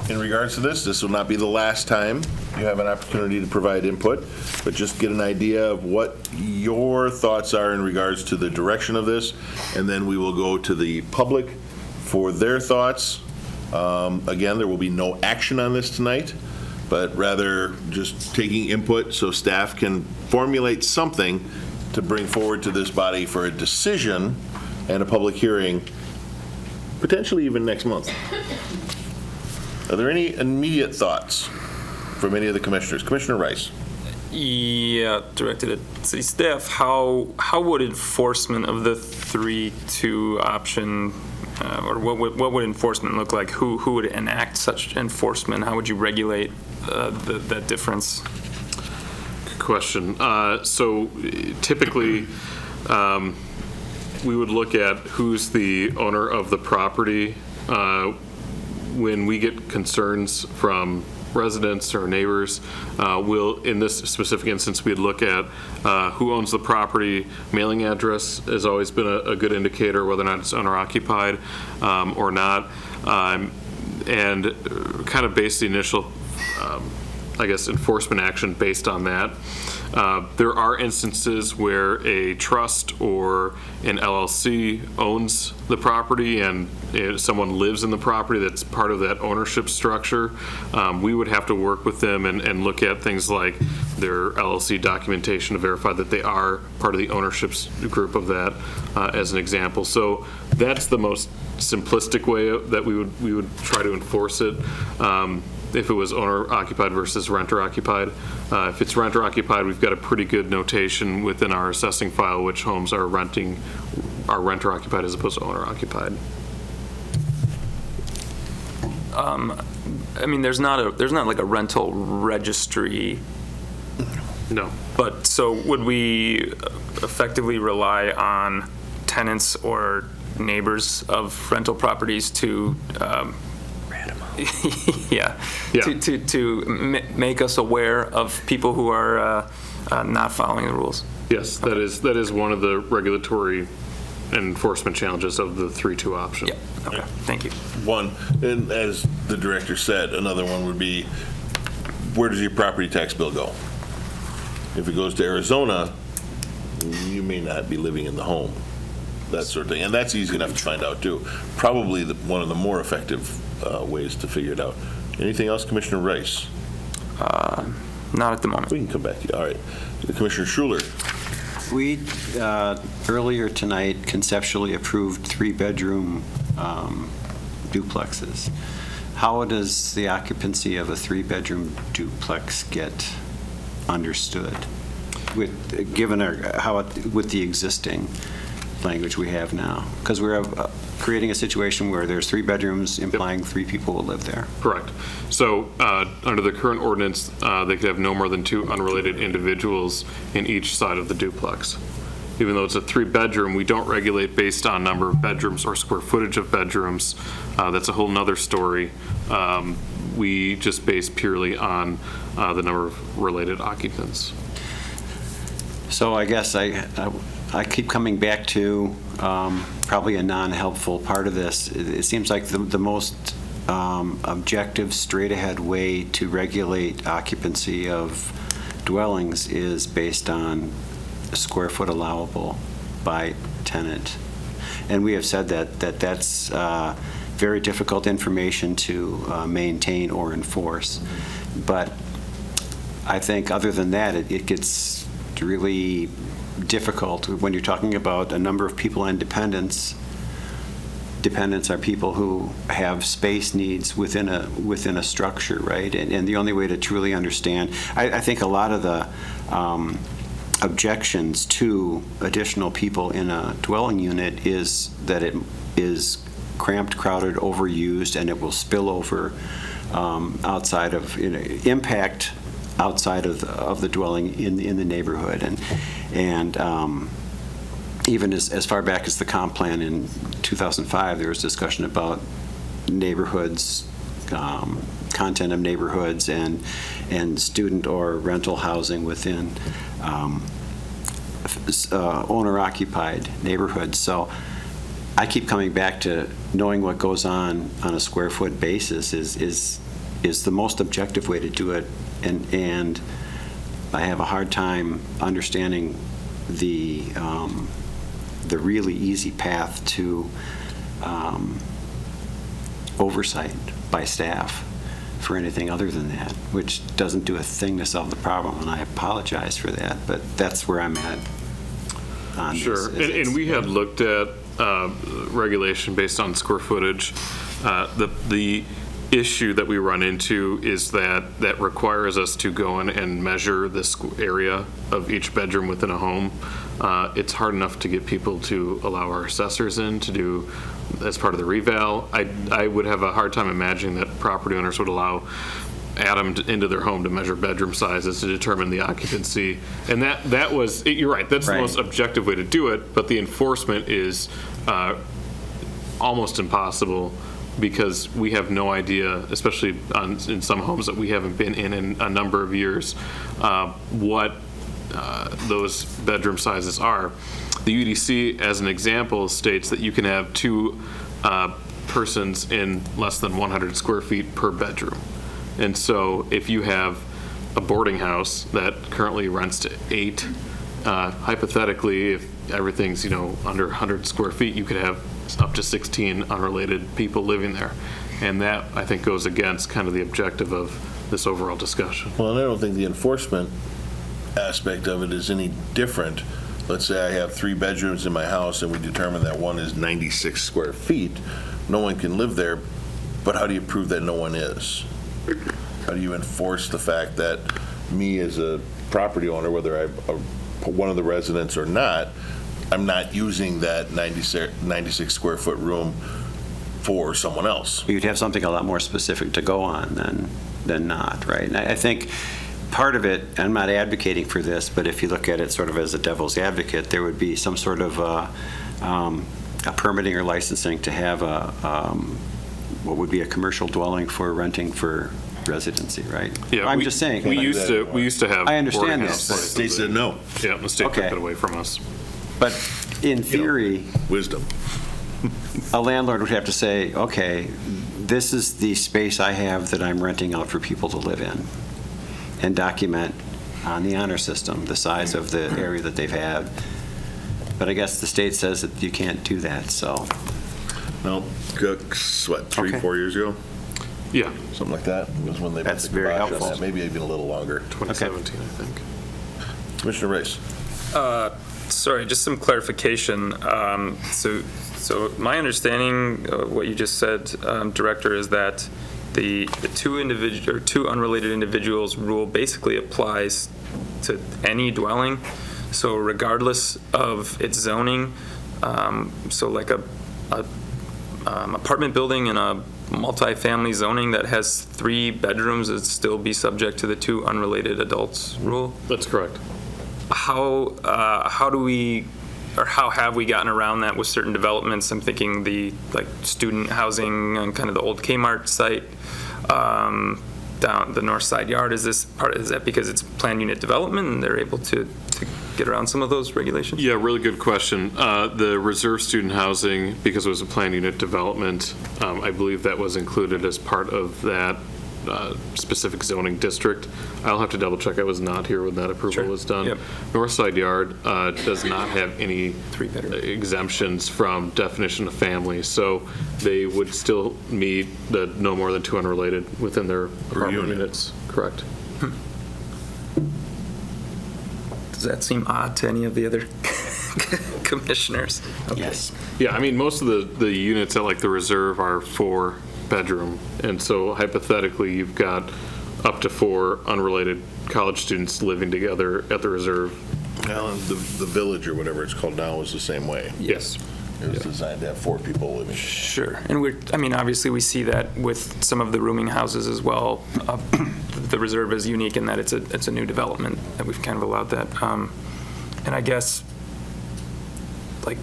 in regards to this. This will not be the last time you have an opportunity to provide input, but just get an idea of what your thoughts are in regards to the direction of this, and then we will go to the public for their thoughts. Again, there will be no action on this tonight, but rather just taking input so staff can formulate something to bring forward to this body for a decision and a public hearing, potentially even next month. Are there any immediate thoughts from any of the commissioners? Commissioner Rice. Yeah, directed at city staff. How would enforcement of the 3-2 option, or what would enforcement look like? Who would enact such enforcement? How would you regulate that difference? Good question. So typically, we would look at who's the owner of the property. When we get concerns from residents or neighbors, we'll, in this specific instance, we'd look at who owns the property. Mailing address has always been a good indicator whether or not it's owner occupied or not, and kind of base the initial I guess, enforcement action based on that. There are instances where a trust or an LLC owns the property and someone lives in the property that's part of that ownership structure. We would have to work with them and look at things like their LLC documentation to verify that they are part of the ownership group of that, as an example. So that's the most simplistic way that we would try to enforce it. If it was owner-occupied versus renter-occupied. If it's renter-occupied, we've got a pretty good notation within our assessing file which homes are renter-occupied as opposed to owner-occupied. I mean, there's not like a rental registry. No. But so would we effectively rely on tenants or neighbors of rental properties to to make us aware of people who are not following the rules? Yes, that is one of the regulatory enforcement challenges of the 3-2 option. Yeah. Okay. Thank you. One, and as the director said, another one would be, where does your property tax bill go? If it goes to Arizona, you may not be living in the home, that sort of thing. And that's easy enough to find out too. Probably one of the more effective ways to figure it out. Anything else, Commissioner Rice? Not at the moment. We can come back to you. All right. Commissioner Schuler. We, earlier tonight, conceptually approved 3-bedroom duplexes. how does the occupancy of a three-bedroom duplex get understood with the existing language we have now? Because we're creating a situation where there's 3 bedrooms, implying 3 people will live there. Correct. So under the current ordinance, they could have no more than 2 unrelated individuals in each side of the duplex. Even though it's a 3-bedroom, we don't regulate based on number of bedrooms or square footage of bedrooms. That's a whole nother story. We just base purely on the number of related occupants. So I guess I keep coming back to probably a non-helpful part of this. It seems like the most objective, straight-ahead way to regulate occupancy of dwellings is based on square foot allowable by tenant. And we have said that that's very difficult information to maintain or enforce. But I think other than that, it gets really difficult when you're talking about a number of people and dependents. Dependents are people who have space needs within a structure, right? And the only way to truly understand, I think a lot of the objections to additional people in a dwelling unit is that it is cramped, crowded, overused, and it will spill over outside of, impact outside of the dwelling in the neighborhood. And even as far back as the comp plan in 2005, there was discussion about neighborhoods, content of neighborhoods, and student or rental housing within owner-occupied neighborhoods. So I keep coming back to knowing what goes on a square foot basis is the most objective way to do it, and I have a hard time understanding the really easy path to oversight by staff for anything other than that, which doesn't do a thing to solve the problem, and I apologize for that, but that's where I'm at on Sure, this. and we had looked at regulation based on square footage. The issue that we run into is that requires us to go in and measure the area of each bedroom within a home. It's hard enough to get people to allow our assessors in to do as part of the reval. I would have a hard time imagining that property owners would allow Adam into their home to measure bedroom sizes to determine the occupancy. And that was, you're right, that's the most objective way to do it, but the enforcement is almost impossible because we have no idea, especially in some homes that we haven't been in a number of years, what those bedroom sizes are. The UDC, as an example, states that you can have 2 persons in less than 100 square feet per bedroom. And so if you have a boarding house that currently rents to 8, hypothetically, if everything's, under 100 square feet, you could have up to 16 unrelated people living there. And that, I think, goes against kind of the objective of this overall discussion. Well, and I don't think the enforcement aspect of it is any different. Let's say I have 3 bedrooms in my house and we determine that one is 96 square feet. No one can live there, but how do you prove that no one is? How do you enforce the fact that me as a property owner, whether I'm one of the residents or not, I'm not using that 96 square foot room for someone else? You'd have something a lot more specific to go on than not, right? And I think part of it, I'm not advocating for this, but if you look at it sort of as a devil's advocate, there would be some sort of a permitting or licensing to have what would be a commercial dwelling for renting for residency, right? Yeah, I'm just saying. We used to have. I understand boarding this. house The state said no. Yeah, the state took it away from us. But in theory, wisdom. A landlord would have to say, okay, this is the space I have that I'm renting out for people to live in, and document on the honor system the size of the area that they've had. But I guess the state says that you can't do that, so. No, what, 3-4 years ago? Yeah. Something like that was when they. That's very helpful. Maybe even a little longer. 2017, I think. Commissioner Race. Sorry, just some clarification. So my understanding of what you just said, Director, is that the two unrelated individuals rule basically applies to any dwelling. So regardless of its zoning, so like a apartment building in a multifamily zoning that has 3 bedrooms would still be subject to the two unrelated adults rule? That's correct. How do we, or how have we gotten around that with certain developments? I'm thinking the student housing on kind of the old Kmart site, down the North Side Yard. Is that because it's planned unit development and they're able to get around some of those regulations? Yeah, really good question. The reserve student housing, because it was a planned unit development, I believe that was included as part of that specific zoning district. I'll have to double check. I was not here when that approval was done. Yep. North Side Yard does not have any exemptions from definition of family, so they would still meet the no more than 2 unrelated within their apartment units. Correct. Does that seem odd to any of the other commissioners? Okay. Yes. Yeah, I mean, most of the units at like the reserve are 4-bedroom, and so hypothetically, you've got up to 4 unrelated college students living together at the reserve. Well, and the village or whatever it's called now is the same way. Yes. It was designed to have 4 people living. Sure, and obviously we see that with some of the rooming houses as well. The reserve is unique in that it's a new development that we've kind of allowed that. And I guess, like,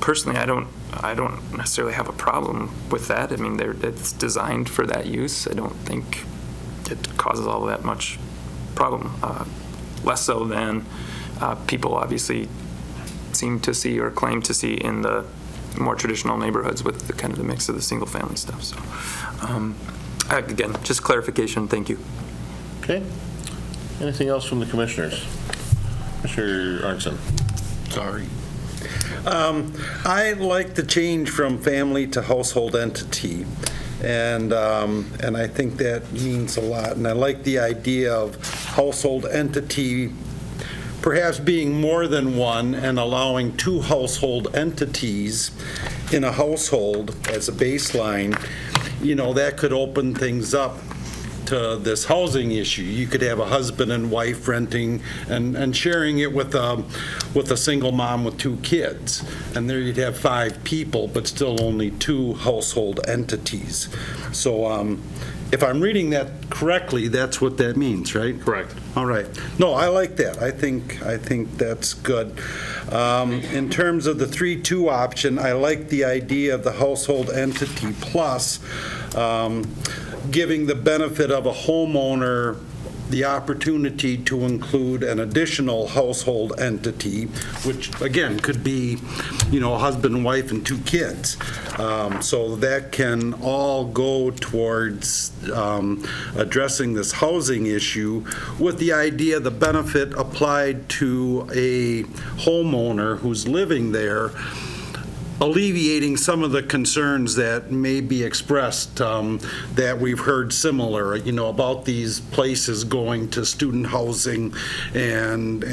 personally, I don't necessarily have a problem with that. I mean, it's designed for that use. I don't think it causes all that much problem. Less so than people obviously seem to see or claim to see in the more traditional neighborhoods with the kind of the mix of the single family stuff. So again, just clarification. Thank you. Okay. Anything else from the commissioners? Commissioner Arnson. Sorry. I like the change from family to household entity, and I think that means a lot. And I like the idea of household entity perhaps being more than one and allowing 2 household entities in a household as a baseline. You know, that could open things up to this housing issue. You could have a husband and wife renting and sharing it with a single mom with 2 kids. And there you'd have 5 people, but still only 2 household entities. So if I'm reading that correctly, that's what that means, right? Correct. All right. No, I like that. I think that's good. In terms of the 3-2 option, I like the idea of the household entity plus giving the benefit of a homeowner the opportunity to include an additional household entity, which again could be, a husband and wife and 2 kids. So that can all go towards addressing this housing issue with the idea the benefit applied to a homeowner who's living there, alleviating some of the concerns that may be expressed that we've heard similar, about these places going to student housing and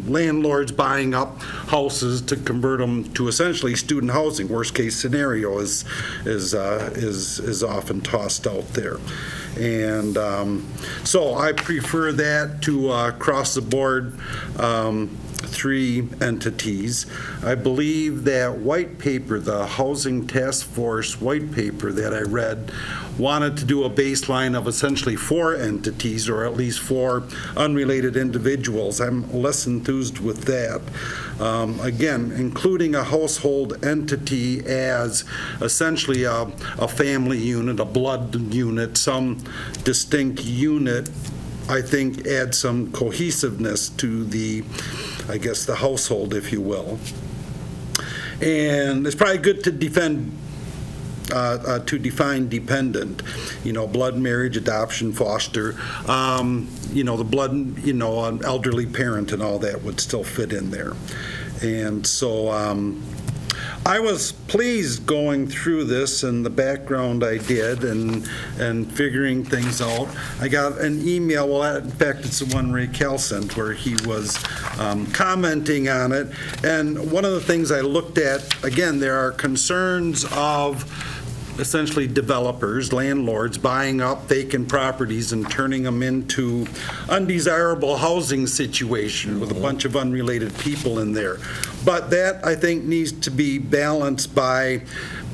landlords buying up houses to convert them to essentially student housing. Worst case scenario is often tossed out there. And so I prefer that to across the board 3 entities. I believe that white paper, the Housing Task Force white paper that I read, wanted to do a baseline of essentially 4 entities, or at least 4 unrelated individuals. I'm less enthused with that. Again, including a household entity as essentially a family unit, a blood unit, some distinct unit, I think adds some cohesiveness to the household, if you will. And it's probably good to define dependent, blood, marriage, adoption, foster, the blood, an elderly parent and all that would still fit in there. And so I was pleased going through this and the background I did and figuring things out. I got an email, well, in fact, it's the one Ray Kell sent, where he was commenting on it. And one of the things I looked at, again, there are concerns of essentially developers, landlords, buying up vacant properties and turning them into undesirable housing situation with a bunch of unrelated people in there. But that, I think, needs to be balanced by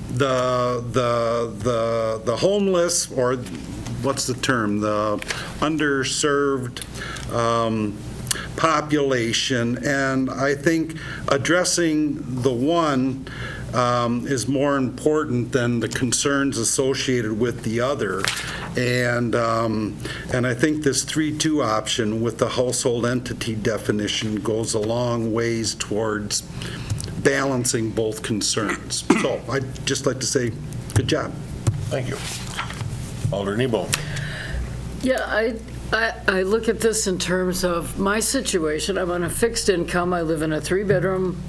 the homeless, or what's the term, the underserved population. And I think addressing the one is more important than the concerns associated with the other. And I think this 3-2 option with the household entity definition goes a long ways towards balancing both concerns. So I'd just like to say, good job. Thank you. Alder Nebo. Yeah, I look at this in terms of my situation. I'm on a fixed income. I live in a 3-bedroom,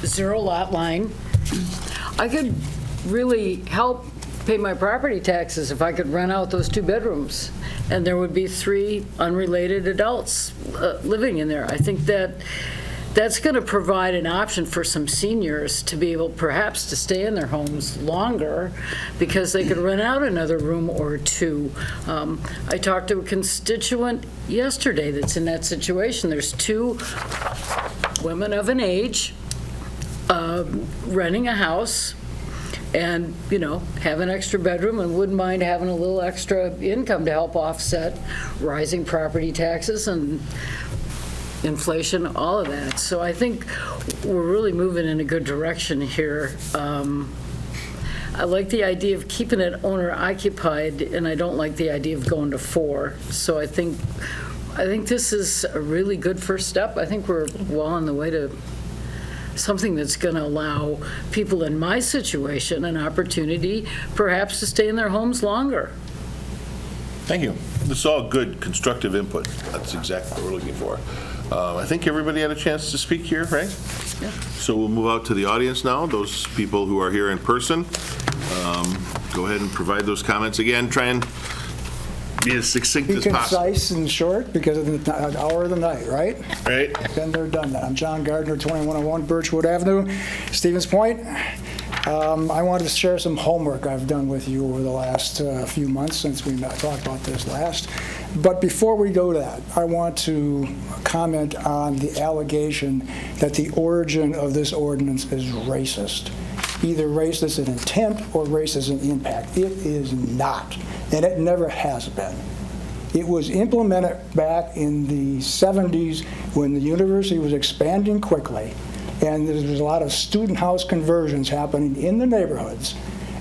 0-lot line. I could really help pay my property taxes if I could rent out those 2 bedrooms, and there would be 3 unrelated adults living in there. I think that's going to provide an option for some seniors to be able perhaps to stay in their homes longer because they could rent out another room or 2. I talked to a constituent yesterday that's in that situation. There's 2 women of an age renting a house and, have an extra bedroom and wouldn't mind having a little extra income to help offset rising property taxes and inflation, all of that. So I think we're really moving in a good direction here. I like the idea of keeping it owner occupied, and I don't like the idea of going to 4. So I think this is a really good first step. I think we're well on the way to something that's going to allow people in my situation an opportunity perhaps to stay in their homes longer. Thank you. This is all good, constructive input. That's exactly what we're looking for. I think everybody had a chance to speak here, right? Yeah. So we'll move out to the audience now. Those people who are here in person, go ahead and provide those comments again. Try and be as succinct as possible. Be concise and short because of the hour of the night, right? Right. Been there, done that. I'm John Gardner, 2101 Birchwood Avenue, Stevens Point. I wanted to share some homework I've done with you over the last few months since we talked about this last. But before we go to that, I want to comment on the allegation that the origin of this ordinance is racist. Either racist in intent or racist in impact. It is not, and it never has been. It was implemented back in the 70s when the university was expanding quickly, and there was a lot of student house conversions happening in the neighborhoods,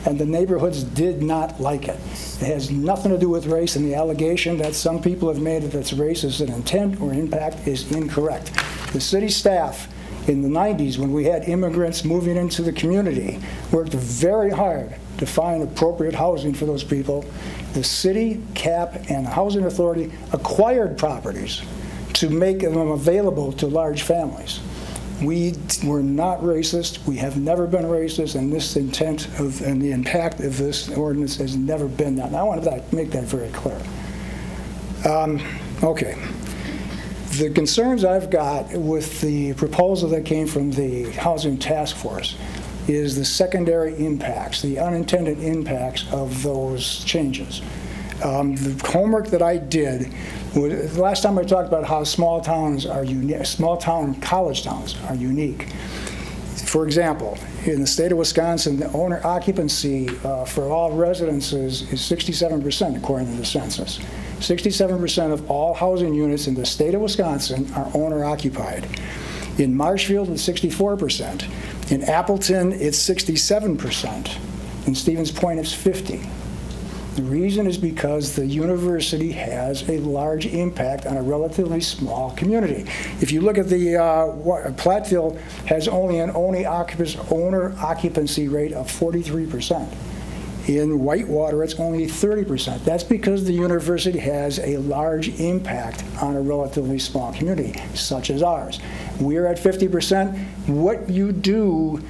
and the neighborhoods did not like it. It has nothing to do with race, and the allegation that some people have made that it's racist in intent or impact is incorrect. The city staff in the 90s, when we had immigrants moving into the community, worked very hard to find appropriate housing for those people. The city, CAP, and the Housing Authority acquired properties to make them available to large families. We were not racist. We have never been racist, and this intent of and the impact of this ordinance has never been that. And I wanted to make that very clear. Okay. The concerns I've got with the proposal that came from the Housing Task Force is the secondary impacts, the unintended impacts of those changes. The homework that I did, the last time I talked about how small towns are unique, small town college towns are unique. For example, in the state of Wisconsin, the owner occupancy for all residences is 67%, according to the census. 67% of all housing units in the state of Wisconsin are owner occupied. In Marshfield, it's 64%. In Appleton, it's 67%. In Stevens Point, it's 50%. The reason is because the university has a large impact on a relatively small community. If you look at the, Platteville has only an owner occupancy rate of 43%. In Whitewater, it's only 30%. That's because the university has a large impact on a relatively small community, such as ours. We're at 50%. What you do,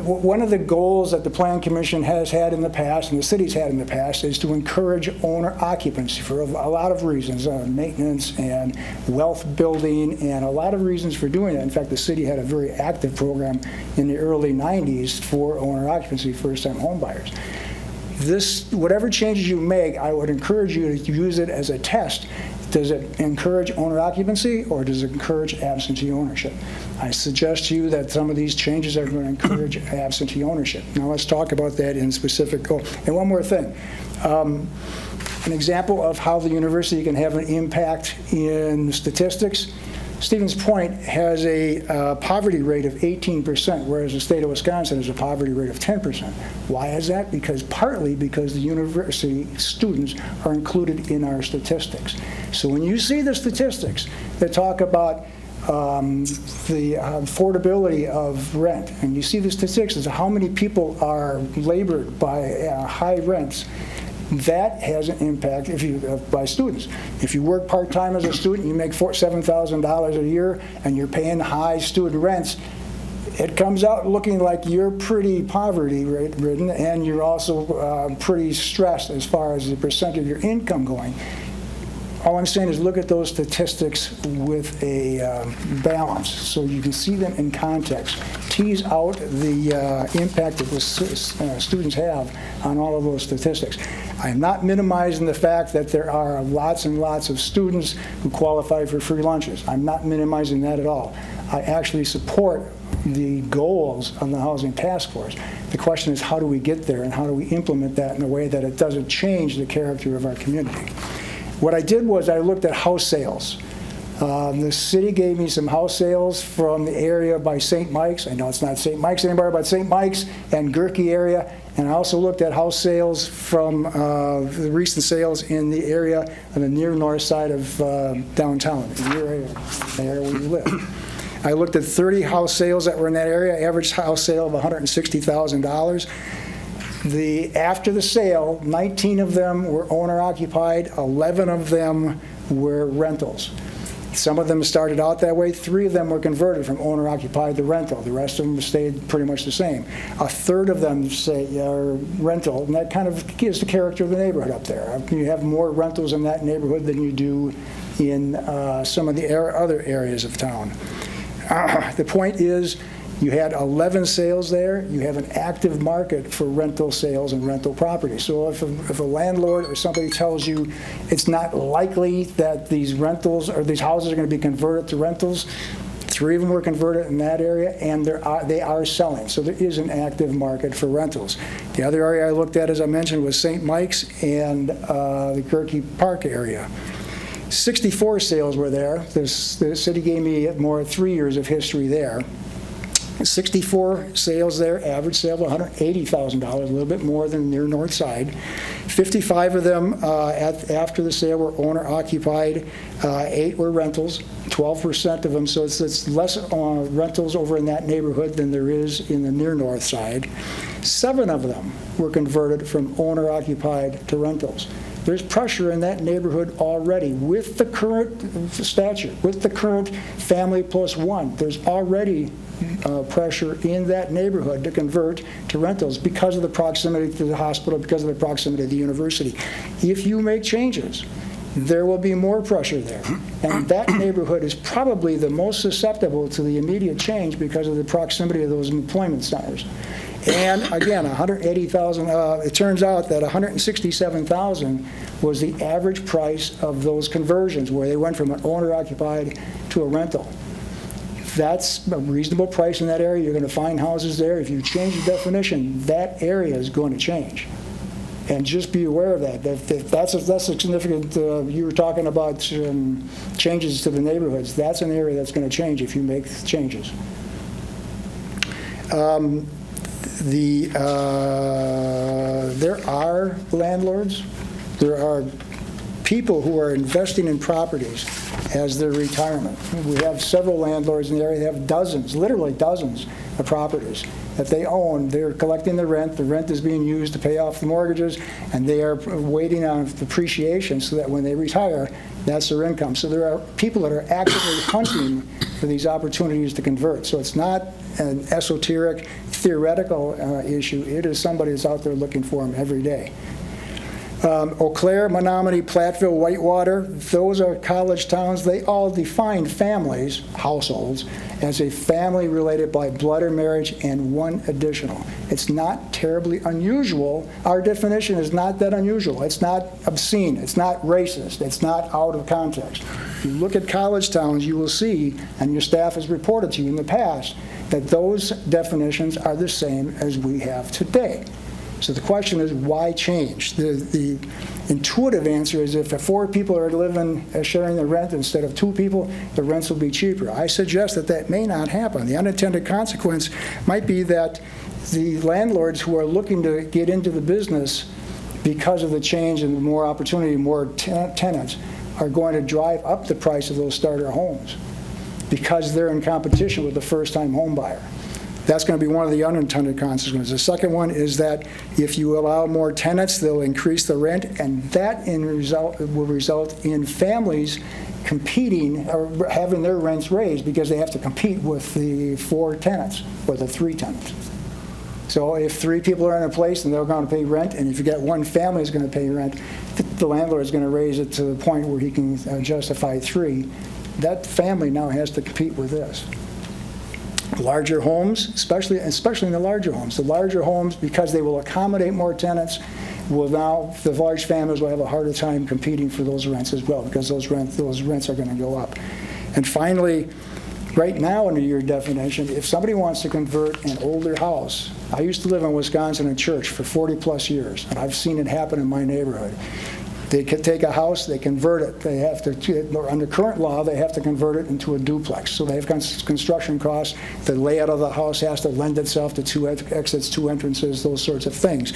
one of the goals that the Plan Commission has had in the past, and the city's had in the past, is to encourage owner occupancy for a lot of reasons, maintenance and wealth building, and a lot of reasons for doing that. In fact, the city had a very active program in the early 90s for owner occupancy, first-time home buyers. Whatever changes you make, I would encourage you to use it as a test. Does it encourage owner occupancy or does it encourage absentee ownership? I suggest to you that some of these changes are going to encourage absentee ownership. Now let's talk about that in specific. Oh, and one more thing. An example of how the university can have an impact in statistics. Stevens Point has a poverty rate of 18%, whereas the state of Wisconsin has a poverty rate of 10%. Why is that? Partly because the university students are included in our statistics. So when you see the statistics that talk about the affordability of rent, and you see the statistics as to how many people are labored by high rents, that has an impact by students. If you work part-time as a student, you make $7,000 a year, and you're paying high student rents, it comes out looking like you're pretty poverty-ridden, and you're also pretty stressed as far as the percent of your income going. All I'm saying is look at those statistics with a balance so you can see them in context. Tease out the impact that the students have on all of those statistics. I'm not minimizing the fact that there are lots and lots of students who qualify for free lunches. I'm not minimizing that at all. I actually support the goals of the Housing Task Force. The question is, how do we get there and how do we implement that in a way that it doesn't change the character of our community? What I did was I looked at house sales. The city gave me some house sales from the area by St. Mike's. I know it's not St. Mike's anymore, but St. Mike's and Gerke area. And I also looked at house sales from the recent sales in the area on the near north side of downtown, the area where you live. I looked at 30 house sales that were in that area, average house sale of $160,000. After the sale, 19 of them were owner-occupied, 11 of them were rentals. Some of them started out that way. 3 of them were converted from owner-occupied to rental. The rest of them stayed pretty much the same. A third of them are rental, and that kind of gives the character of the neighborhood up there. You have more rentals in that neighborhood than you do in some of the other areas of town. The point is, you had 11 sales there. You have an active market for rental sales and rental property. So if a landlord or somebody tells you it's not likely that these rentals or these houses are going to be converted to rentals, 3 of them were converted in that area, and they are selling. So there is an active market for rentals. The other area I looked at, as I mentioned, was St. Mike's and the Gerke Park area. 64 sales were there. The city gave me more 3 years of history there. 64 sales there, average sale of $180,000, a little bit more than near north side. 55 of them after the sale were owner-occupied, 8 were rentals, 12% of them, so it's less rentals over in that neighborhood than there is in the near north side. 7 of them were converted from owner-occupied to rentals. There's pressure in that neighborhood already with the current statute, with the current family plus 1. There's already pressure in that neighborhood to convert to rentals because of the proximity to the hospital, because of the proximity to the university. If you make changes, there will be more pressure there. And that neighborhood is probably the most susceptible to the immediate change because of the proximity of those employment centers. And again, $180,000. It turns out that $167,000 was the average price of those conversions, where they went from an owner-occupied to a rental. That's a reasonable price in that area. You're going to find houses there. If you change the definition, that area is going to change. And just be aware of that. That's a significant. You were talking about changes to the neighborhoods. That's an area that's going to change if you make changes. There are landlords, there are people who are investing in properties as their retirement. We have several landlords in the area that have dozens, literally dozens of properties that they own. They're collecting the rent is being used to pay off the mortgages, and they are waiting on depreciation so that when they retire, that's their income. So there are people that are actively hunting for these opportunities to convert. So it's not an esoteric, theoretical issue. It is somebody that's out there looking for them every day. Eau Claire, Menominee, Platteville, Whitewater, those are college towns. They all define families, households, as a family related by blood or marriage and one additional. It's not terribly unusual. Our definition is not that unusual. It's not obscene. It's not racist. It's not out of context. If you look at college towns, you will see, and your staff has reported to you in the past, that those definitions are the same as we have today. So the question is, why change? The intuitive answer is if 4 people are living, sharing the rent instead of 2 people, the rents will be cheaper. I suggest that that may not happen. The unintended consequence might be that the landlords who are looking to get into the business because of the change and more opportunity, more tenants, are going to drive up the price of those starter homes because they're in competition with the first-time home buyer. That's going to be one of the unintended consequences. The second one is that if you allow more tenants, they'll increase the rent, and that will result in families competing or having their rents raised because they have to compete with the 4 tenants or the 3 tenants. So if 3 people are in a place and they're going to pay rent, and if you got 1 family is going to pay rent, the landlord is going to raise it to the point where he can justify 3. That family now has to compete with this. Larger homes, especially in the larger homes. The larger homes, because they will accommodate more tenants, will now, the large families will have a harder time competing for those rents as well, because those rents are going to go up. And finally, right now under your definition, if somebody wants to convert an older house, I used to live in Wisconsin in Church for 40 plus years, and I've seen it happen in my neighborhood. They could take a house, they convert it. They have to, under current law, they have to convert it into a duplex. So they have construction costs. The layout of the house has to lend itself to 2 exits, 2 entrances, those sorts of things.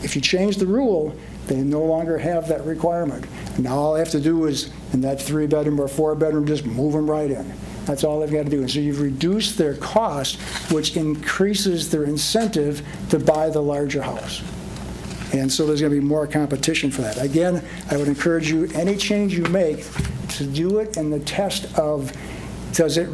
If you change the rule, they no longer have that requirement. Now all they have to do is, in that 3-bedroom or 4-bedroom, just move them right in. That's all they've got to do. And so you've reduced their cost, which increases their incentive to buy the larger house. And so there's going to be more competition for that. Again, I would encourage you, any change you make, to do it in the test of, does it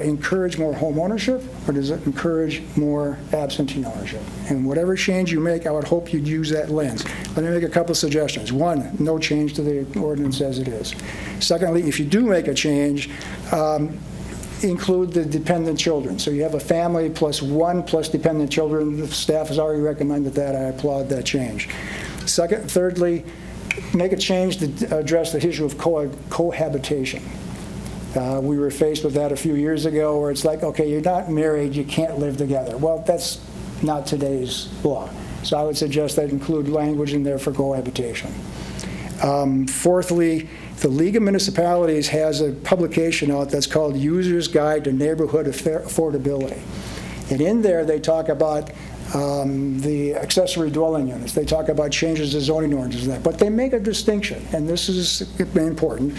encourage more home ownership, or does it encourage more absentee ownership? And whatever change you make, I would hope you'd use that lens. Let me make a couple of suggestions. 1, no change to the ordinance as it is. Secondly, if you do make a change, include the dependent children. So you have a family plus 1 plus dependent children. The staff has already recommended that. I applaud that change. Thirdly, make a change to address the issue of cohabitation. We were faced with that a few years ago where it's like, okay, you're not married, you can't live together. Well, that's not today's law. So I would suggest that include language in there for cohabitation. Fourthly, the League of Municipalities has a publication out that's called User's Guide to Neighborhood Affordability. And in there, they talk about the accessory dwelling units. They talk about changes to zoning ordinances and that. But they make a distinction, and this is important.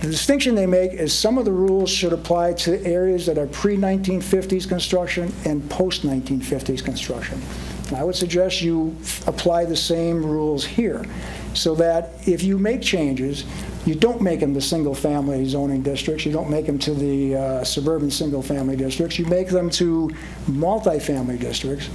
The distinction they make is some of the rules should apply to areas that are pre-1950s construction and post-1950s construction. And I would suggest you apply the same rules here, so that if you make changes, you don't make them to single-family zoning districts, you don't make them to the suburban single-family districts, you make them to multifamily districts,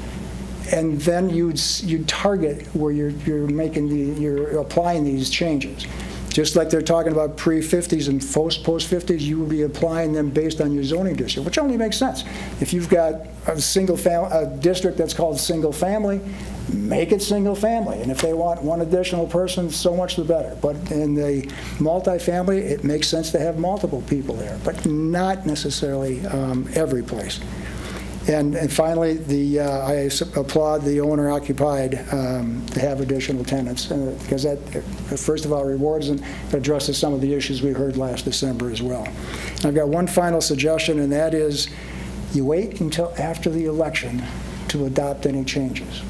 and then you'd target where you're applying these changes. Just like they're talking about pre-50s and post-50s, you will be applying them based on your zoning district, which only makes sense. If you've got a district that's called single family, make it single family. And if they want 1 additional person, so much the better. But in the multifamily, it makes sense to have multiple people there, but not necessarily every place. And finally, I applaud the owner-occupied to have additional tenants, because that, first of all, rewards and addresses some of the issues we heard last December as well. And I've got one final suggestion, and that is you wait until after the election to adopt any changes.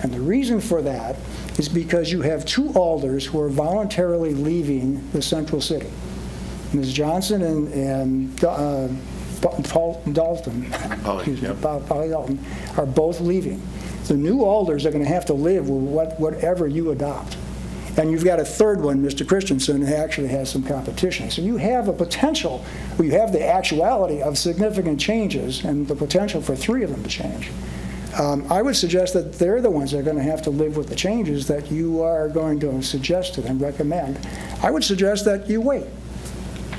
And the reason for that is because you have 2 alders who are voluntarily leaving the central city. Ms. Johnson and Paul Dalton, Polly Dalton, are both leaving. The new alders are going to have to live with whatever you adopt. And you've got a third one, Mr. Christensen, who actually has some competition. So you have a potential, you have the actuality of significant changes and the potential for 3 of them to change. I would suggest that they're the ones that are going to have to live with the changes that you are going to suggest to them, recommend. I would suggest that you wait.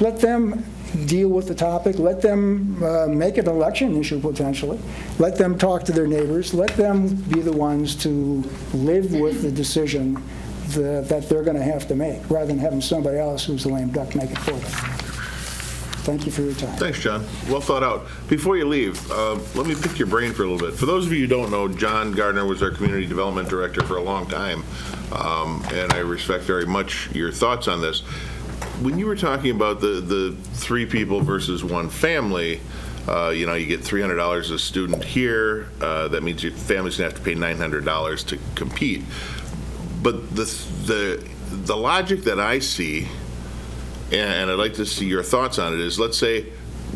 Let them deal with the topic. Let them make an election issue potentially. Let them talk to their neighbors. Let them be the ones to live with the decision that they're going to have to make, rather than having somebody else who's the lame duck make it for them. Thank you for your time. Thanks, John. Well thought out. Before you leave, let me pick your brain for a little bit. For those of you who don't know, John Gardner was our Community Development Director for a long time, and I respect very much your thoughts on this. When you were talking about the 3 people versus 1 family, you get $300 a student here. That means your family's going to have to pay $900 to compete. But the logic that I see, and I'd like to see your thoughts on it, is, let's say,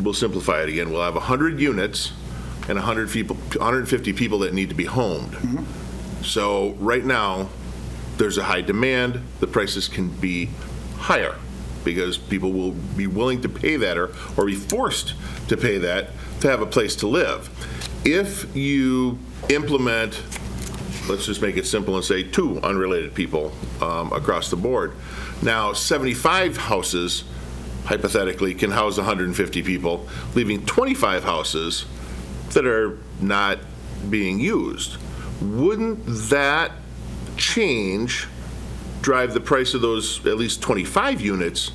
we'll simplify it again, we'll have 100 units and 150 people that need to be homed. So right now, there's a high demand, the prices can be higher because people will be willing to pay that or be forced to pay that to have a place to live. If you implement, let's just make it simple and say 2 unrelated people across the board, now 75 houses hypothetically can house 150 people, leaving 25 houses that are not being used. Wouldn't that change drive the price of those at least 25 units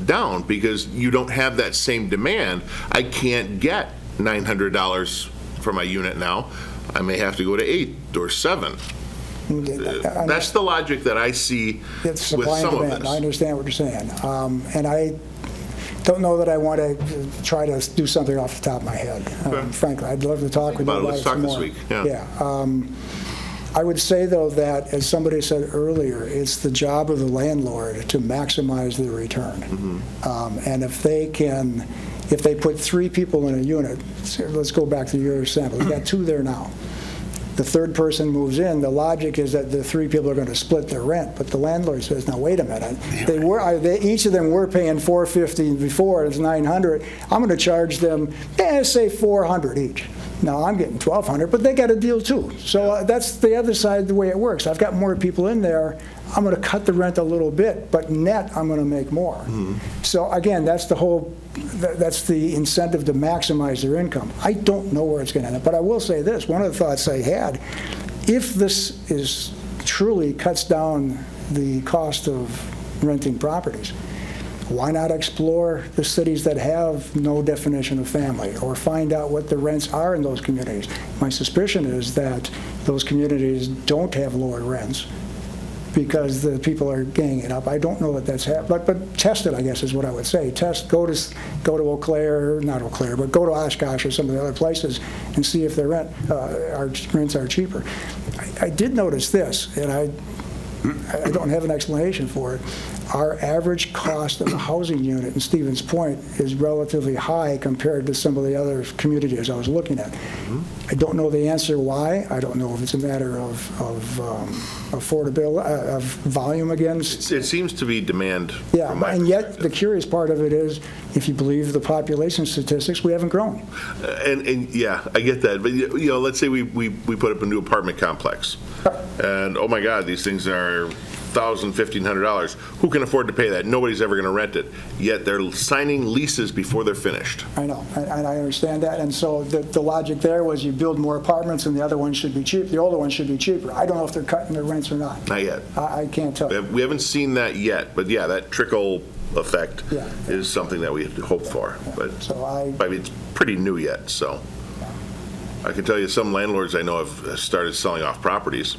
down, because you don't have that same demand? I can't get $900 for my unit now. I may have to go to 8 or 7. That's the logic that I see with some of this. I understand what you're saying. And I don't know that I want to try to do something off the top of my head. Frankly, I'd love to talk with you about it some more. Let's talk this week. Yeah. I would say, though, that, as somebody said earlier, it's the job of the landlord to maximize the return. And if they put 3 people in a unit, let's go back to your sample. We've got 2 there now. The 3rd person moves in. The logic is that the 3 people are going to split their rent, but the landlord says, "Now wait a minute. Each of them were paying $450 before. It's $900. I'm going to charge them, say $400 each. Now I'm getting $1,200, but they got a deal too. So that's the other side of the way it works. I've got more people in there. I'm going to cut the rent a little bit, but net I'm going to make more. So again, that's the incentive to maximize their income. I don't know where it's going to end up, but I will say this. One of the thoughts I had, if this truly cuts down the cost of renting properties, why not explore the cities that have no definition of family, or find out what the rents are in those communities? My suspicion is that those communities don't have lower rents because the people are ganging it up. I don't know that that's happening, but test it, I guess, is what I would say. Go to Eau Claire, not Eau Claire, but go to Oshkosh or some of the other places and see if their rents are cheaper. I did notice this, and I don't have an explanation for it. Our average cost of a housing unit in Stevens Point is relatively high compared to some of the other communities I was looking at. I don't know the answer why. I don't know if it's a matter of affordability, of volume again. It seems to be demand. Yeah, and yet the curious part of it is, if you believe the population statistics, we haven't grown. And yeah, I get that. But let's say we put up a new apartment complex, and oh my God, these things are $1,000, $1,500. Who can afford to pay that? Nobody's ever going to rent it. Yet they're signing leases before they're finished. I know, and I understand that. And so the logic there was you build more apartments and the other ones should be cheap. The older ones should be cheaper. I don't know if they're cutting their rents or not. Not yet. I can't tell. We haven't seen that yet, but yeah, that trickle effect is something that we have to hope for. But I mean, it's pretty new yet, so I can tell you some landlords I know have started selling off properties.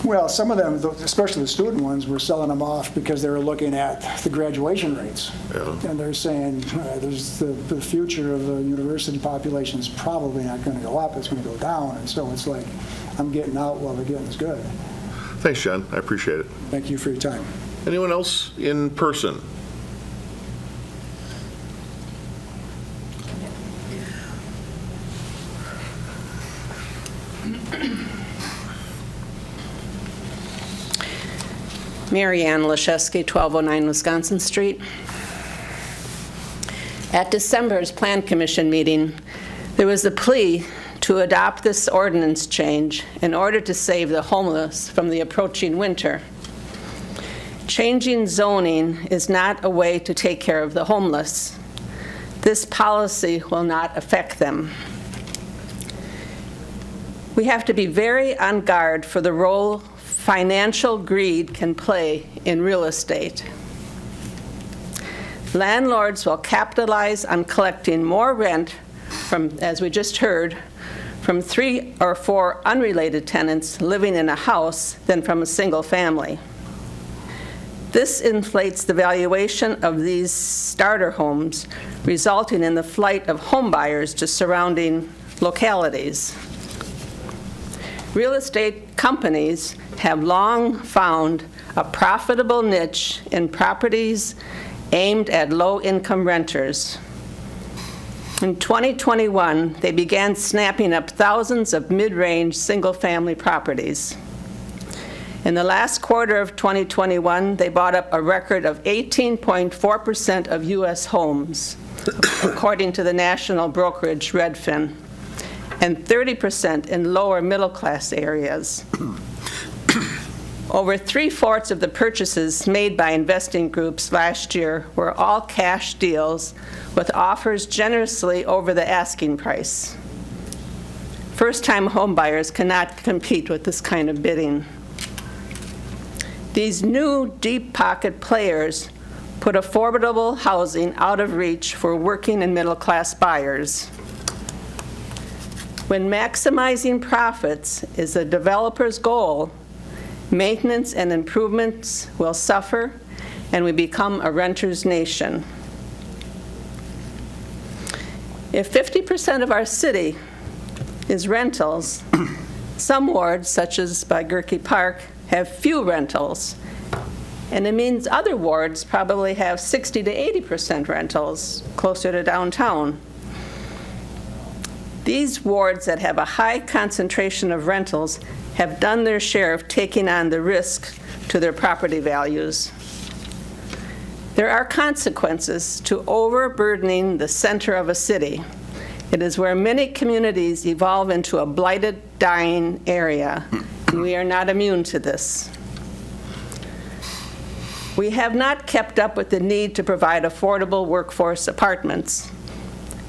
Well, some of them, especially the student ones, were selling them off because they were looking at the graduation rates. And they're saying the future of the university population is probably not going to go up, it's going to go down. And so it's like, I'm getting out while the getting's good. Thanks, John. I appreciate it. Thank you for your time. Anyone else in person? Mary Ann Leszewski, 1209 Wisconsin Street. At December's Plan Commission meeting, there was a plea to adopt this ordinance change in order to save the homeless from the approaching winter. Changing zoning is not a way to take care of the homeless. This policy will not affect them. We have to be very on guard for the role financial greed can play in real estate. Landlords will capitalize on collecting more rent from, as we just heard, from 3 or 4 unrelated tenants living in a house than from a single family. This inflates the valuation of these starter homes, resulting in the flight of home buyers to surrounding localities. Real estate companies have long found a profitable niche in properties aimed at low-income renters. In 2021, they began snapping up thousands of mid-range single-family properties. In the last quarter of 2021, they bought up a record of 18.4% of U.S. homes, according to the national brokerage Redfin, and 30% in lower middle-class areas. Over 3/4 of the purchases made by investing groups last year were all cash deals with offers generously over the asking price. First-time homebuyers cannot compete with this kind of bidding. These new deep-pocket players put affordable housing out of reach for working and middle-class buyers. When maximizing profits is a developer's goal, maintenance and improvements will suffer, and we become a renter's nation. If 50% of our city is rentals, some wards, such as by Gerke Park, have few rentals, and it means other wards probably have 60 to 80% rentals closer to downtown. These wards that have a high concentration of rentals have done their share of taking on the risk to their property values. There are consequences to overburdening the center of a city. It is where many communities evolve into a blighted, dying area, and we are not immune to this. We have not kept up with the need to provide affordable workforce apartments.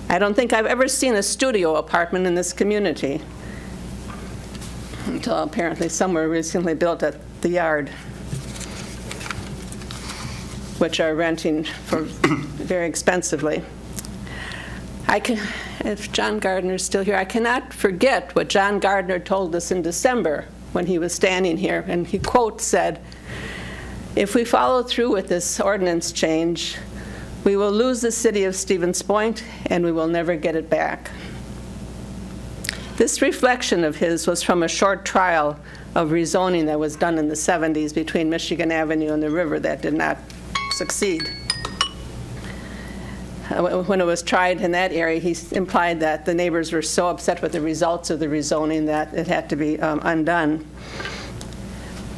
I don't think I've ever seen a studio apartment in this community, until apparently some were recently built at the Yard, which are renting for very expensively. If John Gardner's still here, I cannot forget what John Gardner told us in December when he was standing here, and he, quote, said, "If we follow through with this ordinance change, we will lose the city of Stevens Point, and we will never get it back." This reflection of his was from a short trial of rezoning that was done in the 70s between Michigan Avenue and the river that did not succeed. When it was tried in that area, he implied that the neighbors were so upset with the results of the rezoning that it had to be undone.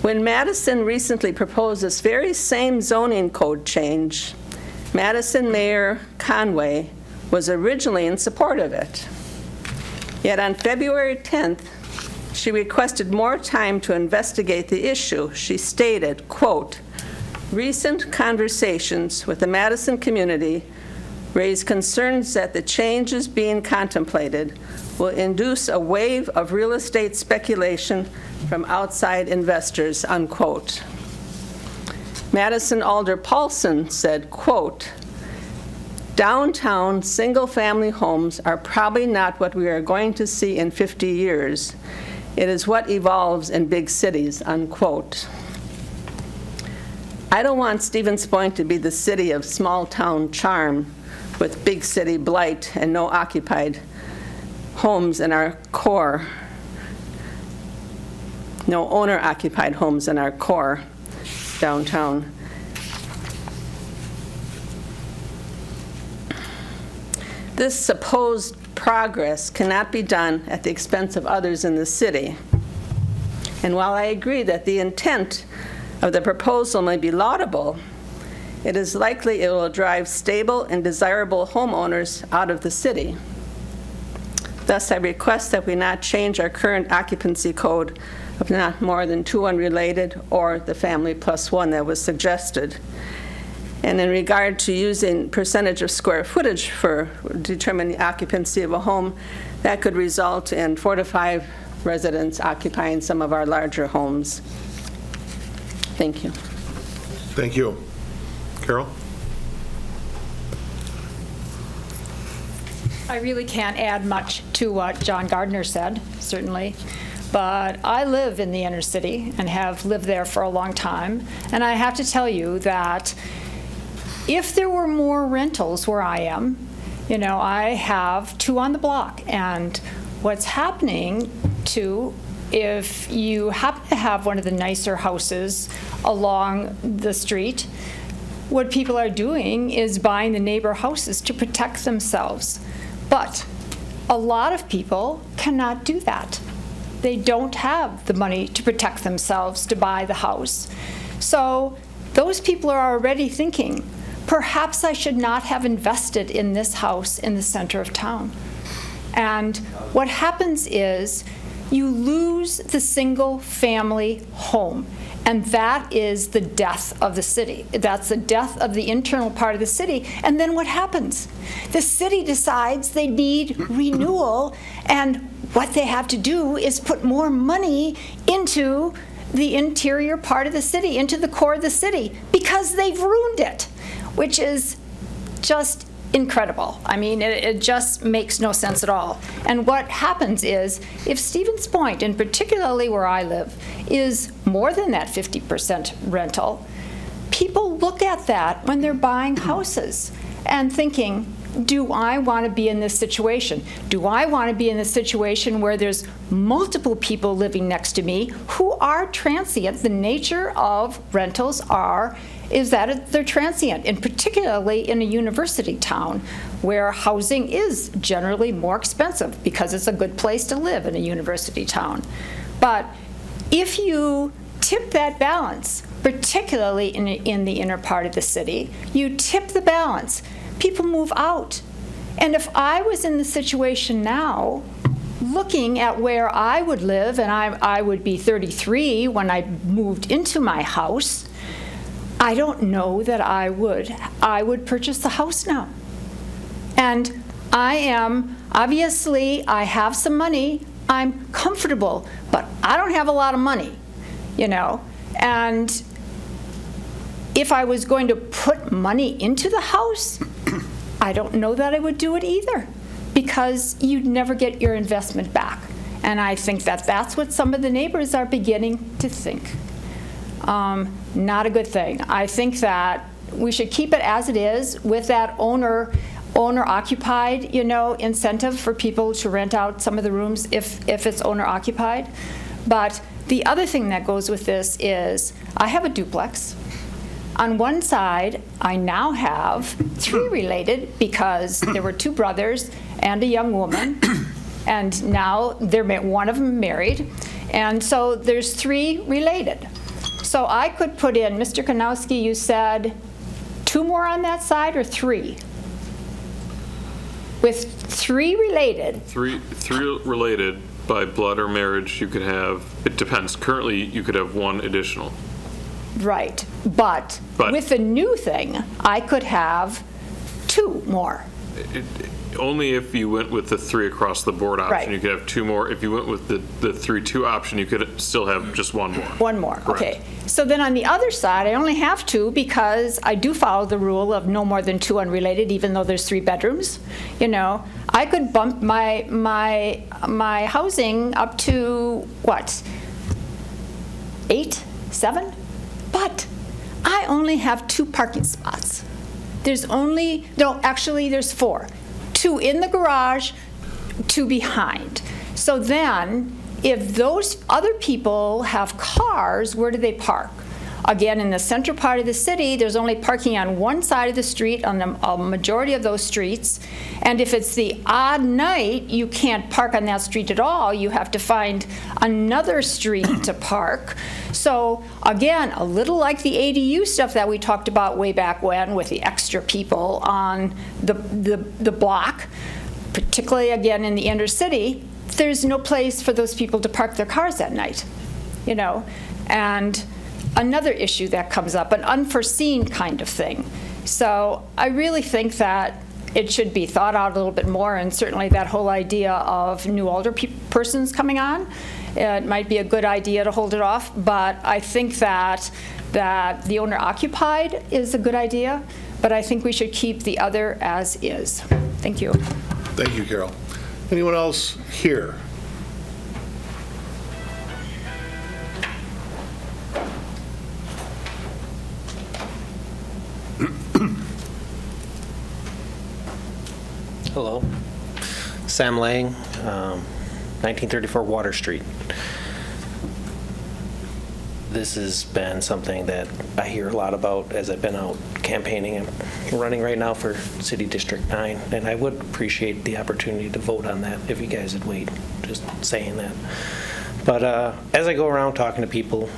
When Madison recently proposed this very same zoning code change, Madison Mayor Conway was originally in support of it. Yet on February 10th, she requested more time to investigate the issue. She stated, quote, "Recent conversations with the Madison community raise concerns that the changes being contemplated will induce a wave of real estate speculation from outside investors," unquote. Madison Alder Paulson said, quote, "Downtown single-family homes are probably not what we are going to see in 50 years. It is what evolves in big cities," unquote. I don't want Stevens Point to be the city of small-town charm with big city blight and no occupied homes in our core, no owner-occupied homes in our core downtown. This supposed progress cannot be done at the expense of others in the city. And while I agree that the intent of the proposal may be laudable, it is likely it will drive stable and desirable homeowners out of the city. Thus, I request that we not change our current occupancy code of not more than 2 unrelated or the family plus 1 that was suggested. And in regard to using percentage of square footage for determining the occupancy of a home, that could result in 4 to 5 residents occupying some of our larger homes. Thank you. Thank you. Carol? I really can't add much to what John Gardner said, certainly. But I live in the inner city and have lived there for a long time. And I have to tell you that if there were more rentals where I am, you know, I have 2 on the block. And what's happening too, if you happen to have one of the nicer houses along the street, what people are doing is buying the neighbor houses to protect themselves. But a lot of people cannot do that. They don't have the money to protect themselves to buy the house. So those people are already thinking, perhaps I should not have invested in this house in the center of town. And what happens is you lose the single family home. And that is the death of the city. That's the death of the internal part of the city. And then what happens? The city decides they need renewal, and what they have to do is put more money into the interior part of the city, into the core of the city, because they've ruined it, which is just incredible. I mean, it just makes no sense at all. And what happens is, if Stevens Point, and particularly where I live, is more than that 50% rental, people look at that when they're buying houses and thinking, do I want to be in this situation? Do I want to be in a situation where there's multiple people living next to me who are transient? The nature of rentals is that they're transient, and particularly in a university town where housing is generally more expensive because it's a good place to live in a university town. But if you tip that balance, particularly in the inner part of the city, you tip the balance, people move out. And if I was in the situation now, looking at where I would live, and I would be 33 when I moved into my house, I don't know that I would purchase the house now. And obviously, I have some money, I'm comfortable, but I don't have a lot of money, you know. And if I was going to put money into the house, I don't know that I would do it either, because you'd never get your investment back. And I think that's what some of the neighbors are beginning to think. Not a good thing. I think that we should keep it as it is with that owner-occupied, you know, incentive for people to rent out some of the rooms if it's owner-occupied. But the other thing that goes with this is I have a duplex. On one side, I now have 3 related because there were 2 brothers and a young woman, and now one of them married, and so there's 3 related. So I could put in, Mr. Kanowski, you said 2 more on that side or 3? With 3 related. Three related by blood or marriage, you could have, it depends. Currently, you could have 1 additional. Right, but with the new thing, I could have 2 more. Only if you went with the 3 across the board option, Right. you could have 2 more. If you went with the 3-2 option, you could still have just 1 more. 1 more, Correct. okay. So then on the other side, I only have 2 because I do follow the rule of no more than 2 unrelated, even though there's 3 bedrooms. You know, I could bump my housing up to, what, 8, 7? But I only have 2 parking spots. There's 4. 2 in the garage, 2 behind. So then, if those other people have cars, where do they park? Again, in the central part of the city, there's only parking on one side of the street on a majority of those streets. And if it's the odd night, you can't park on that street at all. You have to find another street to park. So again, a little like the ADU stuff that we talked about way back when with the extra people on the block. particularly again in the inner city, there's no place for those people to park their cars at night, you know? And another issue that comes up, an unforeseen kind of thing. So I really think that it should be thought out a little bit more, and certainly that whole idea of new older persons coming on, it might be a good idea to hold it off, but I think that the owner occupied is a good idea, but I think we should keep the other as is. Thank you. Thank you, Carol. Anyone else here? Hello. Sam Lang, 1934 Water Street. This has been something that I hear a lot about as I've been out campaigning. I'm running right now for City District 9, and I would appreciate the opportunity to vote on that if you guys would wait, just saying that. But as I go around talking to people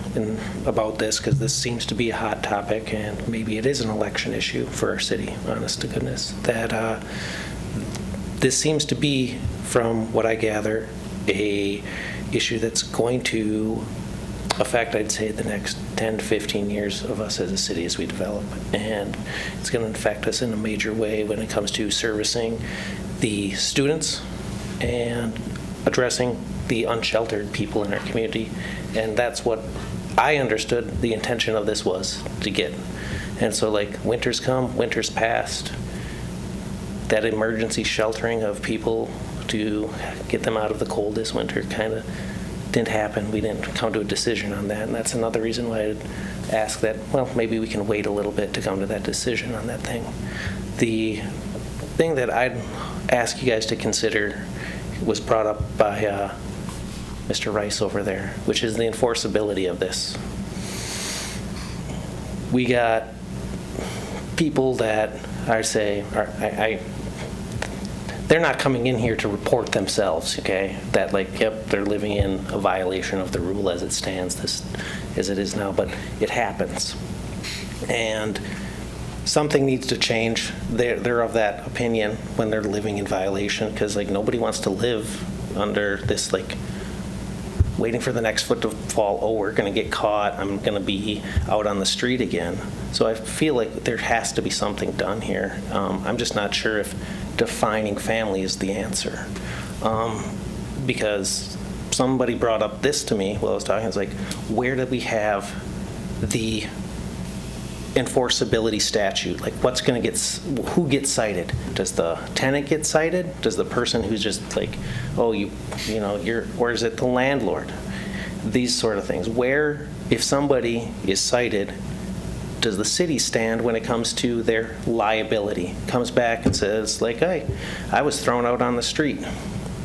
about this, because this seems to be a hot topic, and maybe it is an election issue for our city, honest to goodness, that this seems to be, from what I gather, a issue that's going to affect, I'd say, the next 10 to 15 years of us as a city as we develop. And it's going to affect us in a major way when it comes to servicing the students and addressing the unsheltered people in our community. And that's what I understood the intention of this was to get. And so, like, winter's come, winter's passed, that emergency sheltering of people to get them out of the cold this winter kind of didn't happen. We didn't come to a decision on that, and that's another reason why I'd ask that, well, maybe we can wait a little bit to come to that decision on that thing. The thing that I'd ask you guys to consider was brought up by Mr. Rice over there, which is the enforceability of this. We got people that I say they're not coming in here to report themselves, okay? That, like, yep, they're living in a violation of the rule as it stands, as it is now, but it happens. And something needs to change. They're of that opinion when they're living in violation, because, like, nobody wants to live under this, like, waiting for the next foot to fall. Oh, we're going to get caught. I'm going to be out on the street again. So I feel like there has to be something done here. I'm just not sure if defining family is the answer. Because somebody brought up this to me while I was talking. It's like, where do we have the enforceability statute? Like, what's going to who gets cited? Does the tenant get cited? Does the person who's just like, oh, or is it the landlord? These sort of things. Where, if somebody is cited, does the city stand when it comes to their liability? Comes back and says, like, hey, I was thrown out on the street.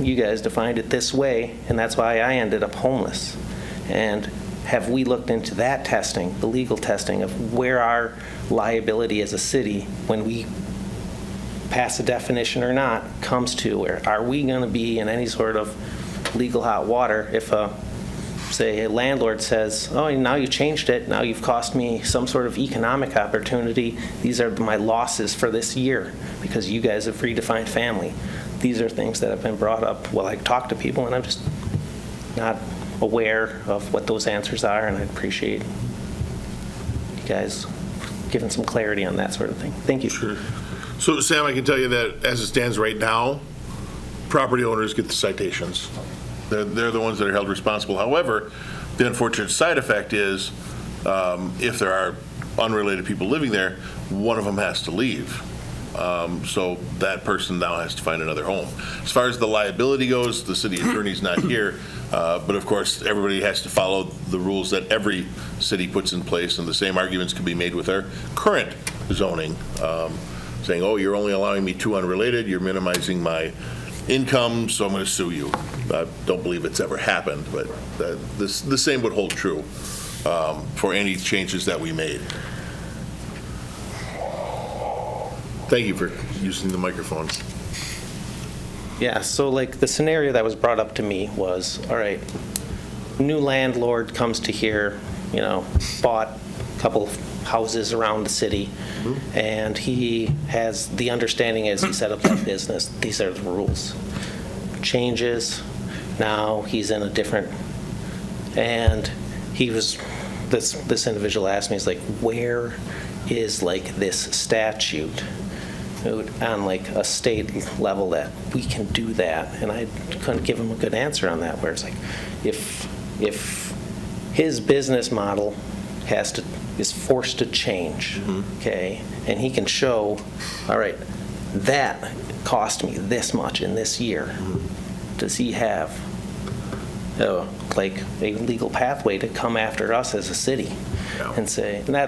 You guys defined it this way, and that's why I ended up homeless. And have we looked into that testing, the legal testing of where our liability as a city, when we pass a definition or not, comes to? Where are we going to be in any sort of legal hot water if say a landlord says, oh, now you changed it, now you've cost me some sort of economic opportunity, these are my losses for this year because you guys have redefined family. These are things that have been brought up while I talk to people, and I'm just not aware of what those answers are, and I appreciate you guys giving some clarity on that sort of thing. Thank you. Sure. So, Sam, I can tell you that as it stands right now, property owners get the citations. They're the ones that are held responsible. However, the unfortunate side effect is if there are unrelated people living there, one of them has to leave. So that person now has to find another home. As far as the liability goes, the city attorney's not here, but of course everybody has to follow the rules that every city puts in place, and the same arguments can be made with our current zoning, saying, oh, you're only allowing me 2 unrelated, you're minimizing my income, so I'm going to sue you. I don't believe it's ever happened, but the same would hold true for any changes that we made. Thank you for using the microphone. Yeah, so like the scenario that was brought up to me was, all right, new landlord comes to here, bought a couple houses around the city, and he has the understanding as he set up that business, these are the rules. Changes, now he's in a different, and he was, this individual asked me, he's like, where is like this statute on like a state level that we can do that? And I couldn't give him a good answer on that, where it's like, if his business model is forced to change, okay, and he can show, all right, that cost me this much in this year, does he have like a legal pathway to come after us as a city and say, and I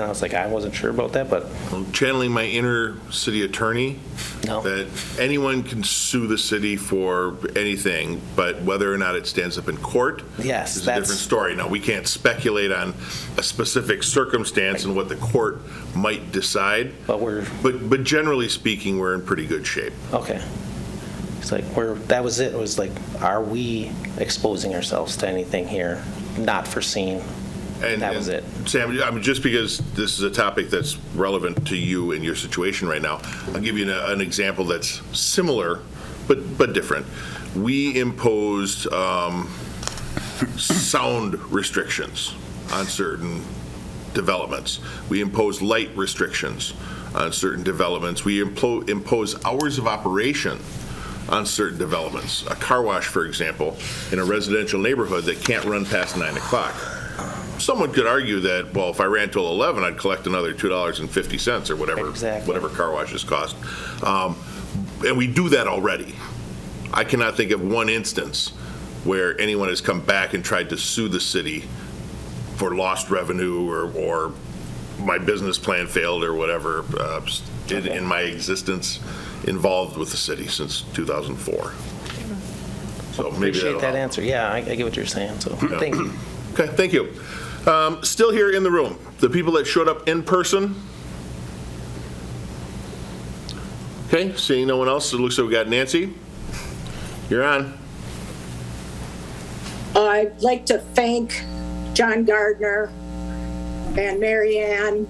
was like, I wasn't sure about that, but. I'm channeling my inner city attorney, that anyone can sue the city for anything, but whether or not it stands up in court is a different story. Now, we can't speculate on a specific circumstance and what the court might decide, but generally speaking, we're in pretty good shape. Okay. It's like, that was it. It was like, are we exposing ourselves to anything here not foreseen? And that was it. Sam, I mean, just because this is a topic that's relevant to you and your situation right now, I'll give you an example that's similar but different. We imposed sound restrictions on certain developments. We imposed light restrictions on certain developments. We impose hours of operation on certain developments. A car wash, for example, in a residential neighborhood that can't run past 9 o'clock. Someone could argue that, well, if I ran till 11, I'd collect another $2.50 or whatever car washes cost. And we do that already. I cannot think of one instance where anyone has come back and tried to sue the city for lost revenue or my business plan failed or whatever in my existence involved with the city since 2004. So maybe appreciate that answer. Yeah, I get what you're saying. So thank you. Okay, thank you. Still here in the room, the people that showed up in person. Okay, seeing no one else, it looks like we got Nancy. You're on. I'd like to thank John Gardner and Mary Ann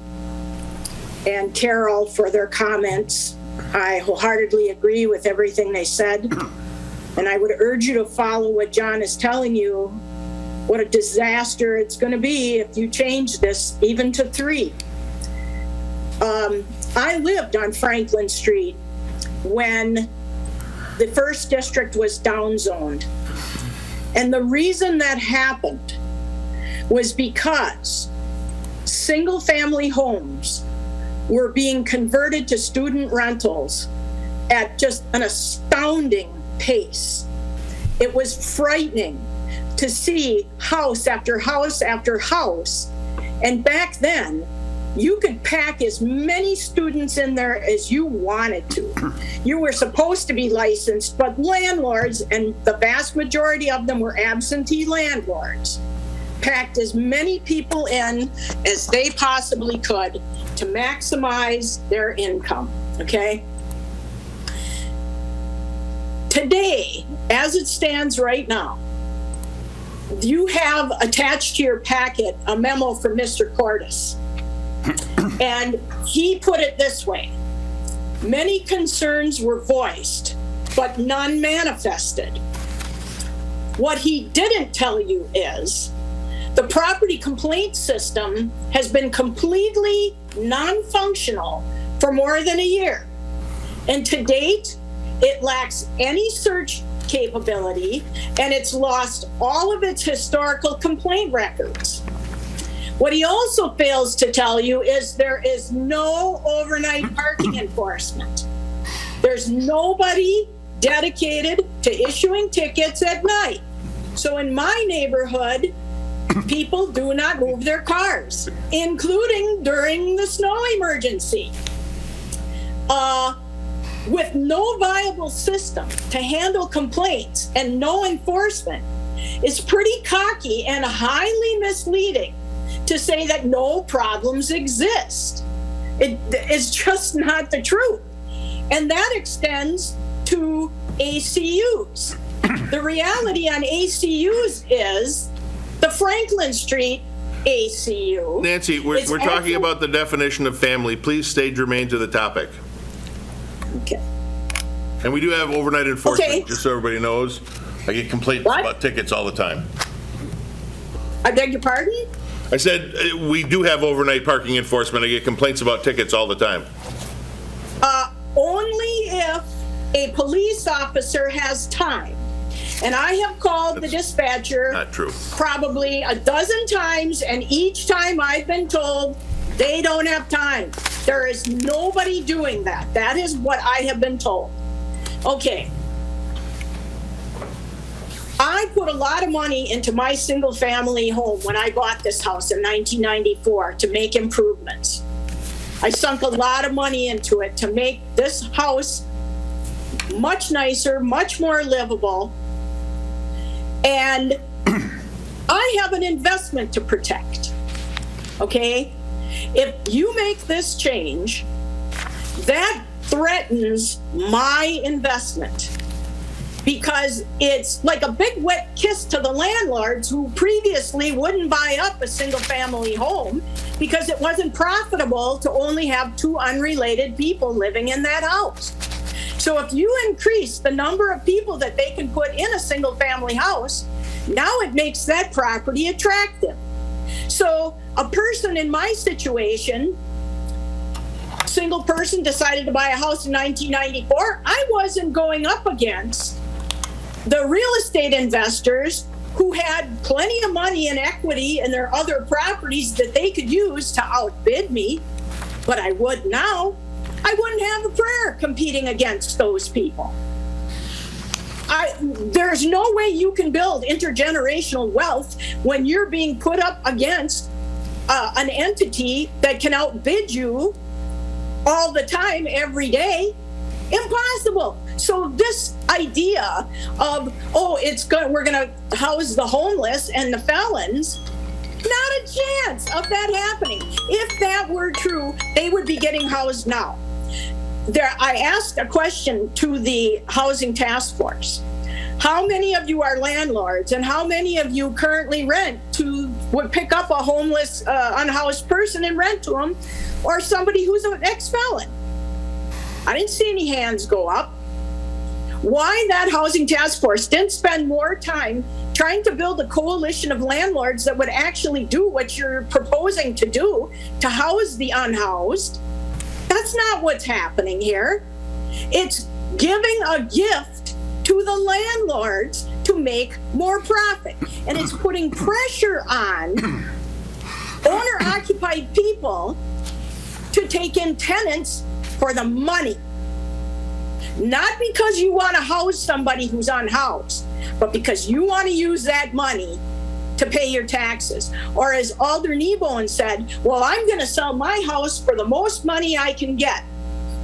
and Carol for their comments. I wholeheartedly agree with everything they said. And I would urge you to follow what John is telling you, what a disaster it's going to be if you change this even to 3. I lived on Franklin Street when the first district was downzoned. And the reason that happened was because single-family homes were being converted to student rentals at just an astounding pace. It was frightening to see house after house after house. And back then, you could pack as many students in there as you wanted to. You were supposed to be licensed, but landlords, and the vast majority of them were absentee landlords, packed as many people in as they possibly could to maximize their income, okay? Today, as it stands right now, you have attached to your packet a memo from Mr. Cordes. And he put it this way: many concerns were voiced, but none manifested. What he didn't tell you is the property complaint system has been completely non-functional for more than a year. And to date, it lacks any search capability, and it's lost all of its historical complaint records. What he also fails to tell you is there is no overnight parking enforcement. There's nobody dedicated to issuing tickets at night. So in my neighborhood, people do not move their cars, including during the snow emergency. With no viable system to handle complaints and no enforcement, it's pretty cocky and highly misleading to say that no problems exist. It's just not the truth. And that extends to ACUs. The reality on ACUs is the Franklin Street ACU. Nancy, we're It's talking actually- about the definition of family. Please stay germane to the topic. Okay. And we do have overnight enforcement, Okay. just so everybody knows. I get complaints about tickets all the time. I beg your pardon? I said, we do have overnight parking enforcement. I get complaints about tickets all the time. Only if a police officer has time. And I have called the dispatcher Not true. probably a dozen times, and each time I've been told they don't have time. There is nobody doing that. That is what I have been told. Okay. I put a lot of money into my single-family home when I bought this house in 1994 to make improvements. I sunk a lot of money into it to make this house much nicer, much more livable. And I have an investment to protect. Okay? If you make this change, that threatens my investment. Because it's like a big wet kiss to the landlords who previously wouldn't buy up a single family home because it wasn't profitable to only have two unrelated people living in that house. So if you increase the number of people that they can put in a single family house, now it makes that property attractive. So a person in my situation, single person, decided to buy a house in 1994, I wasn't going up against the real estate investors who had plenty of money and equity in their other properties that they could use to outbid me, but I would now. I wouldn't have a prayer competing against those people. There's no way you can build intergenerational wealth when you're being put up against an entity that can outbid you all the time, every day. Impossible. So this idea of, we're going to house the homeless and the felons, not a chance of that happening. If that were true, they would be getting housed now. I asked a question to the Housing Task Force. How many of you are landlords and how many of you currently would pick up a homeless, unhoused person and rent to them, or somebody who's an ex-felon? I didn't see any hands go up. Why that Housing Task Force didn't spend more time trying to build a coalition of landlords that would actually do what you're proposing to do, to house the unhoused. That's not what's happening here. It's giving a gift to the landlords to make more profit. And it's putting pressure on owner-occupied people to take in tenants for the money. Not because you want to house somebody who's unhoused, but because you want to use that money to pay your taxes. Or as Alder Kneebone said, well, I'm going to sell my house for the most money I can get.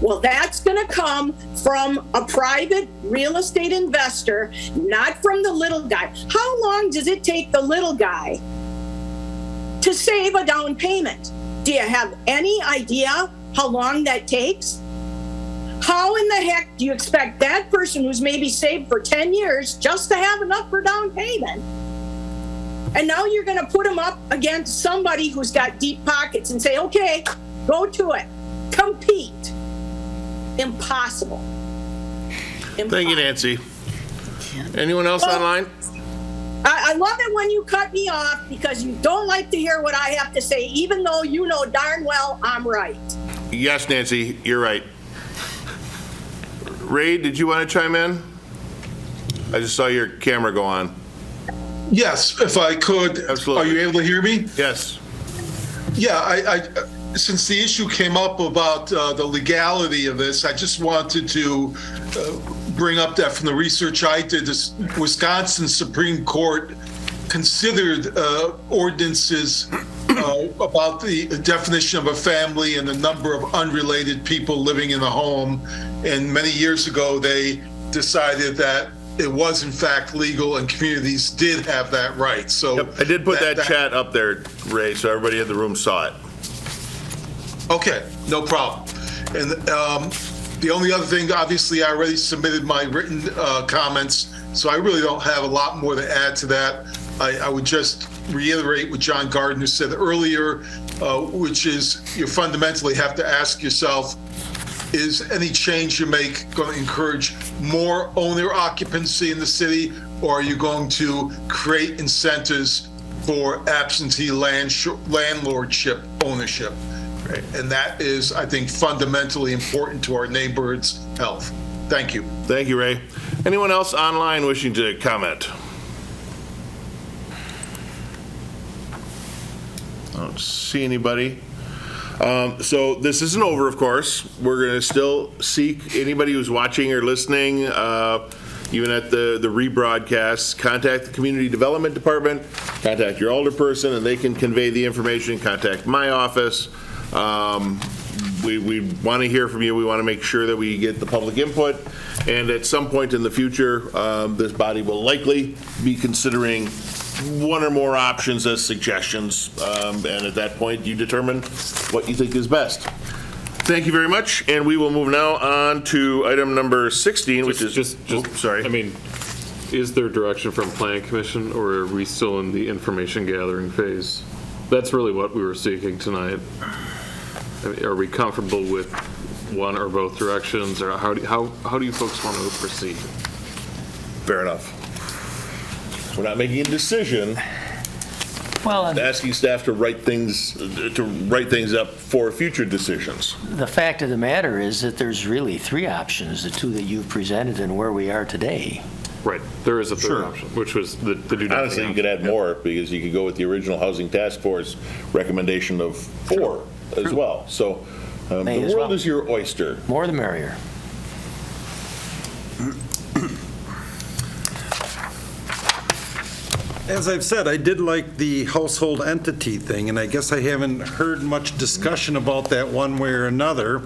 Well, that's going to come from a private real estate investor, not from the little guy. How long does it take the little guy to save a down payment? Do you have any idea how long that takes? How in the heck do you expect that person who's maybe saved for 10 years just to have enough for down payment? And now you're going to put them up against somebody who's got deep pockets and say, okay, go to it. Compete. Impossible. Thank you, Nancy. Anyone else online? I love it when you cut me off because you don't like to hear what I have to say, even though you know darn well I'm right. Yes, Nancy, you're right. Ray, did you want to chime in? I just saw your camera go on. Yes, if I could. Absolutely. Are you able to hear me? Yes. Yeah, I since the issue came up about the legality of this, I just wanted to bring up that from the research I did, this Wisconsin Supreme Court considered ordinances about the definition of a family and the number of unrelated people living in the home. And many years ago, they decided that it was in fact legal and communities did have that right. So yep, I did put that chat up there, Ray, so everybody in the room saw it. Okay, no problem. And the only other thing, obviously, I already submitted my written comments, so I really don't have a lot more to add to that. I would just reiterate what John Gardner said earlier, which is you fundamentally have to ask yourself, is any change you make going to encourage more owner occupancy in the city, or are you going to create incentives for absentee landlordship ownership? Right? And that is, I think, fundamentally important to our neighborhood's health. Thank you. Thank you, Ray. Anyone else online wishing to comment? I don't see anybody. So this isn't over, of course. We're going to still seek anybody who's watching or listening, even at the rebroadcasts, contact the Community Development Department, contact your alderperson, and they can convey the information. Contact my office. We want to hear from you. We want to make sure that we get the public input. And at some point in the future, this body will likely be considering one or more options as suggestions. And at that point, you determine what you think is best. Thank you very much. And we will move now on to item number 16, which is sorry. I mean, is there direction from Planning Commission, or are we still in the information gathering phase? That's really what we were seeking tonight. I mean, are we comfortable with one or both directions, or how do you folks want to proceed? Fair enough. We're not making a decision. Well, asking staff to write things up for future decisions. The fact of the matter is that there's really three options, the two that you've presented and where we are today. Right. There is a third option, which was the do nothing. Honestly, you could add more, because you could go with the original Housing Task Force recommendation of 4 as well. So the world is your oyster. More the merrier. As I've said, I did like the household entity thing, and I guess I haven't heard much discussion about that one way or another.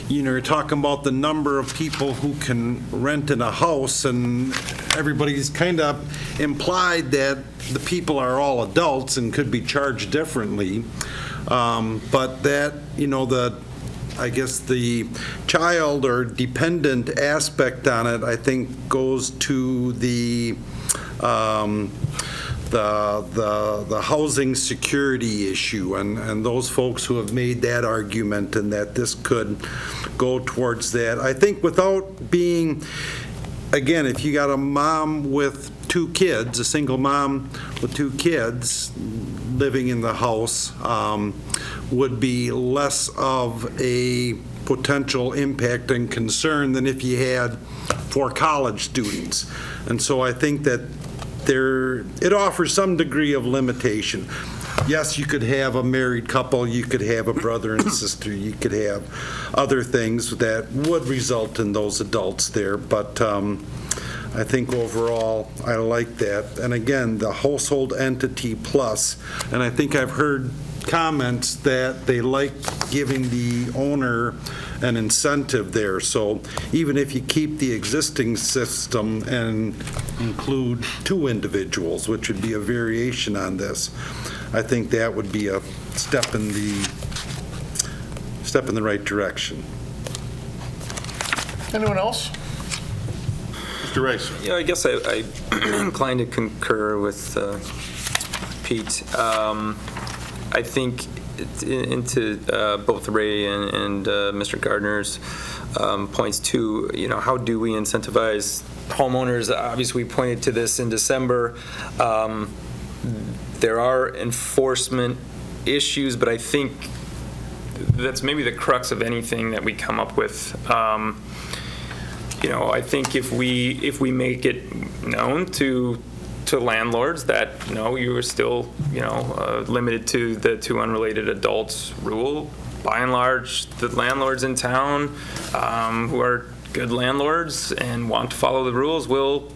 You know, you're talking about the number of people who can rent in a house, and everybody's kind of implied that the people are all adults and could be charged differently. But that, you know, I guess the child or dependent aspect on it, I think, goes to the housing security issue, and those folks who have made that argument, and that this could go towards that. I think without being, again, if you got a mom with 2 kids, a single mom with 2 kids living in the house, would be less of a potential impact and concern than if you had 4 college students. And so I think that it offers some degree of limitation. Yes, you could have a married couple, you could have a brother and sister, you could have other things that would result in those adults there, but I think overall I like that. And again, the household entity plus, and I think I've heard comments that they like giving the owner an incentive there. So even if you keep the existing system and include 2 individuals, which would be a variation on this, I think that would be a step in the right direction. Anyone else? Mr. Rice. Yeah, I guess I'm inclined to concur with Pete. I think into both Ray and Mr. Gardner's points too, you know, how do we incentivize homeowners? Obviously, we pointed to this in December. There are enforcement issues, but I think that's maybe the crux of anything that we come up with. You know, I think if we make it known to landlords that, no, you are still, you know, limited to the 2 unrelated adults rule. By and large, the landlords in town who are good landlords and want to follow the rules will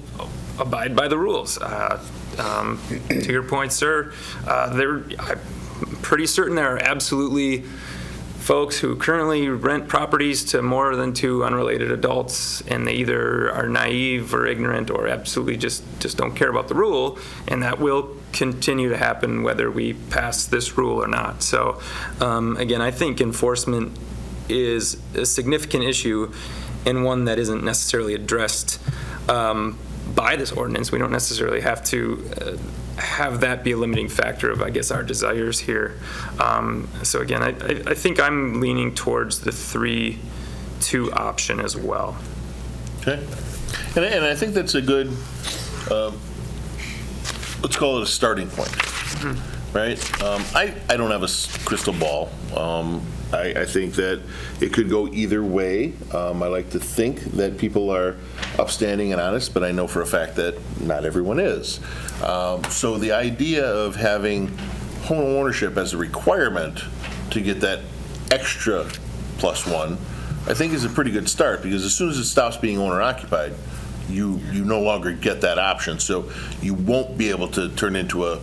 abide by the rules. To your point, sir, I'm pretty certain there are absolutely folks who currently rent properties to more than 2 unrelated adults, and they either are naive or ignorant or absolutely just don't care about the rule, and that will continue to happen whether we pass this rule or not. So again, I think enforcement is a significant issue and one that isn't necessarily addressed by this ordinance. We don't necessarily have to have that be a limiting factor of, I guess, our desires here. So again, I think I'm leaning towards the 3-2 option as well. Okay. And I think that's a good, let's call it a starting point, right? I don't have a crystal ball. I think that it could go either way. I like to think that people are upstanding and honest, but I know for a fact that not everyone is. So the idea of having home ownership as a requirement to get that extra +1, I think is a pretty good start, because as soon as it stops being owner occupied, you no longer get that option. So you won't be able to turn into a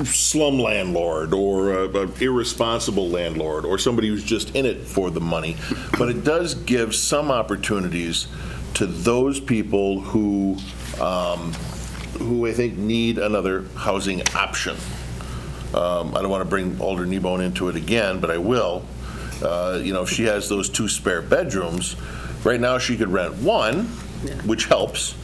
slum landlord or an irresponsible landlord or somebody who's just in it for the money. But it does give some opportunities to those people who I think need another housing option. I don't want to bring Alder Kneebone into it again, but I will. If she has those 2 spare bedrooms, right now she could rent 1, which helps.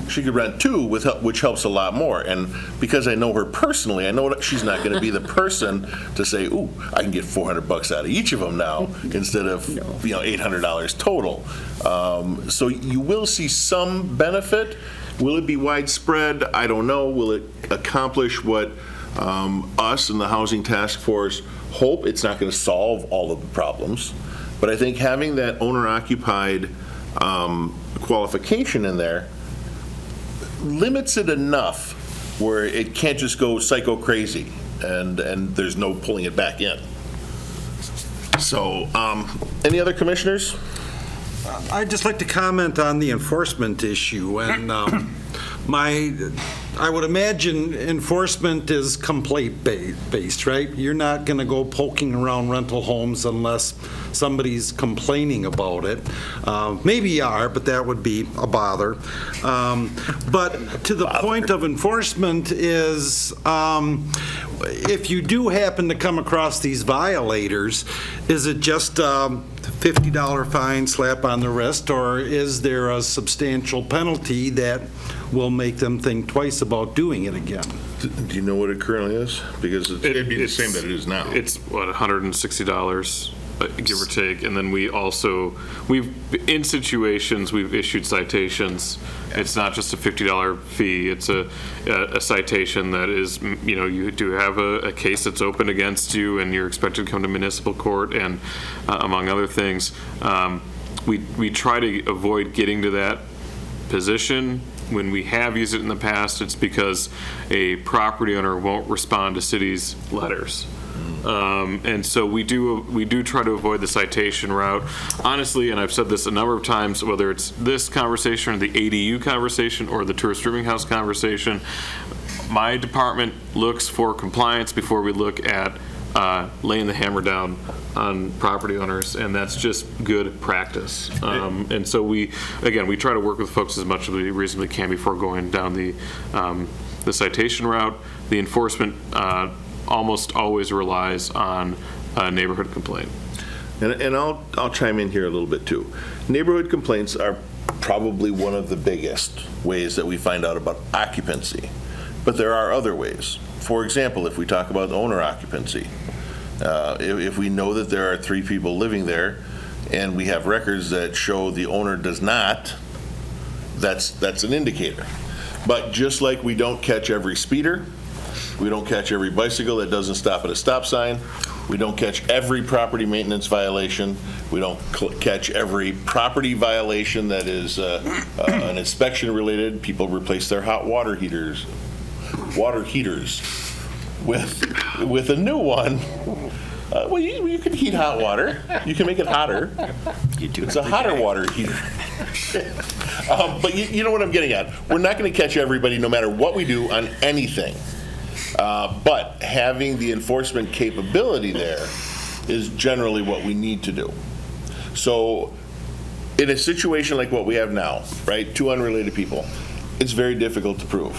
She could rent 2, which helps a lot more. And because I know her personally, I know that she's not going to be the person to say, "Ooh, I can get $400 out of each of them now," instead of $800 total. So you will see some benefit. Will it be widespread? I don't know. Will it accomplish what us and the Housing Task Force hope? It's not going to solve all of the problems, but I think having that owner-occupied qualification in there limits it enough where it can't just go psycho crazy and there's no pulling it back in. So, any other commissioners? I'd just like to comment on the enforcement issue, and I would imagine enforcement is complaint-based, right? You're not going to go poking around rental homes unless somebody's complaining about it. Maybe you are, but that would be a bother. But to the point of enforcement is, if you do happen to come across these violators, is it just $50 fine, slap on the wrist, or is there a substantial penalty that will make them think twice about doing it again? Do you know what it currently is? Because it'd be the same that it is now. It's, $160, give or take, and then in situations, we've issued citations. It's not just a $50 fee, it's a citation that is, you do have a case that's open against you and you're expected to come to municipal court, and among other things. We try to avoid getting to that position. When we have used it in the past, it's because a property owner won't respond to city's letters. And so we do try to avoid the citation route. Honestly, and I've said this a number of times, whether it's this conversation or the ADU conversation or the tourist rooming house conversation, my department looks for compliance before we look at laying the hammer down on property owners, and that's just good practice. And so we try to work with folks as much as we reasonably can before going down the citation route. The enforcement almost always relies on a neighborhood complaint. And I'll chime in here a little bit too. Neighborhood complaints are probably one of the biggest ways that we find out about occupancy, but there are other ways. For example, if we talk about owner occupancy, if we know that there are 3 people living there and we have records that show the owner does not, that's an indicator. But just like we don't catch every speeder, we don't catch every bicycle that doesn't stop at a stop sign, we don't catch every property maintenance violation, we don't catch every property violation that is an inspection related. People replace their hot water heaters with a new one. Well, you can heat hot water. You can make it hotter. It's a hotter water heater. But you know what I'm getting at. We're not going to catch everybody no matter what we do on anything. But having the enforcement capability there is generally what we need to do. So in a situation like what we have now, right, 2 unrelated people, it's very difficult to prove.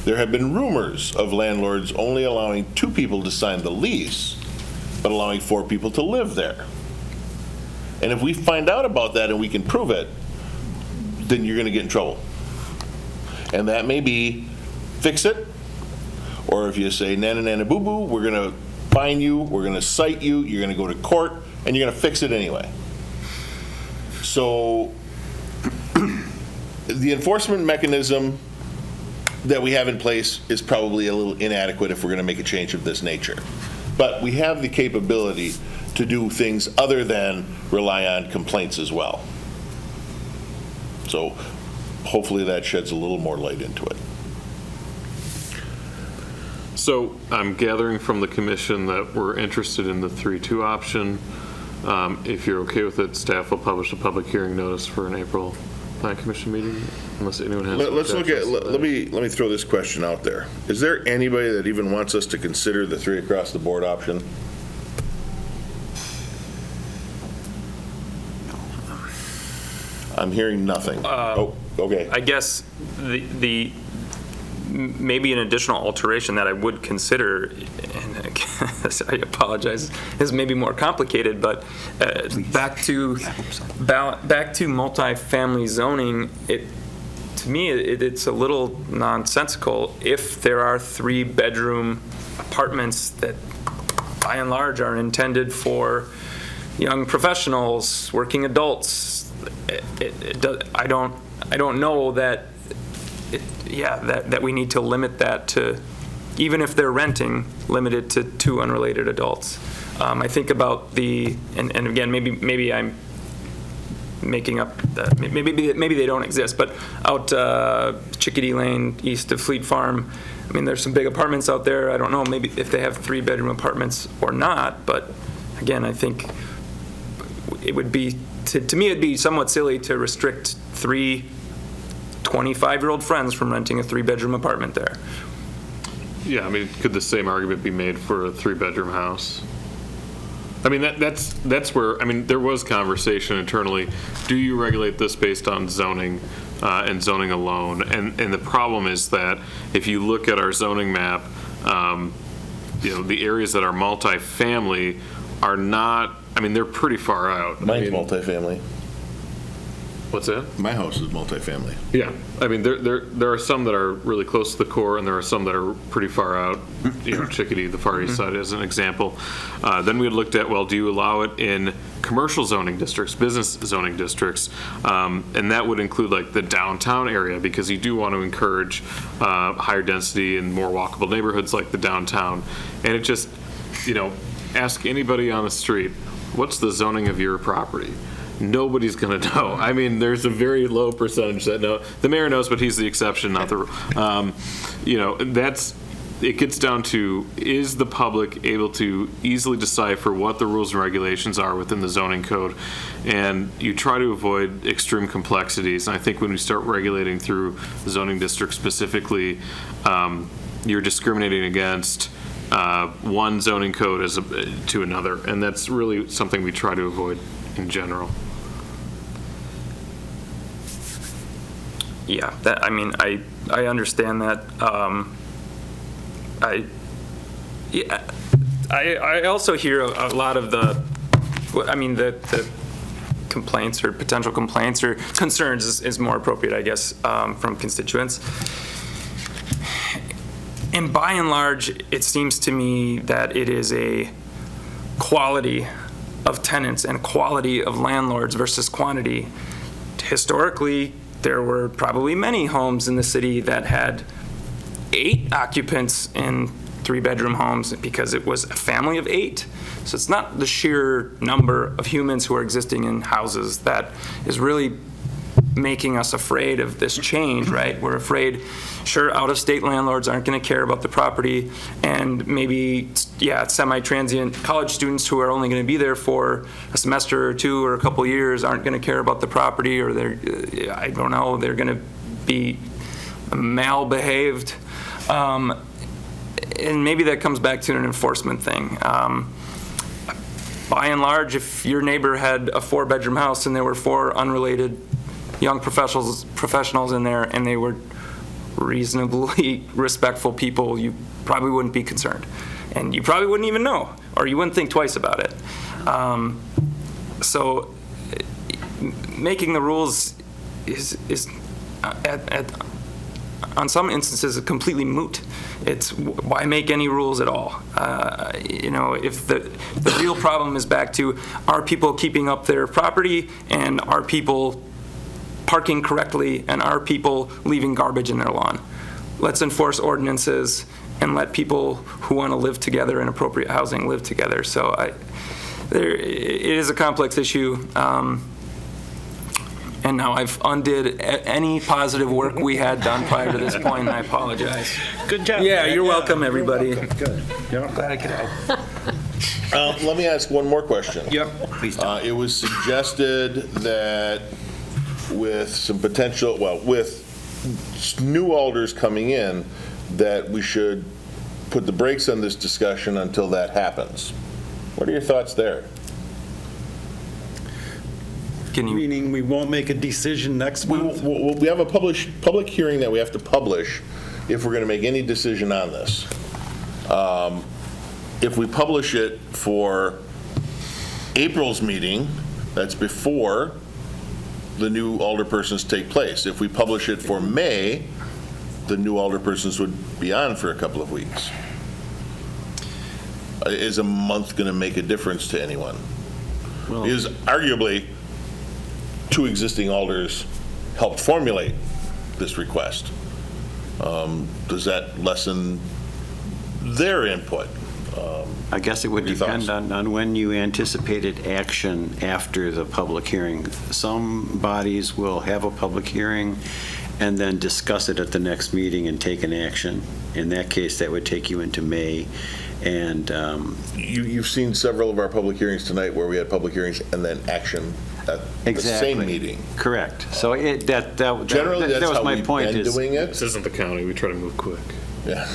There have been rumors of landlords only allowing 2 people to sign the lease, but allowing 4 people to live there. And if we find out about that and we can prove it, then you're going to get in trouble. And that may be fix it, or if you say nana nana boo boo, we're going to fine you, we're going to cite you, you're going to go to court, and you're going to fix it anyway. So the enforcement mechanism that we have in place is probably a little inadequate if we're going to make a change of this nature. But we have the capability to do things other than rely on complaints as well. So hopefully that sheds a little more light into it. So I'm gathering from the commission that we're interested in the 3-2 option. If you're okay with it, staff will publish a public hearing notice for an April Plan Commission meeting, unless anyone has. Let's look at, let me throw this question out there. Is there anybody that even wants us to consider the 3 across the board option? I'm hearing nothing. Oh, okay. I guess the maybe an additional alteration that I would consider, and I apologize, is maybe more complicated, but back to multifamily zoning, to me it's a little nonsensical if there are 3-bedroom apartments that by and large are intended for young professionals, working adults. I don't know that. That we need to limit that to, even if they're renting, limited to 2 unrelated adults. I think about and again, maybe I'm making up, maybe they don't exist, but out Chickadee Lane, east of Fleet Farm, I mean, there's some big apartments out there. I don't know maybe if they have 3-bedroom apartments or not, but again, I think it would be, to me, it'd be somewhat silly to restrict 3 25-year-old friends from renting a 3-bedroom apartment there. Yeah, I mean, could the same argument be made for a 3-bedroom house? I mean, that's where, I mean, there was conversation internally. Do you regulate this based on zoning and zoning alone? And the problem is that if you look at our zoning map, the areas that are multifamily are not, I mean, they're pretty far out. Mine's multifamily. What's that? My house is multifamily. Yeah, I mean, there are some that are really close to the core, and there are some that are pretty far out. Chickadee, the Far East Side, as an example. Then we had looked at, well, do you allow it in commercial zoning districts, business zoning districts, and that would include like the downtown area, because you do want to encourage higher density and more walkable neighborhoods like the downtown. And it just, ask anybody on the street, what's the zoning of your property? Nobody's going to know. I mean, there's a very low percentage that know. The mayor knows, but he's the exception, not the rule. It gets down to, is the public able to easily decipher what the rules and regulations are within the zoning code? And you try to avoid extreme complexities. And I think when we start regulating through zoning districts specifically, you're discriminating against one zoning code to another. And that's really something we try to avoid in general. Yeah, I understand that. I also hear a lot of the complaints or potential complaints or concerns is more appropriate, I guess, from constituents. And by and large, it seems to me that it is a quality of tenants and quality of landlords versus quantity. Historically, there were probably many homes in the city that had 8 occupants in 3-bedroom homes because it was a family of 8. So it's not the sheer number of humans who are existing in houses that is really making us afraid of this change, right? We're afraid, sure, out-of-state landlords aren't going to care about the property, and maybe, semi-transient college students who are only going to be there for a semester or 2 or a couple years aren't going to care about the property, or they're going to be mal-behaved. And maybe that comes back to an enforcement thing. By and large, if your neighbor had a 4-bedroom house and there were 4 unrelated young professionals in there, and they were reasonably respectful people, you probably wouldn't be concerned. And you probably wouldn't even know, or you wouldn't think twice about it. So making the rules on some instances completely moot. It's why make any rules at all? If the real problem is back to, are people keeping up their property, and are people parking correctly, and are people leaving garbage in their lawn? Let's enforce ordinances and let people who want to live together in appropriate housing live together. So it is a complex issue. And now I've undid any positive work we had done prior to this point, and I apologize. Good job. Yeah, you're welcome, everybody. Good. Glad I could help. Let me ask one more question. Yep. Please. It was suggested that with some potential, with new alders coming in, that we should put the brakes on this discussion until that happens. What are your thoughts there? Meaning we won't make a decision next month? We have a public hearing that we have to publish if we're going to make any decision on this. If we publish it for April's meeting, that's before the new alderpersons take place. If we publish it for May, the new alderpersons would be on for a couple of weeks. Is a month going to make a difference to anyone? Because arguably, 2 existing alders helped formulate this request. Does that lessen their input? I guess it would depend on when you anticipated action after the public hearing. Some bodies will have a public hearing and then discuss it at the next meeting and take an action. In that case, that would take you into May. And you've seen several of our public hearings tonight where we had public hearings and then action at the same meeting. Correct. So generally that that's was how my we've point been doing it. This isn't the county. We try to move quick. Yeah.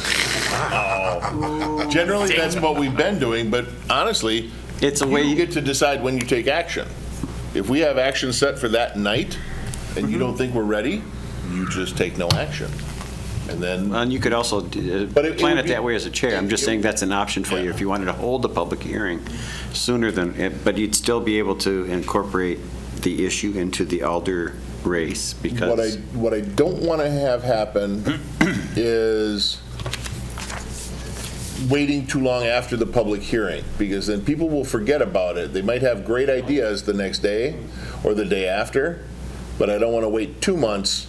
Generally, that's what we've been doing, but honestly, it's a way you get to decide when you take action. If we have action set for that night and you don't think we're ready, you just take no action. And then. And you could also plan it that way as a chair. I'm just saying that's an option for you if you wanted to hold the public hearing sooner than, but you'd still be able to incorporate the issue into the alder race, because. What I don't want to have happen is waiting too long after the public hearing, because then people will forget about it. They might have great ideas the next day or the day after, but I don't want to wait 2 months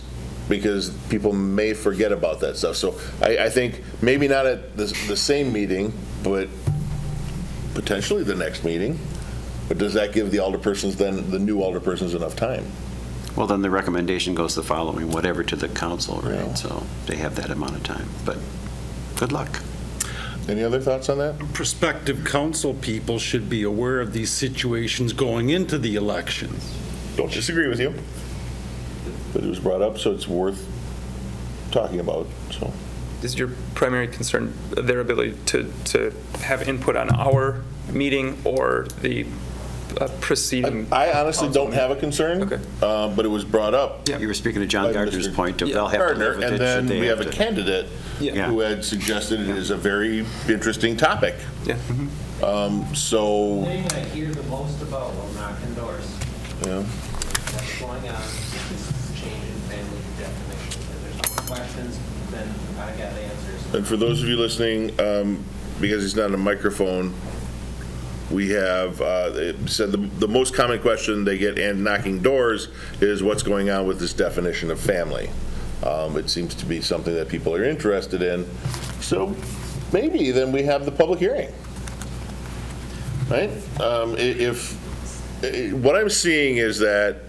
because people may forget about that stuff. So I think maybe not at the same meeting, but potentially the next meeting. But does that give the alderpersons, then the new alderpersons, enough time? Well, then the recommendation goes the following, whatever to the council, right? Yeah. So they have that amount of time, but good luck. Any other thoughts on that? Prospective council people should be aware of these situations going into the election. Don't disagree with you. But it was brought up, so it's worth talking about. So, is your primary concern their ability to have input on our meeting or the preceding? I honestly don't have a concern. Okay. But it was brought up. Yeah. You were speaking to John Gardner's point of they'll have to live with it. And then we have a candidate who had suggested it is a very interesting topic. Yeah. So. The thing I hear the most about while knocking doors. Yeah. What's going on? Changing family definitions. If there's more questions, then I got answers. And for those of you listening, because he's not on a microphone, we have it said the most common question they get and knocking doors is what's going on with this definition of family. It seems to be something that people are interested in. So maybe then we have the public hearing, right? What I'm seeing is that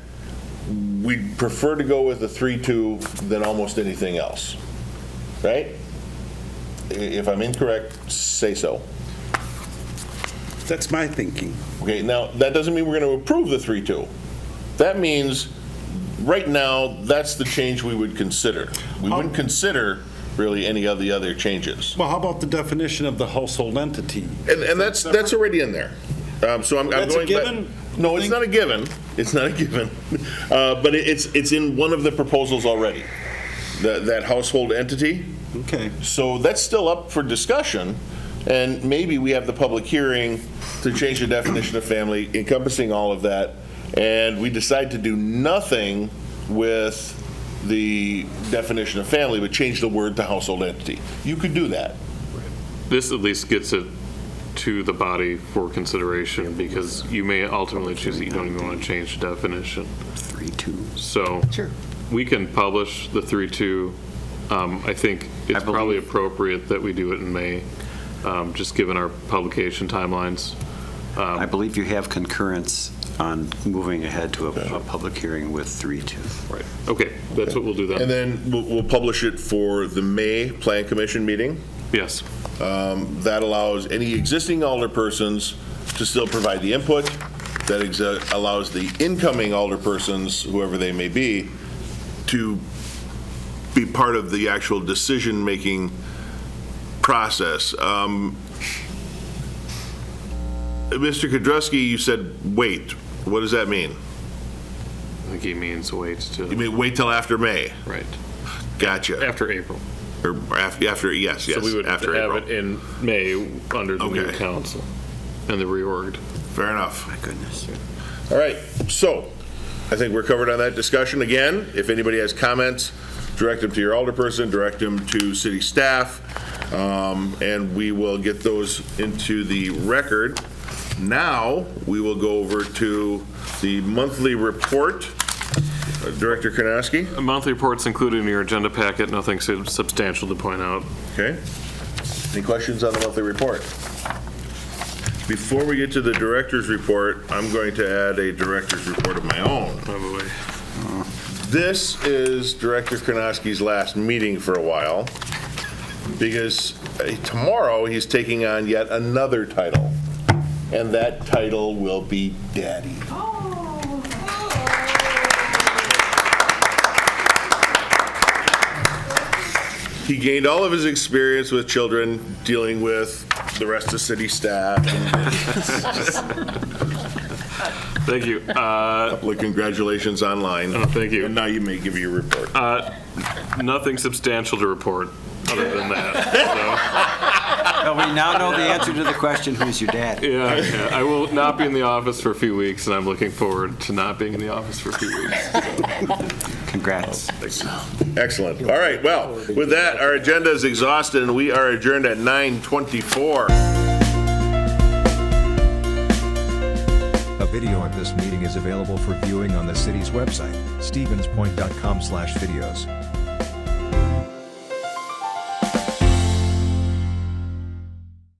we'd prefer to go with the 3-2 than almost anything else, right? If I'm incorrect, say so. That's my thinking. Okay, now, that doesn't mean we're going to approve the 3-2. That means, right now, that's the change we would consider. We wouldn't consider really any of the other changes. Well, how about the definition of the household entity? And that's already in there. So I'm That's going a given? back. No, it's not a given. It's not a given. But it's in one of the proposals already, that household entity. Okay. So that's still up for discussion, and maybe we have the public hearing to change the definition of family encompassing all of that, and we decide to do nothing with the definition of family, but change the word to household entity. You could do that. This at least gets it to the body for consideration, because you may ultimately choose that you don't even want to change the definition. 3-2. So Sure. we can publish the 3-2. I think it's probably appropriate that we do it in May, just given our publication timelines. I believe you have concurrence on moving ahead to a public hearing with 3-2. Right. Okay, that's what we'll do then. And then we'll publish it for the May Plan Commission meeting. Yes. That allows any existing alderpersons to still provide the input. That allows the incoming alderpersons, whoever they may be, to be part of the actual decision-making process. Mr. Kudrowski, you said wait. What does that mean? I think he means wait till. You mean wait till after May? Right. Gotcha. After April. Or after, yes. So we would after have April. it in May under the new Okay. council and the reorged. Fair enough. My goodness. All right, so I think we're covered on that discussion. Again, if anybody has comments, direct them to your alderperson, direct them to city staff, and we will get those into the record. Now, we will go over to the monthly report. Director Karnowski? A monthly report's included in your agenda packet, nothing substantial to point out. Okay. Any questions on the monthly report? Before we get to the director's report, I'm going to add a director's report of my own. Oh, boy. This is Director Karnowski's last meeting for a while, because tomorrow he's taking on yet another title, and that title will be Daddy. He gained all of his experience with children, dealing with the rest of city staff. Thank you. Couple of congratulations online. Oh, thank you. And now you may give your report. Nothing substantial to report other than that. Well, we now know the answer to the question, who's your dad? Yeah, I will not be in the office for a few weeks, and I'm looking forward to not being in the office for a few weeks. Congrats. Excellent. All right, well, with that, our agenda is exhausted, and we are adjourned at 9:24. A video of this meeting is available for viewing on the city's website, stevenspoint.com/videos.